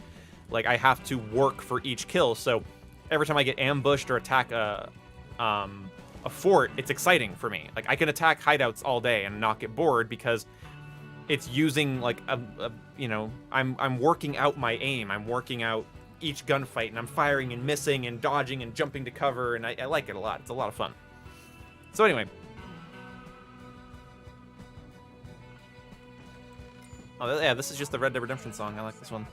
Like I have to work for each kill. So every time I get ambushed or attack a fort, it's exciting for me. Like I can attack hideouts all day and not get bored because it's using like you know, I'm working out my aim. I'm working out each gunfight, and I'm firing and missing and dodging and jumping to cover, and I like it a lot. It's a lot of fun. So anyway. Oh, yeah, this is just the Red Dead Redemption song. I like this one.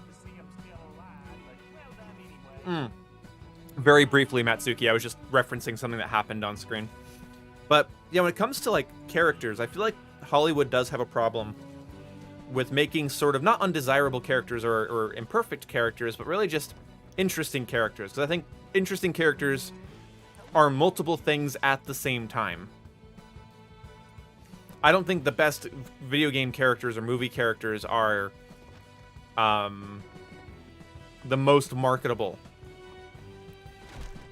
Very briefly, Matsuki, I was just referencing something that happened on screen. But, yeah, when it comes to, like, characters, I feel like Hollywood does have a problem with making sort of not undesirable characters or imperfect characters, but really just interesting characters. Because I think interesting characters are multiple things at the same time. I don't think the best video game characters or movie characters are the most marketable.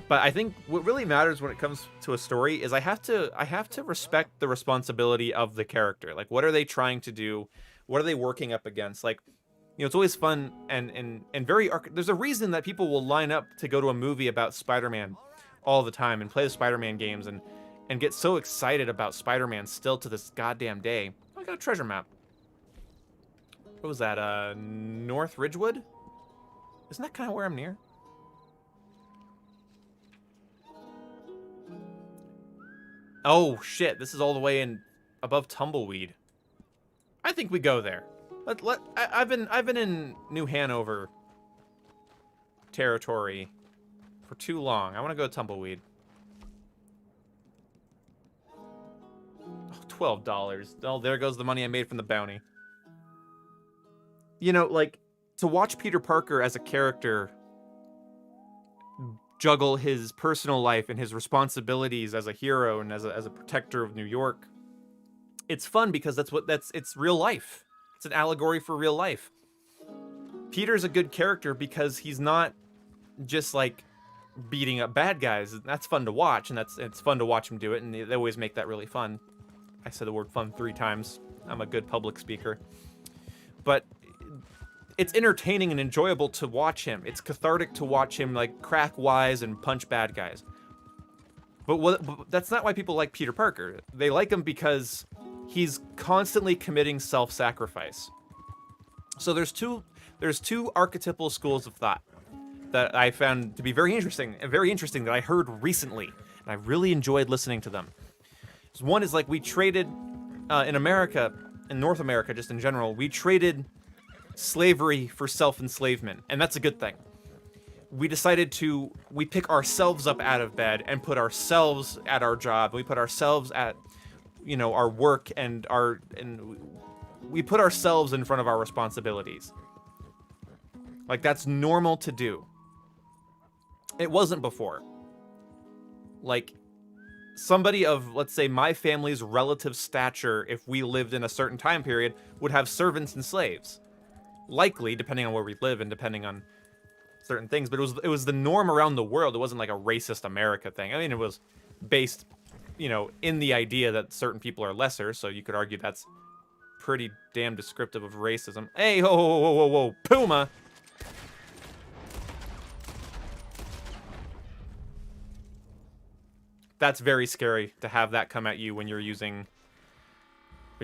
But I think what really matters when it comes to a story is I have to respect the responsibility of the character. Like, what are they trying to do? What are they working up against? Like, you know, it's always fun and very... There's a reason that people will line up to go to a movie about Spider-Man all the time and play the Spider-Man games and get so excited about Spider-Man still to this goddamn day. Oh, I got a treasure map. What was that? North Ridgewood? Isn't that kind of where I'm near? Oh, shit. This is all the way in above Tumbleweed. I think we go there. I've been in New Hanover territory for too long. I want to go to Tumbleweed. Oh, $12. Oh, there goes the money I made from the bounty. You know, like, to watch Peter Parker as a character juggle his personal life and his responsibilities as a hero and as a protector of New York, it's fun because it's real life. It's an allegory for real life. Peter's a good character because he's not just like beating up bad guys. That's fun to watch, and it's fun to watch him do it, and they always make that really fun. I said the word fun 3 times. I'm a good public speaker. But it's entertaining and enjoyable to watch him. It's cathartic to watch him like crack wise and punch bad guys. But that's not why people like Peter Parker. They like him because he's constantly committing self-sacrifice. So there's two archetypal schools of thought that I found to be very interesting that I heard recently, and I really enjoyed listening to them. So one is like we traded in America, in North America, just in general, we traded slavery for self-enslavement, and that's a good thing. We decided we pick ourselves up out of bed and put ourselves at our job. We put ourselves at, you know, our work and we put ourselves in front of our responsibilities. Like, that's normal to do. It wasn't before. Like, somebody of, let's say, my family's relative stature, if we lived in a certain time period, would have servants and slaves. Likely, depending on where we live and depending on certain things, but it was the norm around the world. It wasn't like a racist America thing. I mean, it was based, you know, in the idea that certain people are lesser, so you could argue that's pretty damn descriptive of racism. Hey, whoa, whoa, whoa, whoa, whoa, Puma! That's very scary to have that come at you when you're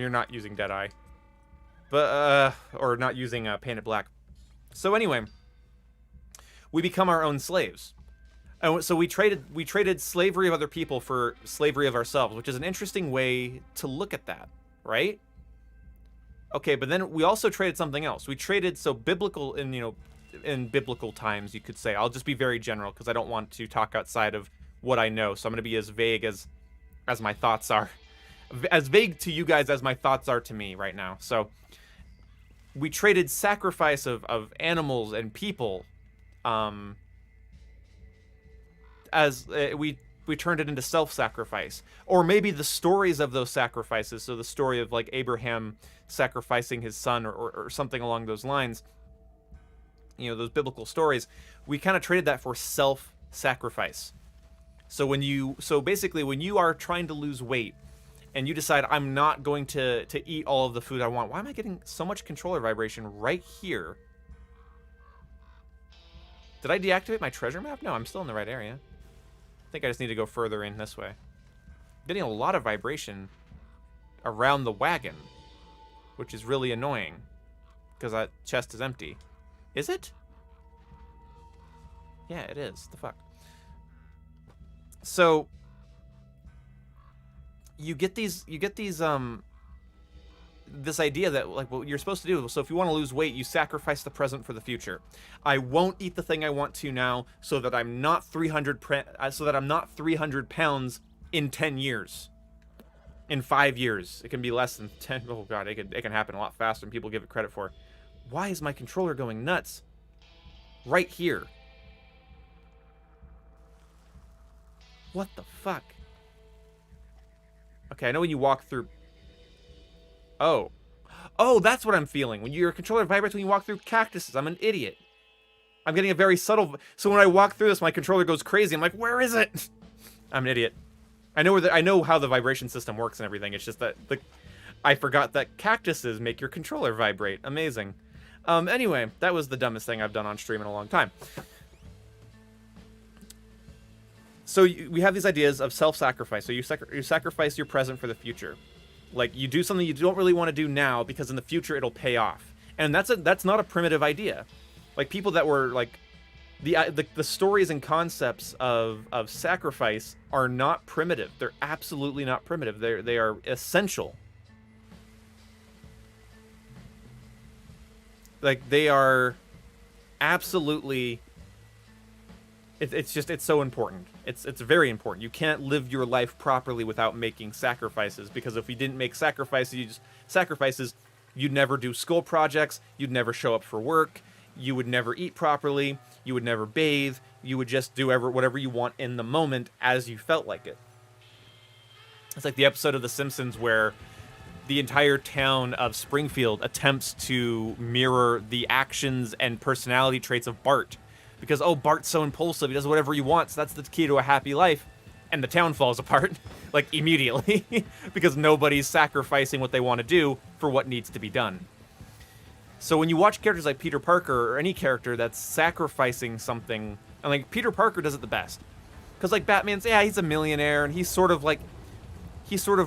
not using Deadeye. But, or not using Painted Black. So anyway, we become our own slaves. And so we traded slavery of other people for slavery of ourselves, which is an interesting way to look at that, right? Okay, but then we also traded something else. We traded, so biblical, in biblical times, you could say. I'll just be very general because I don't want to talk outside of what I know. So I'm going to be as vague as my thoughts are. As vague to you guys as my thoughts are to me right now. So we traded sacrifice of animals and people, as we we turned it into self-sacrifice, or maybe the stories of those sacrifices. So the story of like Abraham sacrificing his son, or something along those lines. You know, those biblical stories. We kind of traded that for self-sacrifice. So basically when you are trying to lose weight and you decide I'm not going to eat all of the food I want. Why am I getting so much controller vibration right here? Did I deactivate my treasure map? No, I'm still in the right area. I think I just need to go further in this way. Getting a lot of vibration around the wagon, which is really annoying because that chest is empty. Is it? Yeah, it is. The fuck? So you get these this idea that like what you're supposed to do. So if you want to lose weight, you sacrifice the present for the future. I won't eat the thing I want to now, so that I'm not 300 pounds in 10 years. In 5 years, it can be less than 10. Oh god, it can happen a lot faster than people give it credit for. Why is my controller going nuts? Right here. What the fuck? Okay, I know when you walk through... Oh. Oh, that's what I'm feeling. When your controller vibrates when you walk through cactuses. I'm an idiot. I'm getting a very subtle... So when I walk through this, my controller goes crazy. I'm like, where is it? I'm an idiot. I know how the vibration system works and everything. It's just that I forgot that cactuses make your controller vibrate. Amazing. Anyway, that was the dumbest thing I've done on stream in a long time. So we have these ideas of self-sacrifice. So you sacrifice your present for the future. Like, you do something you don't really want to do now because in the future it'll pay off. And that's not a primitive idea. Like, people that were like the stories and concepts of sacrifice are not primitive. They're absolutely not primitive. They are essential. Like, they are absolutely... It's so important. It's very important. You can't live your life properly without making sacrifices, because if you didn't make sacrifices, you'd never do school projects, you'd never show up for work, you would never eat properly, you would never bathe, you would just do whatever you want in the moment as you felt like it. It's like the episode of The Simpsons where the entire town of Springfield attempts to mirror the actions and personality traits of Bart. Because, oh, Bart's so impulsive, he does whatever he wants, that's the key to a happy life. And the town falls apart, like, immediately. Because nobody's sacrificing what they want to do for what needs to be done. So when you watch characters like Peter Parker, or any character that's sacrificing something, and like, Peter Parker does it the best. Because, like, Batman's, yeah, he's a millionaire, and he's sort of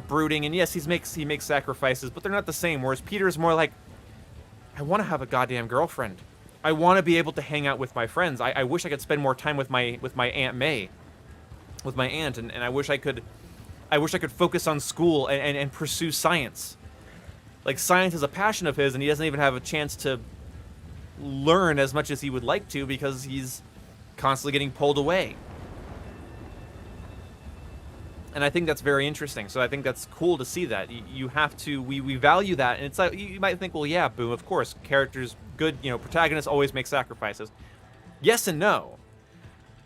brooding, and yes, he makes sacrifices, but they're not the same. Whereas Peter's more like, I want to have a goddamn girlfriend. I want to be able to hang out with my friends. I wish I could spend more time with my Aunt May, with my aunt, and I wish I could focus on school and pursue science. Like, science is a passion of his, and he doesn't even have a chance to learn as much as he would like to because he's constantly getting pulled away. And I think that's very interesting. So I think that's cool to see that. You have to, we value that. And it's like, you might think, well, yeah, boom, of course, characters, good, protagonists always make sacrifices. Yes and no.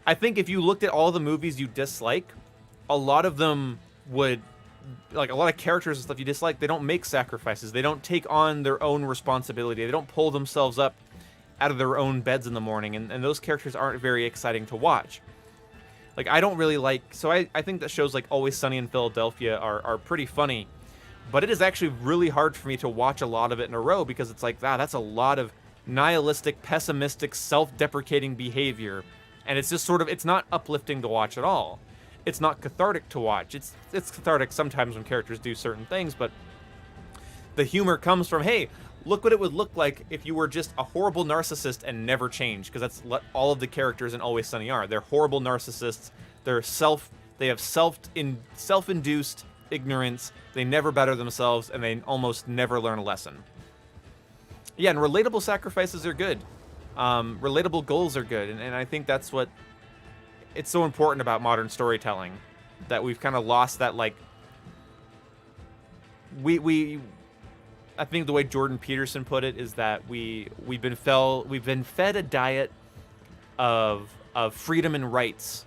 I think if you looked at all the movies you dislike, a lot of them would, like, a lot of characters and stuff you dislike, they don't make sacrifices. They don't take on their own responsibility. They don't pull themselves up out of their own beds in the morning. And those characters aren't very exciting to watch. Like, I don't really like... So I think that shows like Always Sunny in Philadelphia are pretty funny. But it is actually really hard for me to watch a lot of it in a row because it's like, that's a lot of nihilistic, pessimistic, self-deprecating behavior. And it's just sort of... It's not uplifting to watch at all. It's not cathartic to watch. It's cathartic sometimes when characters do certain things, but the humor comes from, hey, look what it would look like if you were just a horrible narcissist and never change, because that's what all of the characters in Always Sunny are. They're horrible narcissists. They have self-induced ignorance. They never better themselves, and they almost never learn a lesson. Yeah, and relatable sacrifices are good. Relatable goals are good, and I think that's what it's so important about modern storytelling, that we've kind of lost that, like, I think the way Jordan Peterson put it is that we've been fed a diet of freedom and rights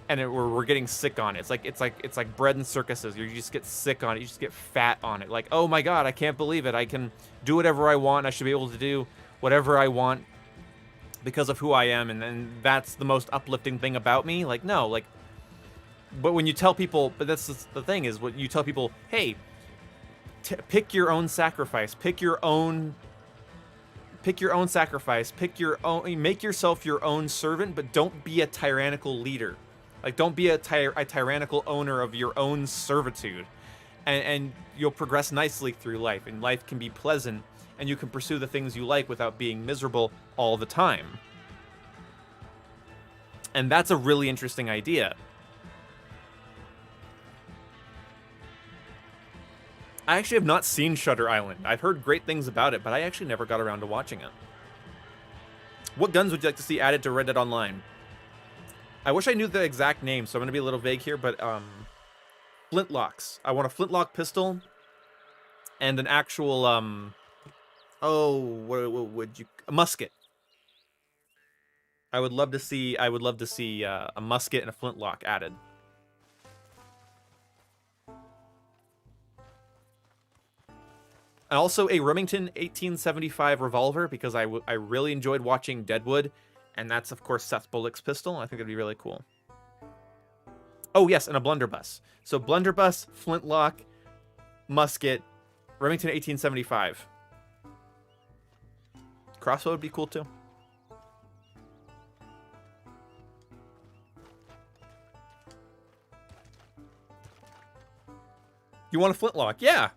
and we're getting sick on it. It's like bread and circuses. You just get sick on it. You just get fat on it. Like, oh my god, I can't believe it. I can do whatever I want. I should be able to do whatever I want because of who I am, and that's the most uplifting thing about me. Like, no, like, but when you tell people, but that's the thing is, when you tell people, hey, pick your own sacrifice, pick your own sacrifice, pick your own, make yourself your own servant, but don't be a tyrannical leader. Like, don't be a tyrannical owner of your own servitude, and you'll progress nicely through life, and life can be pleasant, and you can pursue the things you like without being miserable all the time. And that's a really interesting idea. I actually have not seen Shutter Island. I've heard great things about it, but I actually never got around to watching it. What guns would you like to see added to Red Dead Online? I wish I knew the exact name, so I'm going to be a little vague here, but flintlocks. I want a flintlock pistol and an actual, what would you... a musket. I would love to see a musket and a flintlock added. And also a Remington 1875 revolver, because I really enjoyed watching Deadwood, and that's, of course, Seth Bullock's pistol. I think that'd be really cool. Oh, yes, and a blunderbuss. So blunderbuss, flintlock, musket, Remington 1875. Crossbow would be cool, too. You want a flintlock? Yeah!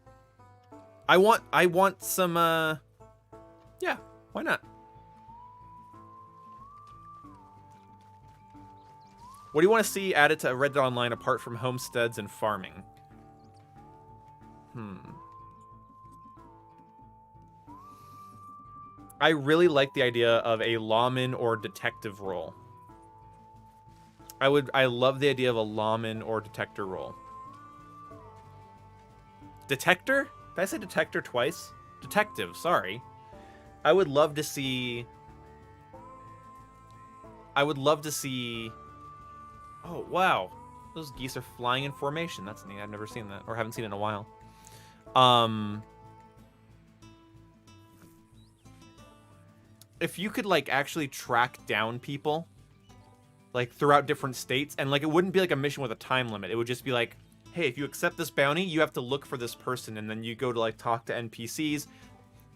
I want some, yeah, why not? What do you want to see added to Red Dead Online apart from homesteads and farming? I really like the idea of a lawman or detective role. I love the idea of a lawman or detector role. Detector? Did I say detector twice? Detective, sorry. I would love to see... Oh, wow. Those geese are flying in formation. That's neat. I've never seen that, or haven't seen it in a while. If you could, like, actually track down people, like, throughout different states, and, like, it wouldn't be like a mission with a time limit. It would just be like, hey, if you accept this bounty, you have to look for this person, and then you go to, like, talk to NPCs.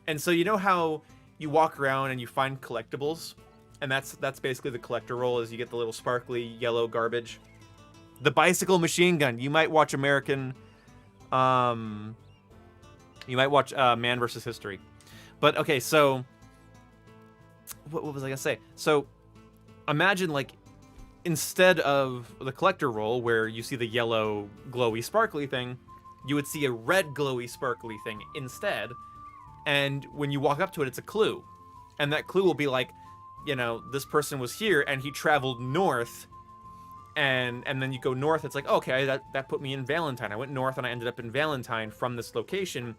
And so you know how you walk around and you find collectibles? And that's basically the collector role, is you get the little sparkly yellow garbage. The bicycle machine gun. You might watch Man vs. History. But, okay, so... What was I gonna say? So, imagine, like, instead of the collector role, where you see the yellow, glowy, sparkly thing, you would see a red, glowy, sparkly thing instead. And when you walk up to it, it's a clue. And that clue will be like, you know, this person was here, and he traveled north. And then you go north, it's like, okay, that put me in Valentine. I went north, and I ended up in Valentine from this location.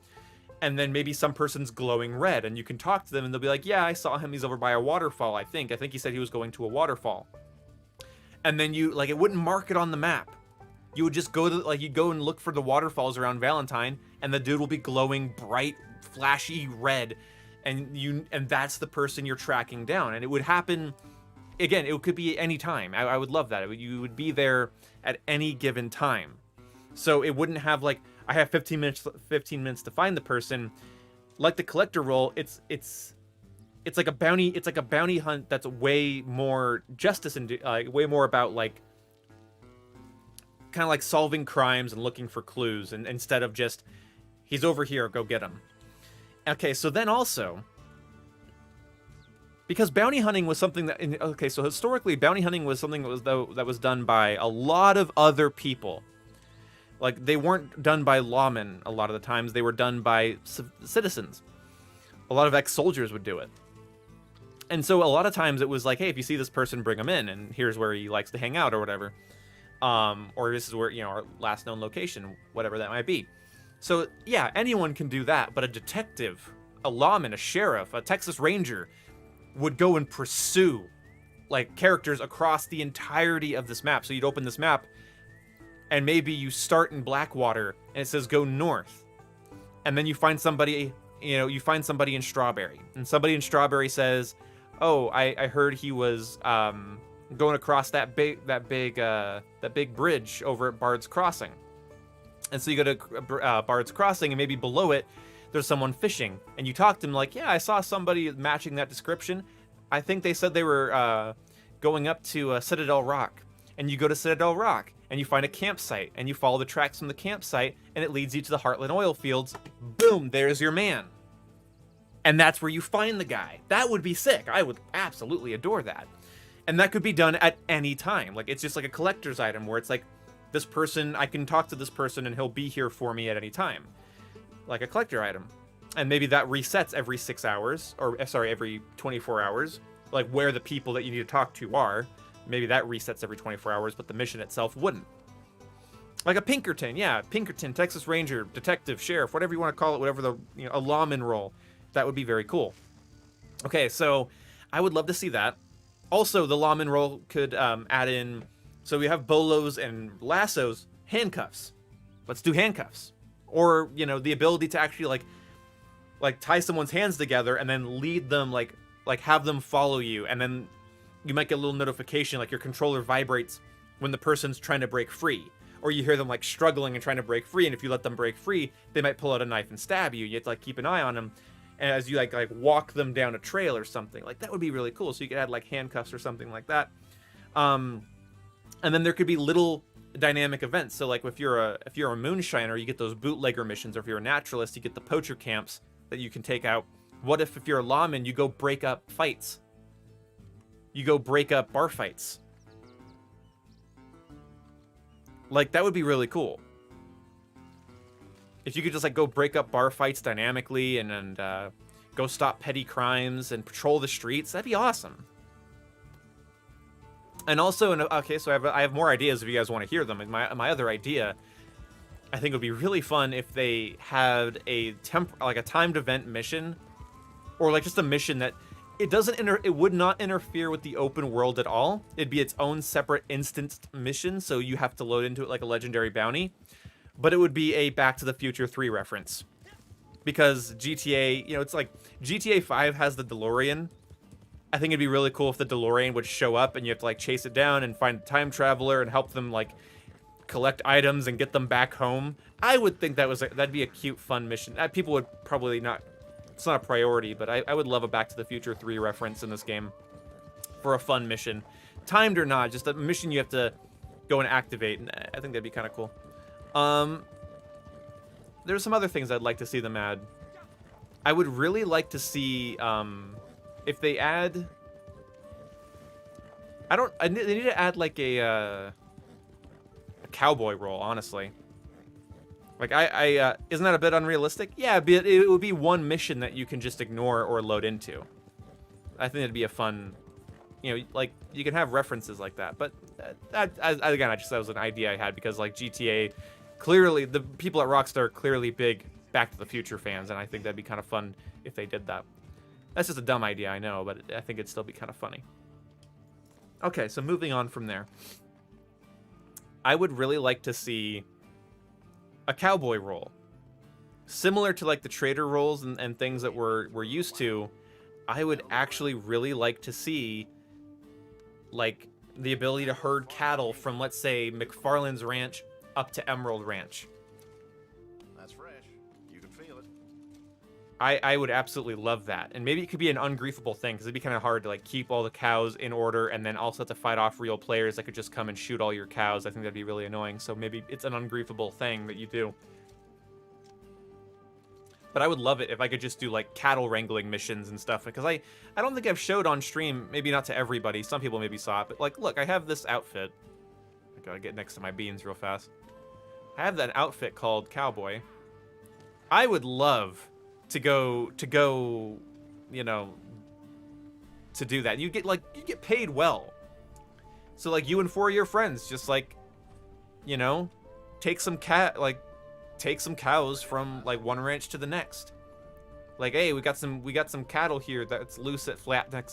And then maybe some person's glowing red, and you can talk to them, and they'll be like, yeah, I saw him. He's over by a waterfall, I think. I think he said he was going to a waterfall. And then you, like, it wouldn't mark it on the map. You would just go to, like, you'd go and look for the waterfalls around Valentine, and the dude will be glowing bright, flashy red, and that's the person you're tracking down. And it would happen, again, it could be any time. I would love that. You would be there at any given time. So it wouldn't have, like, I have 15 minutes to find the person. Like the collector role, it's like a bounty hunt that's way more justice and way more about, like, kind of like solving crimes and looking for clues, and instead of just, he's over here, go get him. Okay, so then also, because bounty hunting was something that, okay, so historically bounty hunting was something that was done by a lot of other people. Like, they weren't done by lawmen a lot of the times. They were done by citizens. A lot of ex-soldiers would do it. And so a lot of times it was like, hey, if you see this person, bring him in, and here's where he likes to hang out or whatever. Or this is where, you know, our last known location, whatever that might be. So, yeah, anyone can do that, but a detective, a lawman, a sheriff, a Texas Ranger would go and pursue, like characters across the entirety of this map. So you'd open this map, and maybe you start in Blackwater, and it says go north, and then you find somebody, you find somebody in Strawberry, and somebody in Strawberry says, "Oh, I heard he was going across that big bridge over at Bard's Crossing." And so you go to Bard's Crossing, and maybe below it, there's someone fishing. And you talk to them like, yeah, I saw somebody matching that description. I think they said they were going up to Citadel Rock. And you go to Citadel Rock, and you find a campsite. And you follow the tracks from the campsite, and it leads you to the Heartland oil fields. Boom, there's your man. And that's where you find the guy. That would be sick. I would absolutely adore that. And that could be done at any time. Like, it's just like a collector's item where it's like, this person, I can talk to this person and he'll be here for me at any time. Like a collector item. And maybe that resets every 6 hours, or sorry, every 24 hours. Like where the people that you need to talk to are. Maybe that resets every 24 hours, but the mission itself wouldn't. Like a Pinkerton, yeah. Pinkerton, Texas Ranger, Detective, Sheriff, whatever you want to call it, whatever the, a lawman role. That would be very cool. Okay, so I would love to see that. Also, the lawman role could add in, so we have bolos and lassos, handcuffs. Let's do handcuffs. Or, the ability to actually like tie someone's hands together and then lead them, like have them follow you, and then you might get a little notification, like your controller vibrates when the person's trying to break free. Or you hear them like struggling and trying to break free, and if you let them break free, they might pull out a knife and stab you. You have to like keep an eye on them as you like walk them down a trail or something. Like that would be really cool. So you could add like handcuffs or something like that. And then there could be little dynamic events. So like if you're a moonshiner, you get those bootlegger missions, or if you're a naturalist, you get the poacher camps that you can take out. What if you're a lawman, you go break up fights? You go break up bar fights. Like that would be really cool. If you could just like go break up bar fights dynamically and go stop petty crimes and patrol the streets, that'd be awesome. And also, okay, so I have more ideas if you guys want to hear them. And my other idea, I think would be really fun if they had a timed event mission, or like just a mission that it would not interfere with the open world at all. It'd be its own separate instanced mission, so you have to load into it like a legendary bounty. But it would be a Back to the Future 3 reference. Because GTA, it's like GTA 5 has the DeLorean. I think it'd be really cool if the DeLorean would show up and you have to like chase it down and find the time traveler and help them like collect items and get them back home. I would think that'd be a cute, fun mission. People would probably not, it's not a priority, but I would love a Back to the Future 3 reference in this game for a fun mission. Timed or not, just a mission you have to go and activate. And I think that'd be kind of cool. There's some other things I'd like to see them add. I would really like to see, if they add... they need to add, like, a cowboy role, honestly. Like, isn't that a bit unrealistic? Yeah, but it would be one mission that you can just ignore or load into. I think it'd be a fun... like, you can have references like that. But, again, I just that was an idea I had because, like, GTA... Clearly, the people at Rockstar are clearly big Back to the Future fans, and I think that'd be kind of fun if they did that. That's just a dumb idea, I know, but I think it'd still be kind of funny. Okay, so moving on from there. I would really like to see a cowboy role. Similar to, like, the trader roles and things that we're used to, I would actually really like to see, like, the ability to herd cattle from, let's say, McFarland's Ranch up to Emerald Ranch. That's fresh. You can feel it. I would absolutely love that. And maybe it could be an ungriefable thing, because it'd be kind of hard to like keep all the cows in order and then also have to fight off real players that could just come and shoot all your cows. I think that'd be really annoying. So maybe it's an ungriefable thing that you do. But I would love it if I could just do like cattle wrangling missions and stuff, because I don't think I've showed on stream, maybe not to everybody. Some people maybe saw it, but like, look, I have this outfit. I gotta get next to my beans real fast. I have that outfit called Cowboy. I would love to go, to do that. You get paid well. So like you and 4 of your friends just like, take some cows from like one ranch to the next. Like, hey, we got some cattle here that's loose at Flatneck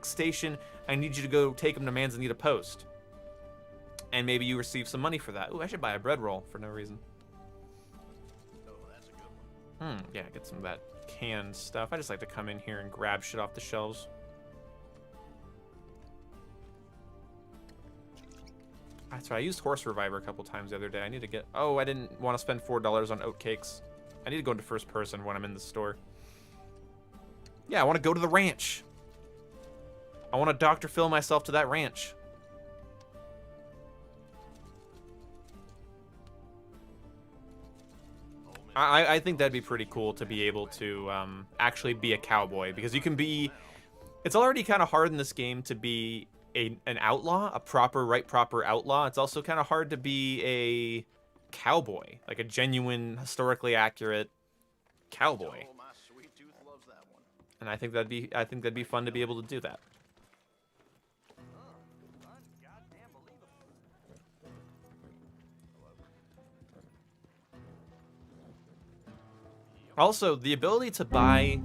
Station. I need you to go take them to Manzanita Post. And maybe you receive some money for that. Ooh, I should buy a bread roll for no reason. Oh, that's a good one. Yeah, get some of that canned stuff. I just like to come in here and grab shit off the shelves. That's right, I used Horse Reviver a couple times the other day. I need to get... Oh, I didn't want to spend $4 on oat cakes. I need to go into first person when I'm in the store. Yeah, I want to go to the ranch. I want to Dr. Phil myself to that ranch. I think that'd be pretty cool to be able to actually be a cowboy, because you can be... It's already kind of hard in this game to be an outlaw, a proper outlaw. It's also kind of hard to be a cowboy, like a genuine, historically accurate cowboy. Oh, my sweet tooth loves that one. And I think that'd be fun to be able to do that. Also, the ability to buy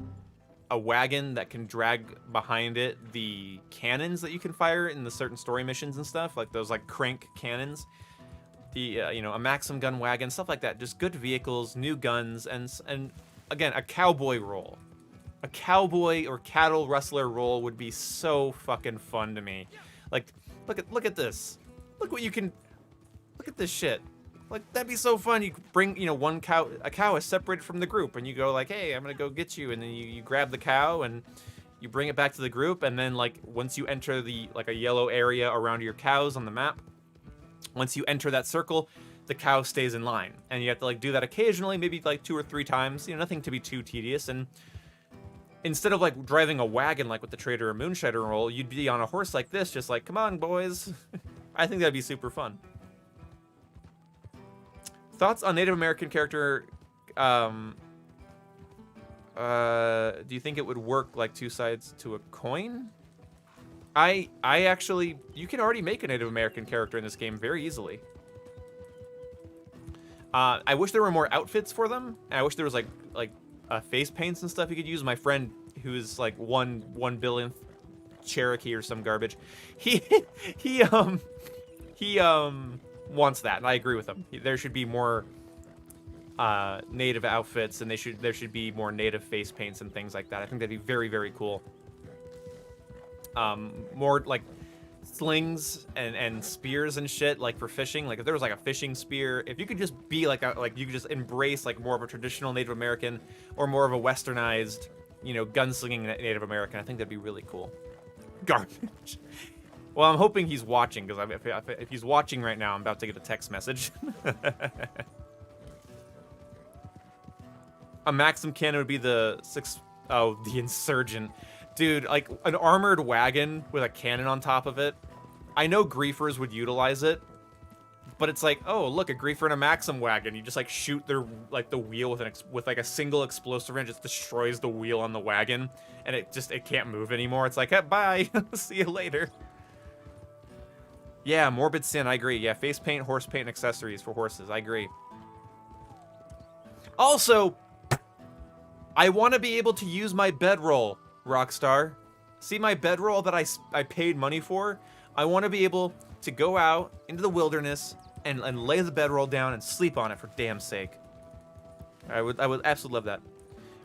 a wagon that can drag behind it the cannons that you can fire in the certain story missions and stuff, like those like crank cannons, the you know, a Maxim gun wagon, stuff like that. Just good vehicles, new guns, and again, a cowboy role. A cowboy or cattle rustler role would be so fucking fun to me. Like, look at this. Look what you can. Look at this shit. Like, that'd be so fun. You bring, you know, a cow is separated from the group, and you go like, hey, I'm gonna go get you, and then you grab the cow and you bring it back to the group, and then like once you enter the like a yellow area around your cows on the map, once you enter that circle, the cow stays in line, and you have to like do that occasionally, maybe like 2 or 3 times. You know, nothing to be too tedious. And instead of like driving a wagon like with the Trader or Moonshiner role, you'd be on a horse like this, just like, come on, boys. I think that'd be super fun. Thoughts on Native American character? Do you think it would work like 2 sides to a coin? I actually, you can already make a Native American character in this game very easily. I wish there were more outfits for them. I wish there was like face paints and stuff you could use. My friend, who's like 1 billionth Cherokee or some garbage, he wants that, and I agree with him. There should be more native outfits, and there should be more native face paints and things like that. I think that'd be very, very cool. More like slings and spears and shit, like for fishing. Like if there was like a fishing spear, if you could just be like you could just embrace like more of a traditional Native American or more of a westernized, you know, gunslinging Native American, I think that'd be really cool. Garbage. Well, I'm hoping he's watching, because if he's watching right now, I'm about to get a text message. A Maxim cannon would be the Insurgent. Dude, like an armored wagon with a cannon on top of it. I know griefers would utilize it, but it's like, oh, look, a griefer in a Maxim wagon. You just like shoot the wheel with like a single explosive, and it just destroys the wheel on the wagon, and it can't move anymore. It's like, hey, bye, see you later. Yeah, Morbid Sin, I agree. Yeah, face paint, horse paint, and accessories for horses. I agree. Also, I want to be able to use my bedroll, Rockstar. See my bedroll that I paid money for? I want to be able to go out into the wilderness and lay the bedroll down and sleep on it, for damn sake. I would absolutely love that.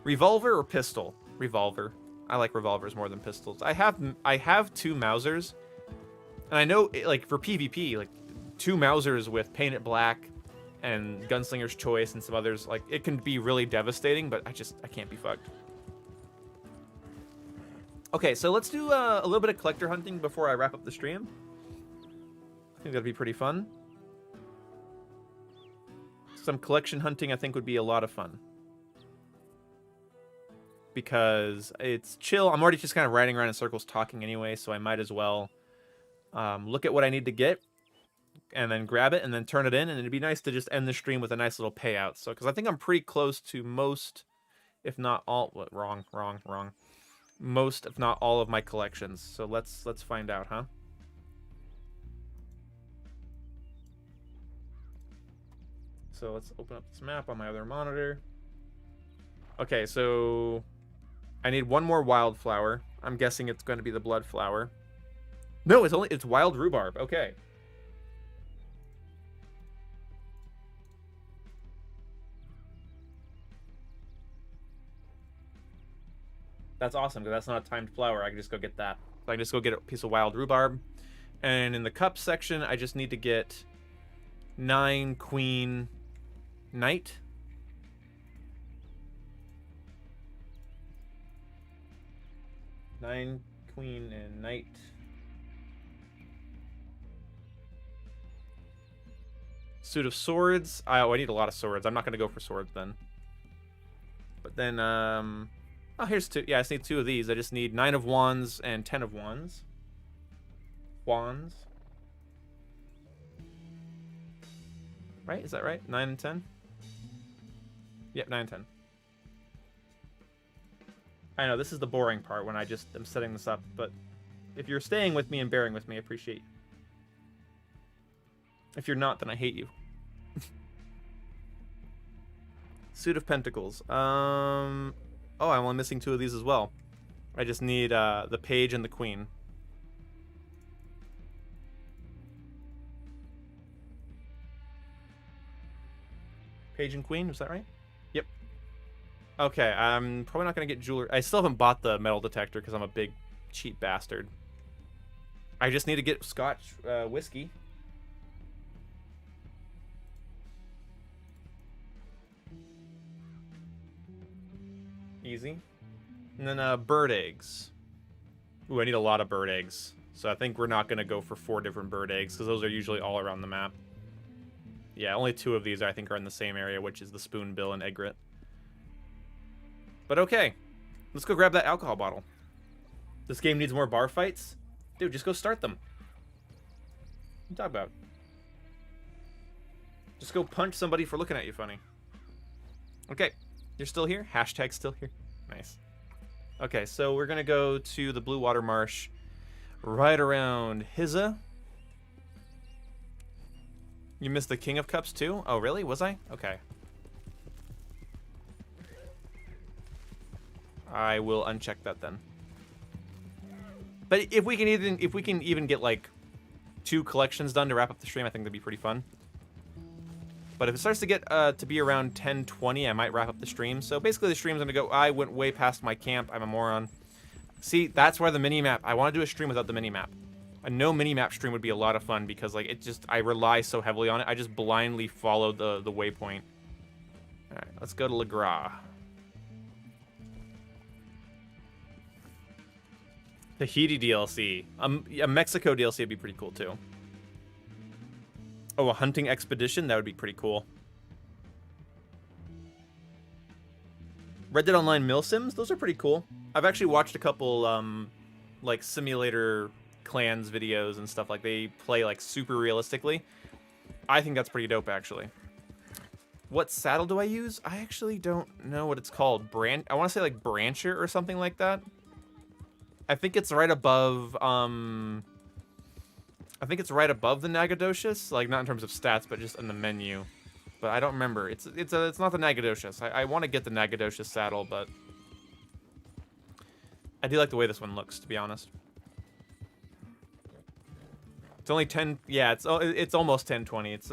Revolver or pistol? Revolver. I like revolvers more than pistols. I have 2 Mausers. And I know, like, for PvP, like, 2 Mausers with Paint It Black and Gunslinger's Choice and some others, like, it can be really devastating, but I can't be fucked. Okay, so let's do a little bit of collector hunting before I wrap up the stream. I think that'd be pretty fun. Some collection hunting, I think, would be a lot of fun. Because it's chill. I'm already just kind of riding around in circles talking anyway, so I might as well... look at what I need to get, and then grab it, and then turn it in, and it'd be nice to just end the stream with a nice little payout. So, because I think I'm pretty close to most, if not all, wrong. Most, if not all, of my collections. So let's find out, huh? So let's open up this map on my other monitor. Okay, so I need one more wildflower. I'm guessing it's going to be the blood flower. No, it's wild rhubarb. Okay. That's awesome, because that's not a timed flower. I can just go get that. So I can just go get a piece of wild rhubarb. And in the cup section, I just need to get 9 queen knight. Nine queen and knight. Suit of swords. Oh, I need a lot of swords. I'm not going to go for swords then. But then, oh, here's 2. Yeah, I just need 2 of these. I just need 9 of wands and 10 of wands. Wands. Right? Is that right? 9 and 10? Yep, 9 and 10. I know, this is the boring part when I just am setting this up, but if you're staying with me and bearing with me, I appreciate you. If you're not, then I hate you. Suit of Pentacles. Oh, I'm only missing 2 of these as well. I just need the page and the queen. Page and queen, was that right? Yep. Okay, I'm probably not going to get jewelry. I still haven't bought the metal detector because I'm a big cheap bastard. I just need to get Scotch whiskey. Easy. And then bird eggs. Ooh, I need a lot of bird eggs. So I think we're not going to go for 4 different bird eggs because those are usually all around the map. Yeah, only 2 of these I think are in the same area, which is the spoonbill and egret. But okay, let's go grab that alcohol bottle. This game needs more bar fights? Dude, just go start them. What are you talking about? Just go punch somebody for looking at you funny. Okay, you're still here? Hashtag still here. Nice. Okay, so we're gonna go to the Blue Water Marsh right around Hiza. You missed the King of Cups too? Oh, really? Was I? Okay. I will uncheck that then. But if we can even get like 2 collections done to wrap up the stream, I think that'd be pretty fun. But if it starts to get to be around 10:20, I might wrap up the stream. So basically the stream's gonna go, I went way past my camp, I'm a moron. See, that's why the mini-map, I want to do a stream without the mini-map. A no mini-map stream would be a lot of fun because like I rely so heavily on it. I just blindly follow the waypoint. Alright, let's go to Le Gras. Tahiti DLC. A Mexico DLC would be pretty cool too. Oh, a hunting expedition? That would be pretty cool. Red Dead Online Milsims? Those are pretty cool. I've actually watched a couple, like, simulator clans videos and stuff. Like, they play, like, super realistically. I think that's pretty dope, actually. What saddle do I use? I actually don't know what it's called. I want to say, like, Brancher or something like that. I think it's right above, I think it's right above the Nagadocious, like not in terms of stats, but just in the menu. But I don't remember. It's not the Nagadocious. I want to get the Nagadocious saddle, but I do like the way this one looks, to be honest. It's only 10. Yeah, it's almost 10:20. It's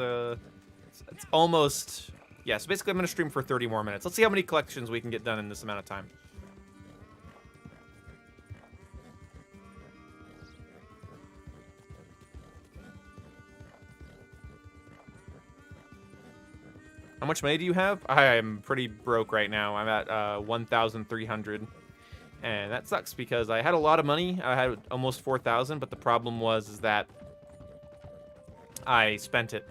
almost. Yeah. So basically, I'm gonna stream for 30 more minutes. Let's see how many collections we can get done in this amount of time. How much money do you have? I am pretty broke right now. I'm at 1,300. And that sucks because I had a lot of money. I had almost 4,000, but the problem is that I spent it.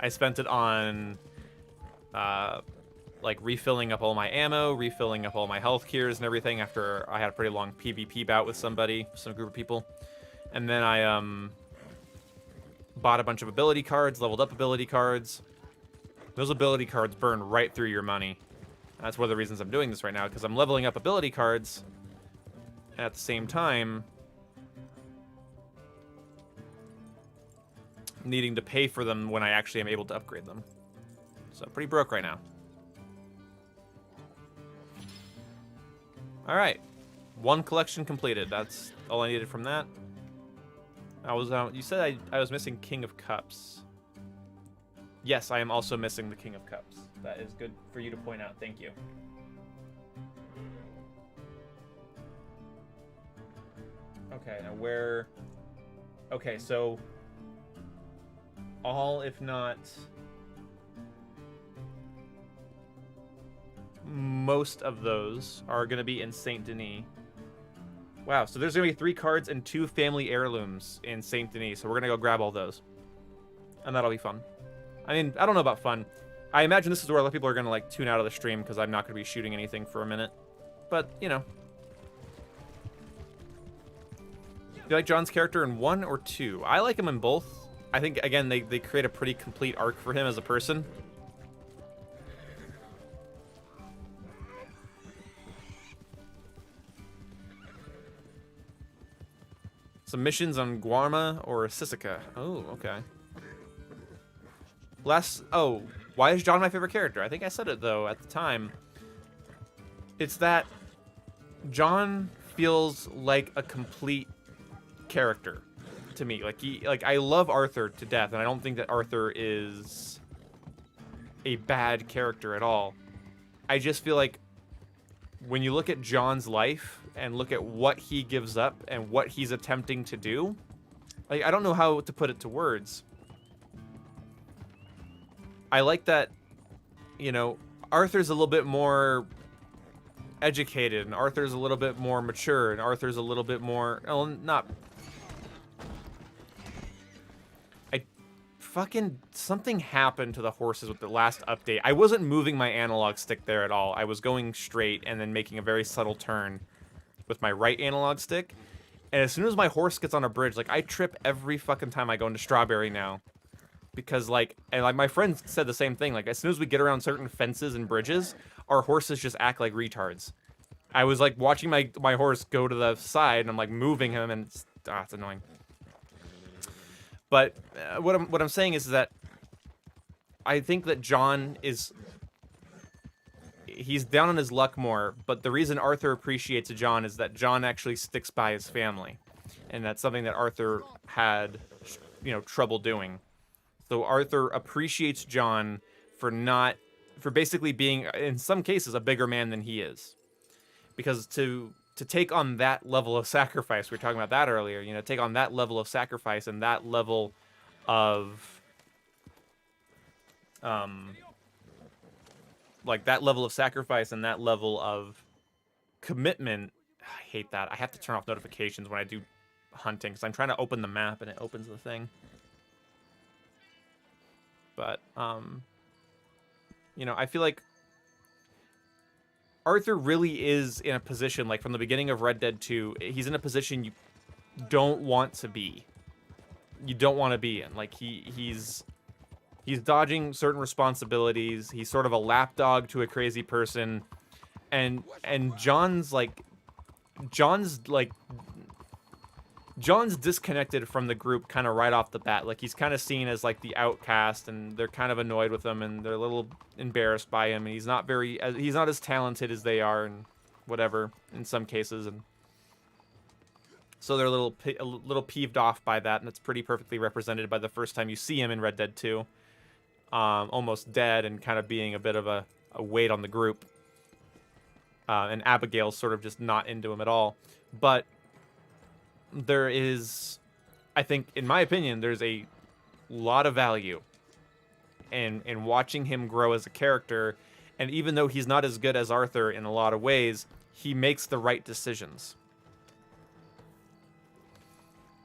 I spent it on like refilling up all my ammo, refilling up all my health cures and everything after I had a pretty long PvP bout with some group of people. And then I bought a bunch of ability cards, leveled up ability cards. Those ability cards burn right through your money. That's one of the reasons I'm doing this right now, because I'm leveling up ability cards, and at the same time, needing to pay for them when I actually am able to upgrade them. So, pretty broke right now. All right. One collection completed. That's all I needed from that. You said I was missing King of Cups. Yes, I am also missing the King of Cups. That is good for you to point out. Thank you. Okay, now where... Okay, so... all, if not... most of those are going to be in Saint Denis. Wow, so there's going to be 3 cards and 2 family heirlooms in Saint Denis, so we're going to go grab all those. And that'll be fun. I mean, I don't know about fun. I imagine this is where a lot of people are going to, like, tune out of the stream because I'm not going to be shooting anything for a minute. But, you know. Do you like John's character in 1 or 2? I like him in both. I think, again, they create a pretty complete arc for him as a person. Some missions on Guarma or Sisika. Oh, okay. Oh, why is John my favorite character? I think I said it, though, at the time. It's that John feels like a complete character to me. Like I love Arthur to death, and I don't think that Arthur is a bad character at all. I just feel like when you look at John's life and look at what he gives up and what he's attempting to do, like, I don't know how to put it to words. I like that, you know, Arthur's a little bit more educated, and Arthur's a little bit more mature, and Arthur's a little bit more, well, not... Something happened to the horses with the last update. I wasn't moving my analog stick there at all. I was going straight and then making a very subtle turn with my right analog stick. And as soon as my horse gets on a bridge, like, I trip every fucking time I go into Strawberry now. Because, like, and like my friends said the same thing. Like, as soon as we get around certain fences and bridges, our horses just act like retards. I was, like, watching my horse go to the side, and I'm, like, moving him, and it's annoying. But what I'm saying is that I think that John he's down on his luck more, but the reason Arthur appreciates John is that John actually sticks by his family. And that's something that Arthur had, you know, trouble doing. So Arthur appreciates John for basically being, in some cases, a bigger man than he is. Because to take on that level of sacrifice, we were talking about that earlier, you know, take on that level of sacrifice and that level of, like, that level of sacrifice and that level of commitment. I hate that. I have to turn off notifications when I do hunting, because I'm trying to open the map and it opens the thing. But, you know, I feel like Arthur really is in a position, like, from the beginning of Red Dead 2, he's in a position you don't want to be. You don't want to be in. Like, he's dodging certain responsibilities. He's sort of a lapdog to a crazy person. And John's disconnected from the group kind of right off the bat. Like, he's kind of seen as, like, the outcast, and they're kind of annoyed with him, and they're a little embarrassed by him, and he's not as talented as they are, and whatever, in some cases, and so they're a little peeved off by that, and it's pretty perfectly represented by the first time you see him in Red Dead 2. Almost dead and kind of being a bit of a weight on the group. And Abigail's sort of just not into him at all. But there is, I think, in my opinion, there's a lot of value in watching him grow as a character. And even though he's not as good as Arthur in a lot of ways, he makes the right decisions.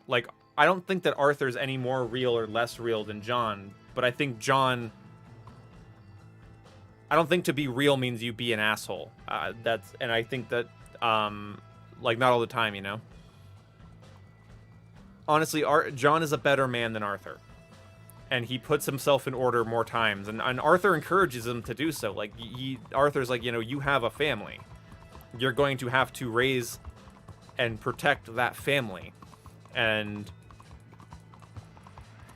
Like, I don't think that Arthur's any more real or less real than John, but I think John... I don't think to be real means you be an asshole. And I think that, like, not all the time, you know? Honestly, John is a better man than Arthur. And he puts himself in order more times. And Arthur encourages him to do so. Like, Arthur's like, you know, you have a family. You're going to have to raise and protect that family. And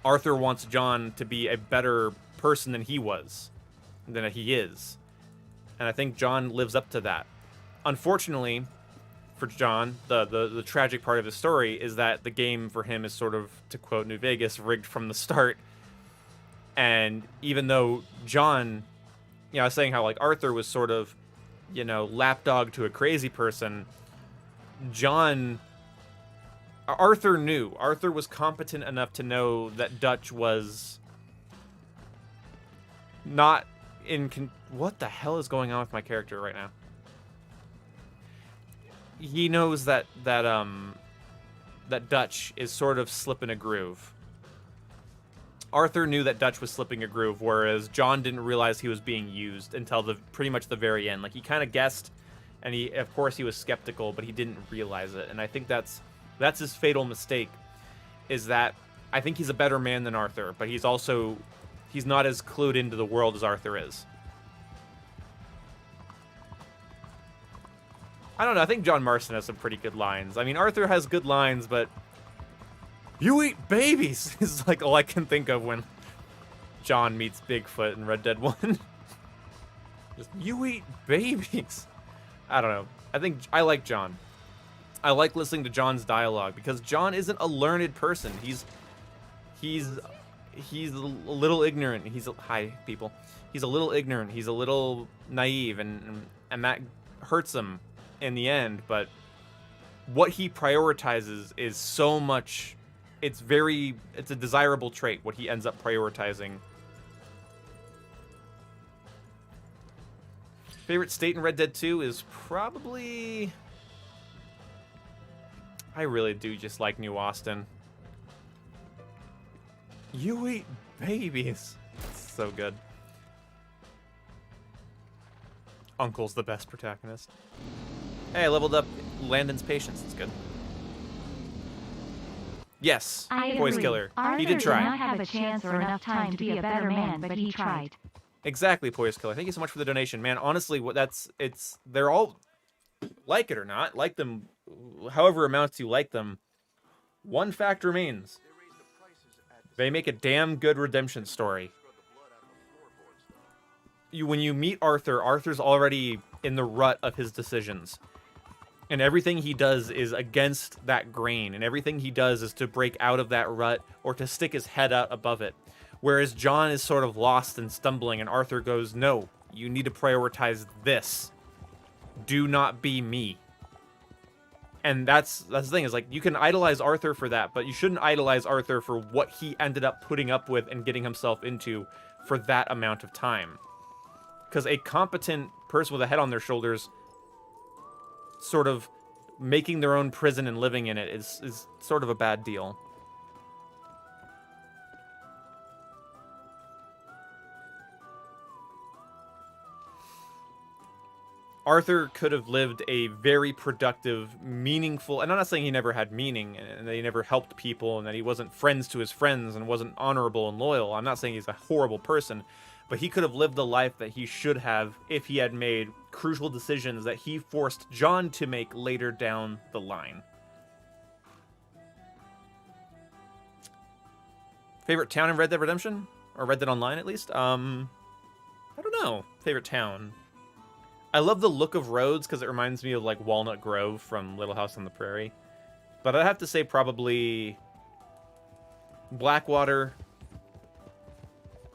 Arthur wants John to be a better person than he was, than he is. And I think John lives up to that. Unfortunately, for John, the tragic part of his story, is that the game for him is sort of, to quote New Vegas, rigged from the start. And even though John, you know, I was saying how like Arthur was sort of, you know, lapdog to a crazy person, Arthur knew. Arthur was competent enough to know that Dutch was not what the hell is going on with my character right now? He knows that Dutch is sort of slipping a groove. Arthur knew that Dutch was slipping a groove, whereas John didn't realize he was being used until pretty much the very end. Like, he kind of guessed, and of course he was skeptical, but he didn't realize it. And I think that's his fatal mistake, is that I think he's a better man than Arthur, but he's not as clued into the world as Arthur is. I don't know, I think John Marston has some pretty good lines. I mean, Arthur has good lines, but "You eat babies" is like all I can think of when John meets Bigfoot in Red Dead 1. Just, "You eat babies." I don't know. I think I like John. I like listening to John's dialogue because John isn't a learned person. He's a little ignorant. Hi, people. He's a little ignorant. He's a little naive, and that hurts him in the end. But what he prioritizes is so much. It's a desirable trait, what he ends up prioritizing. Favorite state in Red Dead 2 is probably... I really do just like New Austin. You eat babies. It's so good. Uncle's the best protagonist. Hey, I leveled up Landon's patience. That's good. Yes, I Voice agree. Killer. Arthur He did try. not have a chance or enough time to be a better man, but he tried. Exactly, Poise Killer. Thank you so much for the donation, man. Honestly, they're all, like it or not, like them, however amounts you like them. One fact remains: they make a damn good redemption story. When you meet Arthur, Arthur's already in the rut of his decisions. And everything he does is against that grain. And everything he does is to break out of that rut or to stick his head out above it. Whereas John is sort of lost and stumbling, and Arthur goes, "No, you need to prioritize this. Do not be me." And that's the thing, is like, you can idolize Arthur for that, but you shouldn't idolize Arthur for what he ended up putting up with and getting himself into for that amount of time. Because a competent person with a head on their shoulders sort of making their own prison and living in it is sort of a bad deal. Arthur could have lived a very productive, meaningful, and I'm not saying he never had meaning and that he never helped people and that he wasn't friends to his friends and wasn't honorable and loyal. I'm not saying he's a horrible person, but he could have lived the life that he should have if he had made crucial decisions that he forced John to make later down the line. Favorite town in Red Dead Redemption? Or Red Dead Online, at least? I don't know. Favorite town. I love the look of roads because it reminds me of like Walnut Grove from Little House on the Prairie. But I'd have to say probably Blackwater.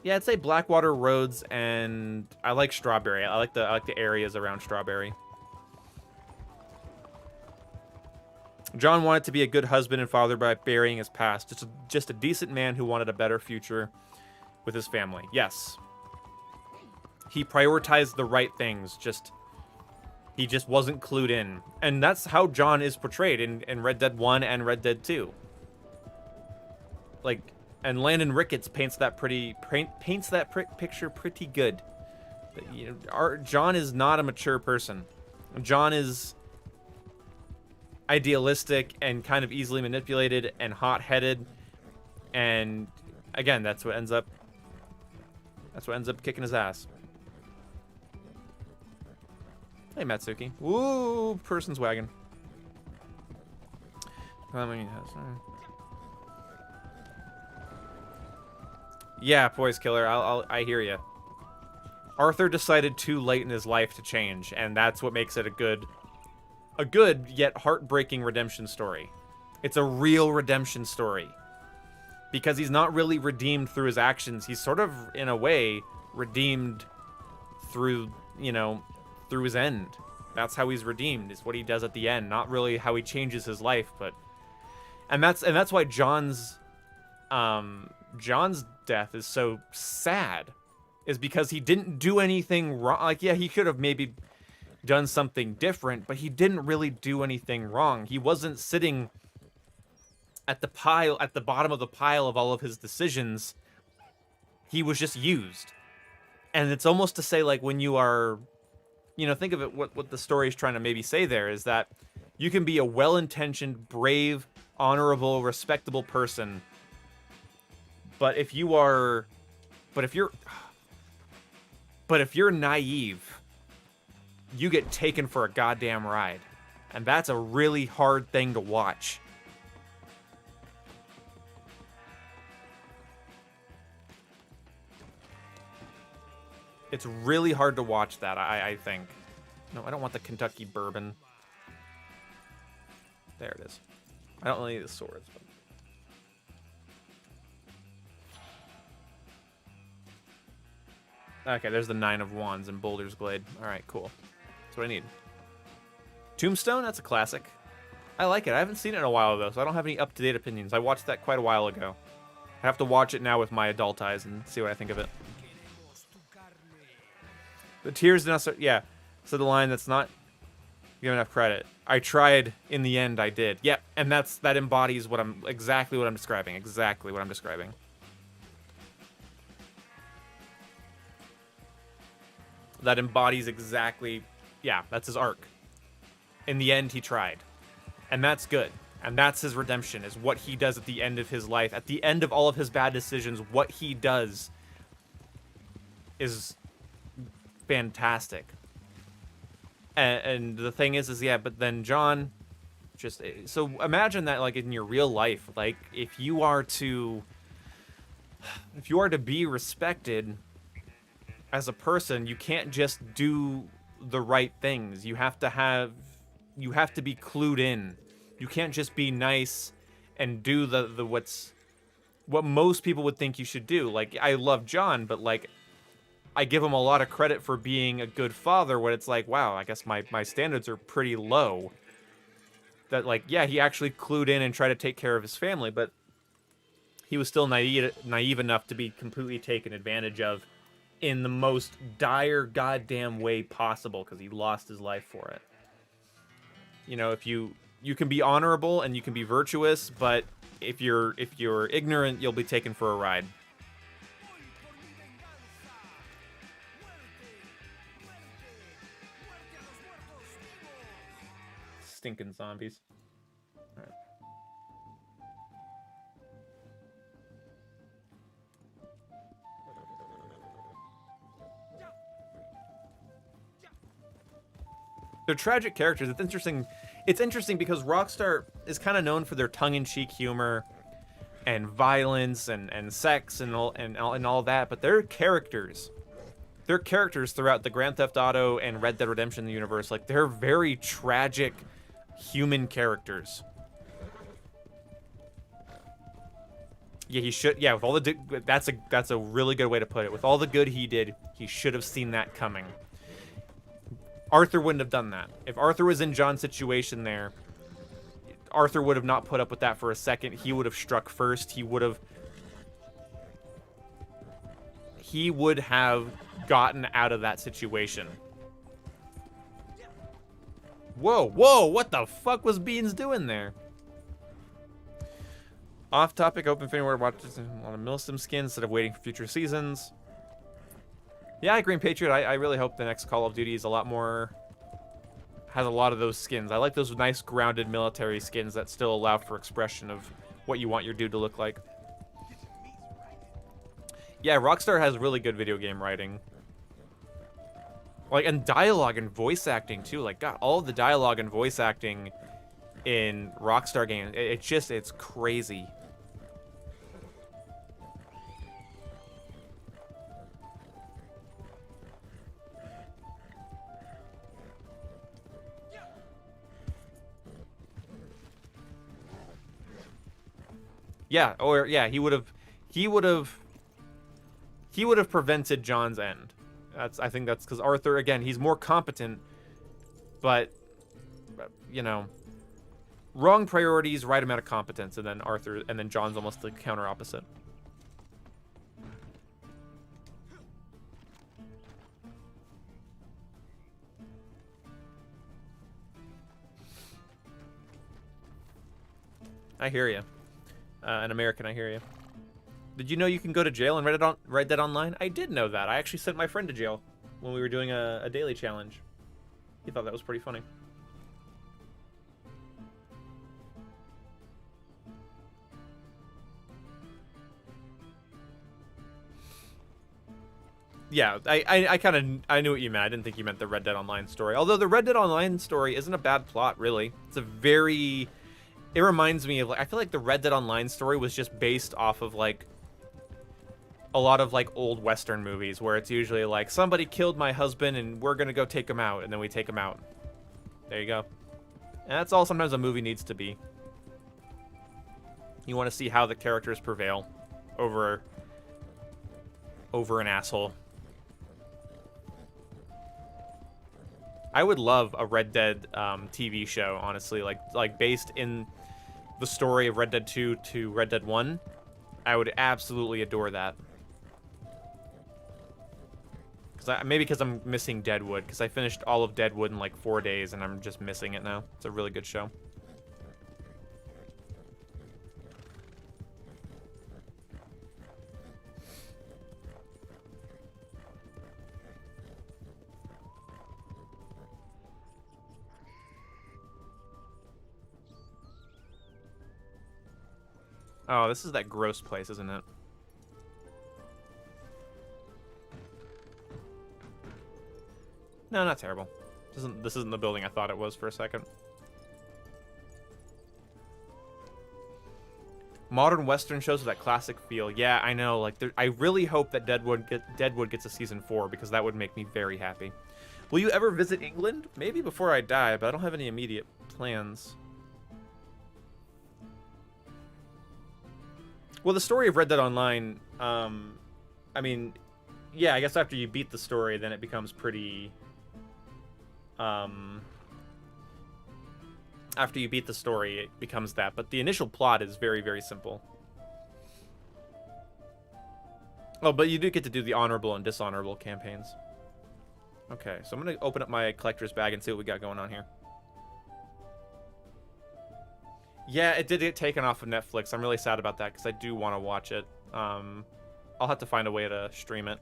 Yeah, I'd say Blackwater, Roads, and I like Strawberry. I like the areas around Strawberry. John wanted to be a good husband and father by burying his past. Just a decent man who wanted a better future with his family. Yes. He prioritized the right things. He just wasn't clued in. And that's how John is portrayed in Red Dead 1 and Red Dead 2. Like, and Landon Ricketts paints that picture pretty good. You know, John is not a mature person. John is idealistic and kind of easily manipulated and hot-headed. And again, that's what ends up kicking his ass. Hey, Matsuki. Woo, person's wagon. Yeah, Poise Killer, I hear you. Arthur decided too late in his life to change, and that's what makes it a a good yet heartbreaking redemption story. It's a real redemption story. Because he's not really redeemed through his actions. He's sort of, in a way, redeemed through, you know, through his end. That's how he's redeemed, is what he does at the end. Not really how he changes his life, but... And that's why John's death is so sad. Is because he didn't do anything wrong. Like, yeah, he could have maybe done something different, but he didn't really do anything wrong. He wasn't sitting at the bottom of the pile of all of his decisions. He was just used. And it's almost to say, like, when you are, you know, think of it, what the story is trying to maybe say there is that you can be a well-intentioned, brave, honorable, respectable person, but if you're naive, you get taken for a goddamn ride. And that's a really hard thing to watch. It's really hard to watch that, I think. No, I don't want the Kentucky bourbon. There it is. I don't really need the swords. But... Okay, there's the 9 of Wands in Boulder's Glade. Alright, cool. That's what I need. Tombstone, that's a classic. I like it. I haven't seen it in a while, though, so I don't have any up-to-date opinions. I watched that quite a while ago. I have to watch it now with my adult eyes and see what I think of it. The tears did not... Yeah. So the line that's not giving enough credit. I tried. In the end, I did. Yep. And that embodies what I'm... Exactly what I'm describing. Exactly what I'm describing. That embodies exactly... Yeah, that's his arc. In the end, he tried. And that's good. And that's his redemption, is what he does at the end of his life. At the end of all of his bad decisions, what he does is... fantastic. And the thing is yeah, but then John just... So imagine that, like, in your real life, like, if you are to be respected as a person, you can't just do the right things. You have to be clued in. You can't just be nice and do what most people would think you should do. Like, I love John, but, like, I give him a lot of credit for being a good father when it's like, wow, I guess my standards are pretty low. That, like, yeah, he actually clued in and tried to take care of his family, but he was still naive enough to be completely taken advantage of in the most dire goddamn way possible, because he lost his life for it. You know, if you can be honorable and you can be virtuous, but if you're ignorant, you'll be taken for a ride. Stinking zombies. All right. They're tragic characters. It's interesting. It's interesting because Rockstar is kind of known for their tongue-in-cheek humor and violence and sex and all that, but they're characters. They're characters throughout the Grand Theft Auto and Red Dead Redemption universe. Like, they're very tragic human characters. Yeah, he should. Yeah, with all the that's a really good way to put it. With all the good he did, he should have seen that coming. Arthur wouldn't have done that. If Arthur was in John's situation there, Arthur would have not put up with that for a second. He would have struck first. He would have gotten out of that situation. Whoa, whoa, what the fuck was Beans doing there? Off topic, open for anywhere watches a lot of Milsim skins instead of waiting for future seasons. Yeah, Green Patriot, I really hope the next Call of Duty is a lot more... has a lot of those skins. I like those nice, grounded military skins that still allow for expression of what you want your dude to look like. Yeah, Rockstar has really good video game writing. Like, and dialogue and voice acting, too. Like, God, all of the dialogue and voice acting in Rockstar games, it's crazy. Yeah, or yeah, he would have prevented John's end. I think that's because Arthur, again, he's more competent, but you know, wrong priorities, right amount of competence, and then John's almost the counter opposite. I hear you. An American, I hear you. Did you know you can go to jail in Red Dead Online? I did know that. I actually sent my friend to jail when we were doing a daily challenge. He thought that was pretty funny. Yeah, I knew what you meant. I didn't think you meant the Red Dead Online story. Although the Red Dead Online story isn't a bad plot, really. It's a very... It reminds me of, like, I feel like the Red Dead Online story was just based off of, like, a lot of, like, old Western movies where it's usually, like, somebody killed my husband and we're gonna go take him out, and then we take him out. There you go. And that's all sometimes a movie needs to be. You want to see how the characters prevail over an asshole. I would love a Red Dead TV show, honestly, like based in the story of Red Dead 2 to Red Dead 1. I would absolutely adore that. Maybe because I'm missing Deadwood, because I finished all of Deadwood in like 4 days, and I'm just missing it now. It's a really good show. Oh, this is that gross place, isn't it? No, not terrible. This isn't the building I thought it was for a second. Modern Western shows with that classic feel. Yeah, I know. Like, I really hope that Deadwood gets a season 4, because that would make me very happy. Will you ever visit England? Maybe before I die, but I don't have any immediate plans. Well, the story of Red Dead Online, I mean, yeah, I guess after you beat the story, then it becomes pretty, after you beat the story, it becomes that, but the initial plot is very, very simple. Oh, but you do get to do the honorable and dishonorable campaigns. Okay, so I'm going to open up my collector's bag and see what we got going on here. Yeah, it did get taken off of Netflix. I'm really sad about that because I do want to watch it. I'll have to find a way to stream it.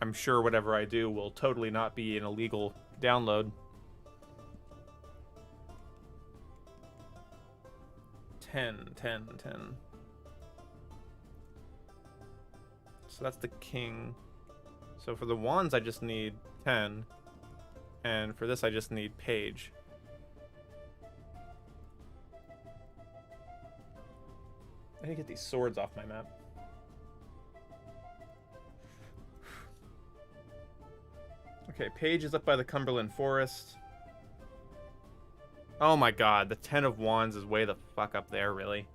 I'm sure whatever I do will totally not be an illegal download. 10. So that's the king. So for the wands, I just need 10. And for this, I just need page. I need to get these swords off my map. Okay, Paige is up by the Cumberland Forest. Oh my god, the 10 of Wands is way the fuck up there, really.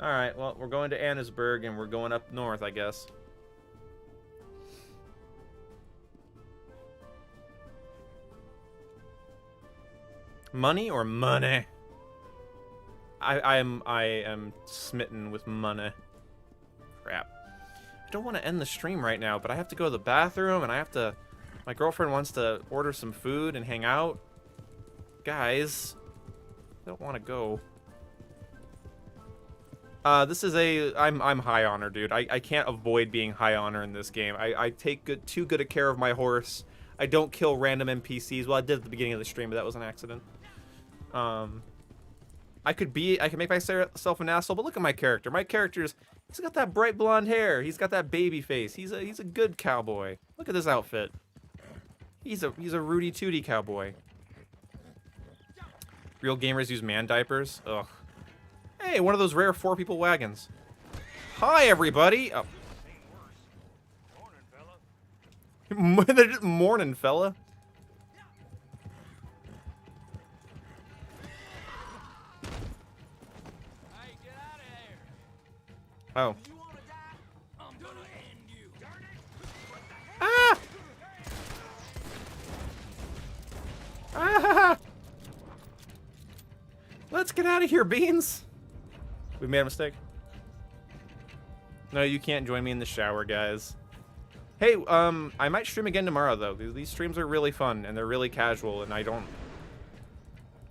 Alright, well, we're going to Annesburg, and we're going up north, I guess. Money or money? I am smitten with money. Crap. I don't want to end the stream right now, but I have to go to the bathroom, and I have to... My girlfriend wants to order some food and hang out. Guys, I don't want to go. This is a... I'm high honor, dude. I can't avoid being high honor in this game. I take too good a care of my horse. I don't kill random NPCs. Well, I did at the beginning of the stream, but that was an accident. I could make myself an asshole, but look at my character. My character's... He's got that bright blonde hair. He's got that baby face. He's a good cowboy. Look at this outfit. He's a Rudy Tooty cowboy. Real gamers use man diapers. Ugh. Hey, one of those rare 4-people wagons. Hi, everybody. Oh. They're just morning, fella. Hey, get out of Oh. Ah! Ah! Let's get out of here, Beans. We made a mistake. No, you can't join me in the shower, guys. Hey, I might stream again tomorrow, though. These streams are really fun, and they're really casual, and I don't...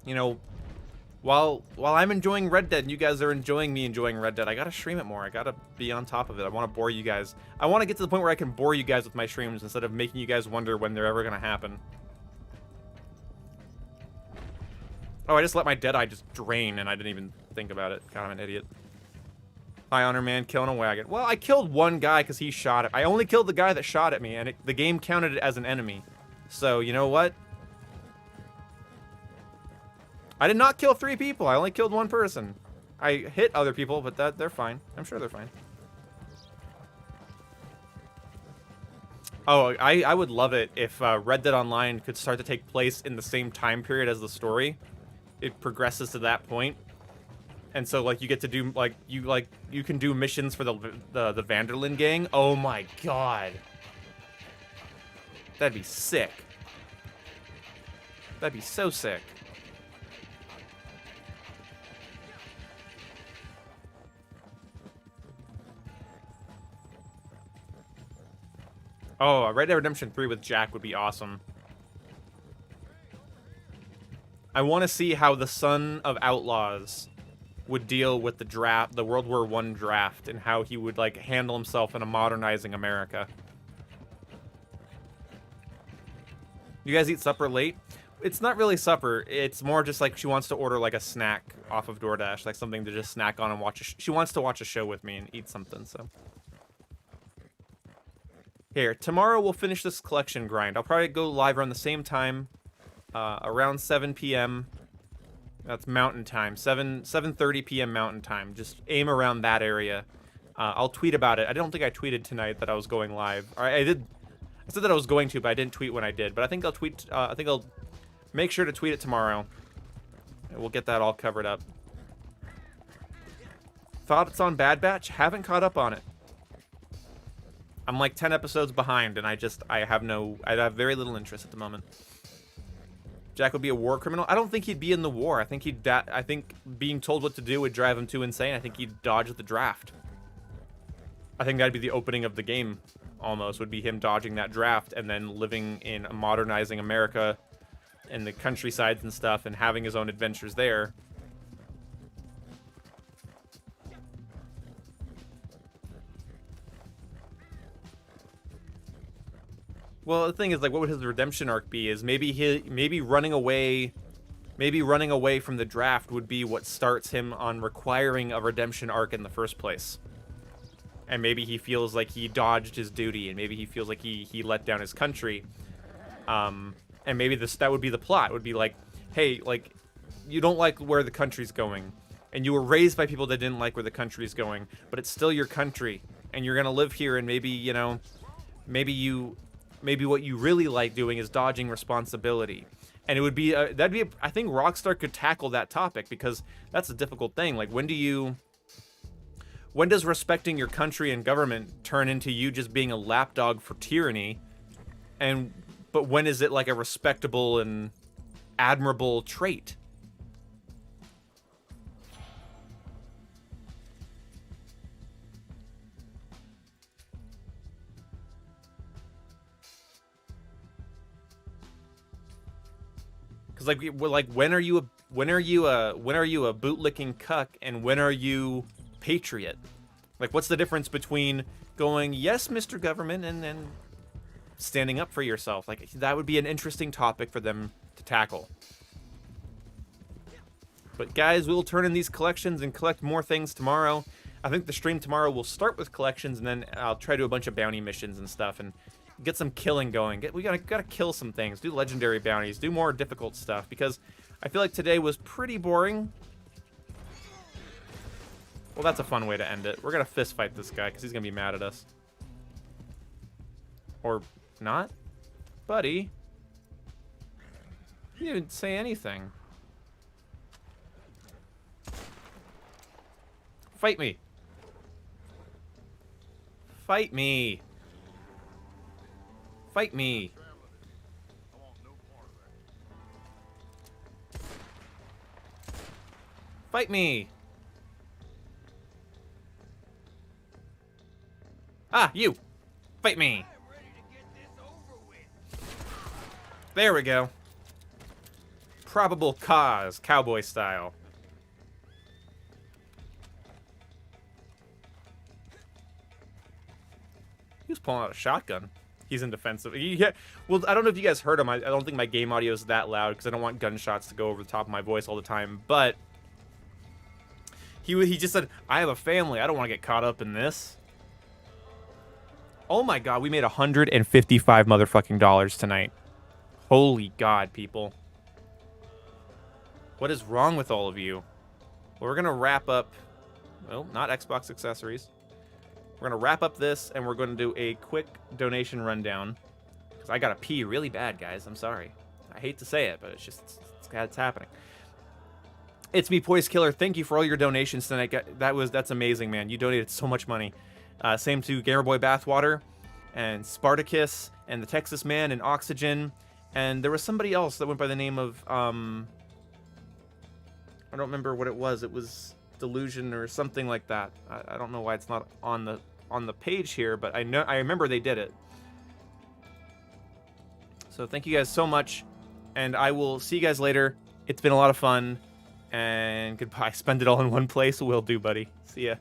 You know, while I'm enjoying Red Dead and you guys are enjoying me enjoying Red Dead, I gotta stream it more. I gotta be on top of it. I want to bore you guys. I want to get to the point where I can bore you guys with my streams instead of making you guys wonder when they're ever gonna happen. Oh, I just let my Deadeye just drain, and I didn't even think about it. God, I'm an idiot. High Honor Man killing a wagon. Well, I killed one guy because he shot it. I only killed the guy that shot at me, and the game counted it as an enemy. So, you know what? I did not kill 3 people. I only killed 1 person. I hit other people, but they're fine. I'm sure they're fine. Oh, I would love it if Red Dead Online could start to take place in the same time period as the story. It progresses to that point. And so, like, you get to do, you can do missions for the Vanderlyn gang. Oh my god. That'd be sick. That'd be so sick. Oh, Red Dead Redemption 3 with Jack would be awesome. I want to see how the Son of Outlaws would deal with the draft, the World War I draft, and how he would, like, handle himself in a modernizing America. You guys eat supper late? It's not really supper. It's more just like she wants to order, like, a snack off of DoorDash, like something to just snack on and watch. She wants to watch a show with me and eat something, so. Here, tomorrow we'll finish this collection grind. I'll probably go live around the same time, around 7 p.m. That's Mountain Time, 7:30 p.m. Mountain Time. Just aim around that area. I'll tweet about it. I don't think I tweeted tonight that I was going live. I did. I said that I was going to, but I didn't tweet when I did. But I think I'll tweet. I think I'll make sure to tweet it tomorrow. And we'll get that all covered up. Thoughts on Bad Batch? Haven't caught up on it. I'm like 10 episodes behind, and I have very little interest at the moment. Jack would be a war criminal. I don't think he'd be in the war. I think being told what to do would drive him too insane. I think he'd dodge the draft. I think that'd be the opening of the game, almost, would be him dodging that draft and then living in a modernizing America in the countrysides and stuff and having his own adventures there. Well, the thing is, like, what would his redemption arc be? Is maybe running away from the draft would be what starts him on requiring a redemption arc in the first place. And maybe he feels like he dodged his duty, and maybe he feels like he let down his country. And maybe that would be the plot. It would be like, hey, like, you don't like where the country's going, and you were raised by people that didn't like where the country's going, but it's still your country, and you're gonna live here, and maybe, you know, maybe what you really like doing is dodging responsibility. And it would be, I think Rockstar could tackle that topic, because that's a difficult thing. Like, when does respecting your country and government turn into you just being a lapdog for tyranny? But when is it like a respectable and admirable trait? Like when are you a bootlicking cuck and when are you patriot? Like, what's the difference between going, yes, Mr. Government, and then standing up for yourself? Like, that would be an interesting topic for them to tackle. But guys, we'll turn in these collections and collect more things tomorrow. I think the stream tomorrow will start with collections, and then I'll try to do a bunch of bounty missions and stuff and get some killing going. We gotta kill some things, do legendary bounties, do more difficult stuff, because I feel like today was pretty boring. Well, that's a fun way to end it. We're gonna fist fight this guy because he's gonna be mad at us. Or not? Buddy. You didn't say anything. Fight me. Fight me. Fight me. I want no part of that. Fight me. Ah, you. Fight me. There we go. Probable cause, cowboy style. He was pulling out a shotgun. He's in defensive. Yeah. Well, I don't know if you guys heard him. I don't think my game audio is that loud because I don't want gunshots to go over the top of my voice all the time. But he just said, "I have a family. I don't want to get caught up in this." Oh my God, we made $155 motherfucking dollars tonight. Holy God, people. What is wrong with all of you? Well, we're gonna wrap up. Well, not Xbox accessories. We're going to wrap up this, and we're going to do a quick donation rundown. Because I got to pee really bad, guys. I'm sorry. I hate to say it, but it's happening. It's me, Poise Killer. Thank you for all your donations tonight. That's amazing, man. You donated so much money. Same to Gamerboy Bathwater, and Spartacus, and the Texas Man, and Oxygen. And there was somebody else that went by the name of, I don't remember what it was. It was Delusion or something like that. I don't know why it's not on the page here, but I remember they did it. So thank you guys so much, and I will see you guys later. It's been a lot of fun, and goodbye. Spend it all in one place. Will do, buddy. See ya.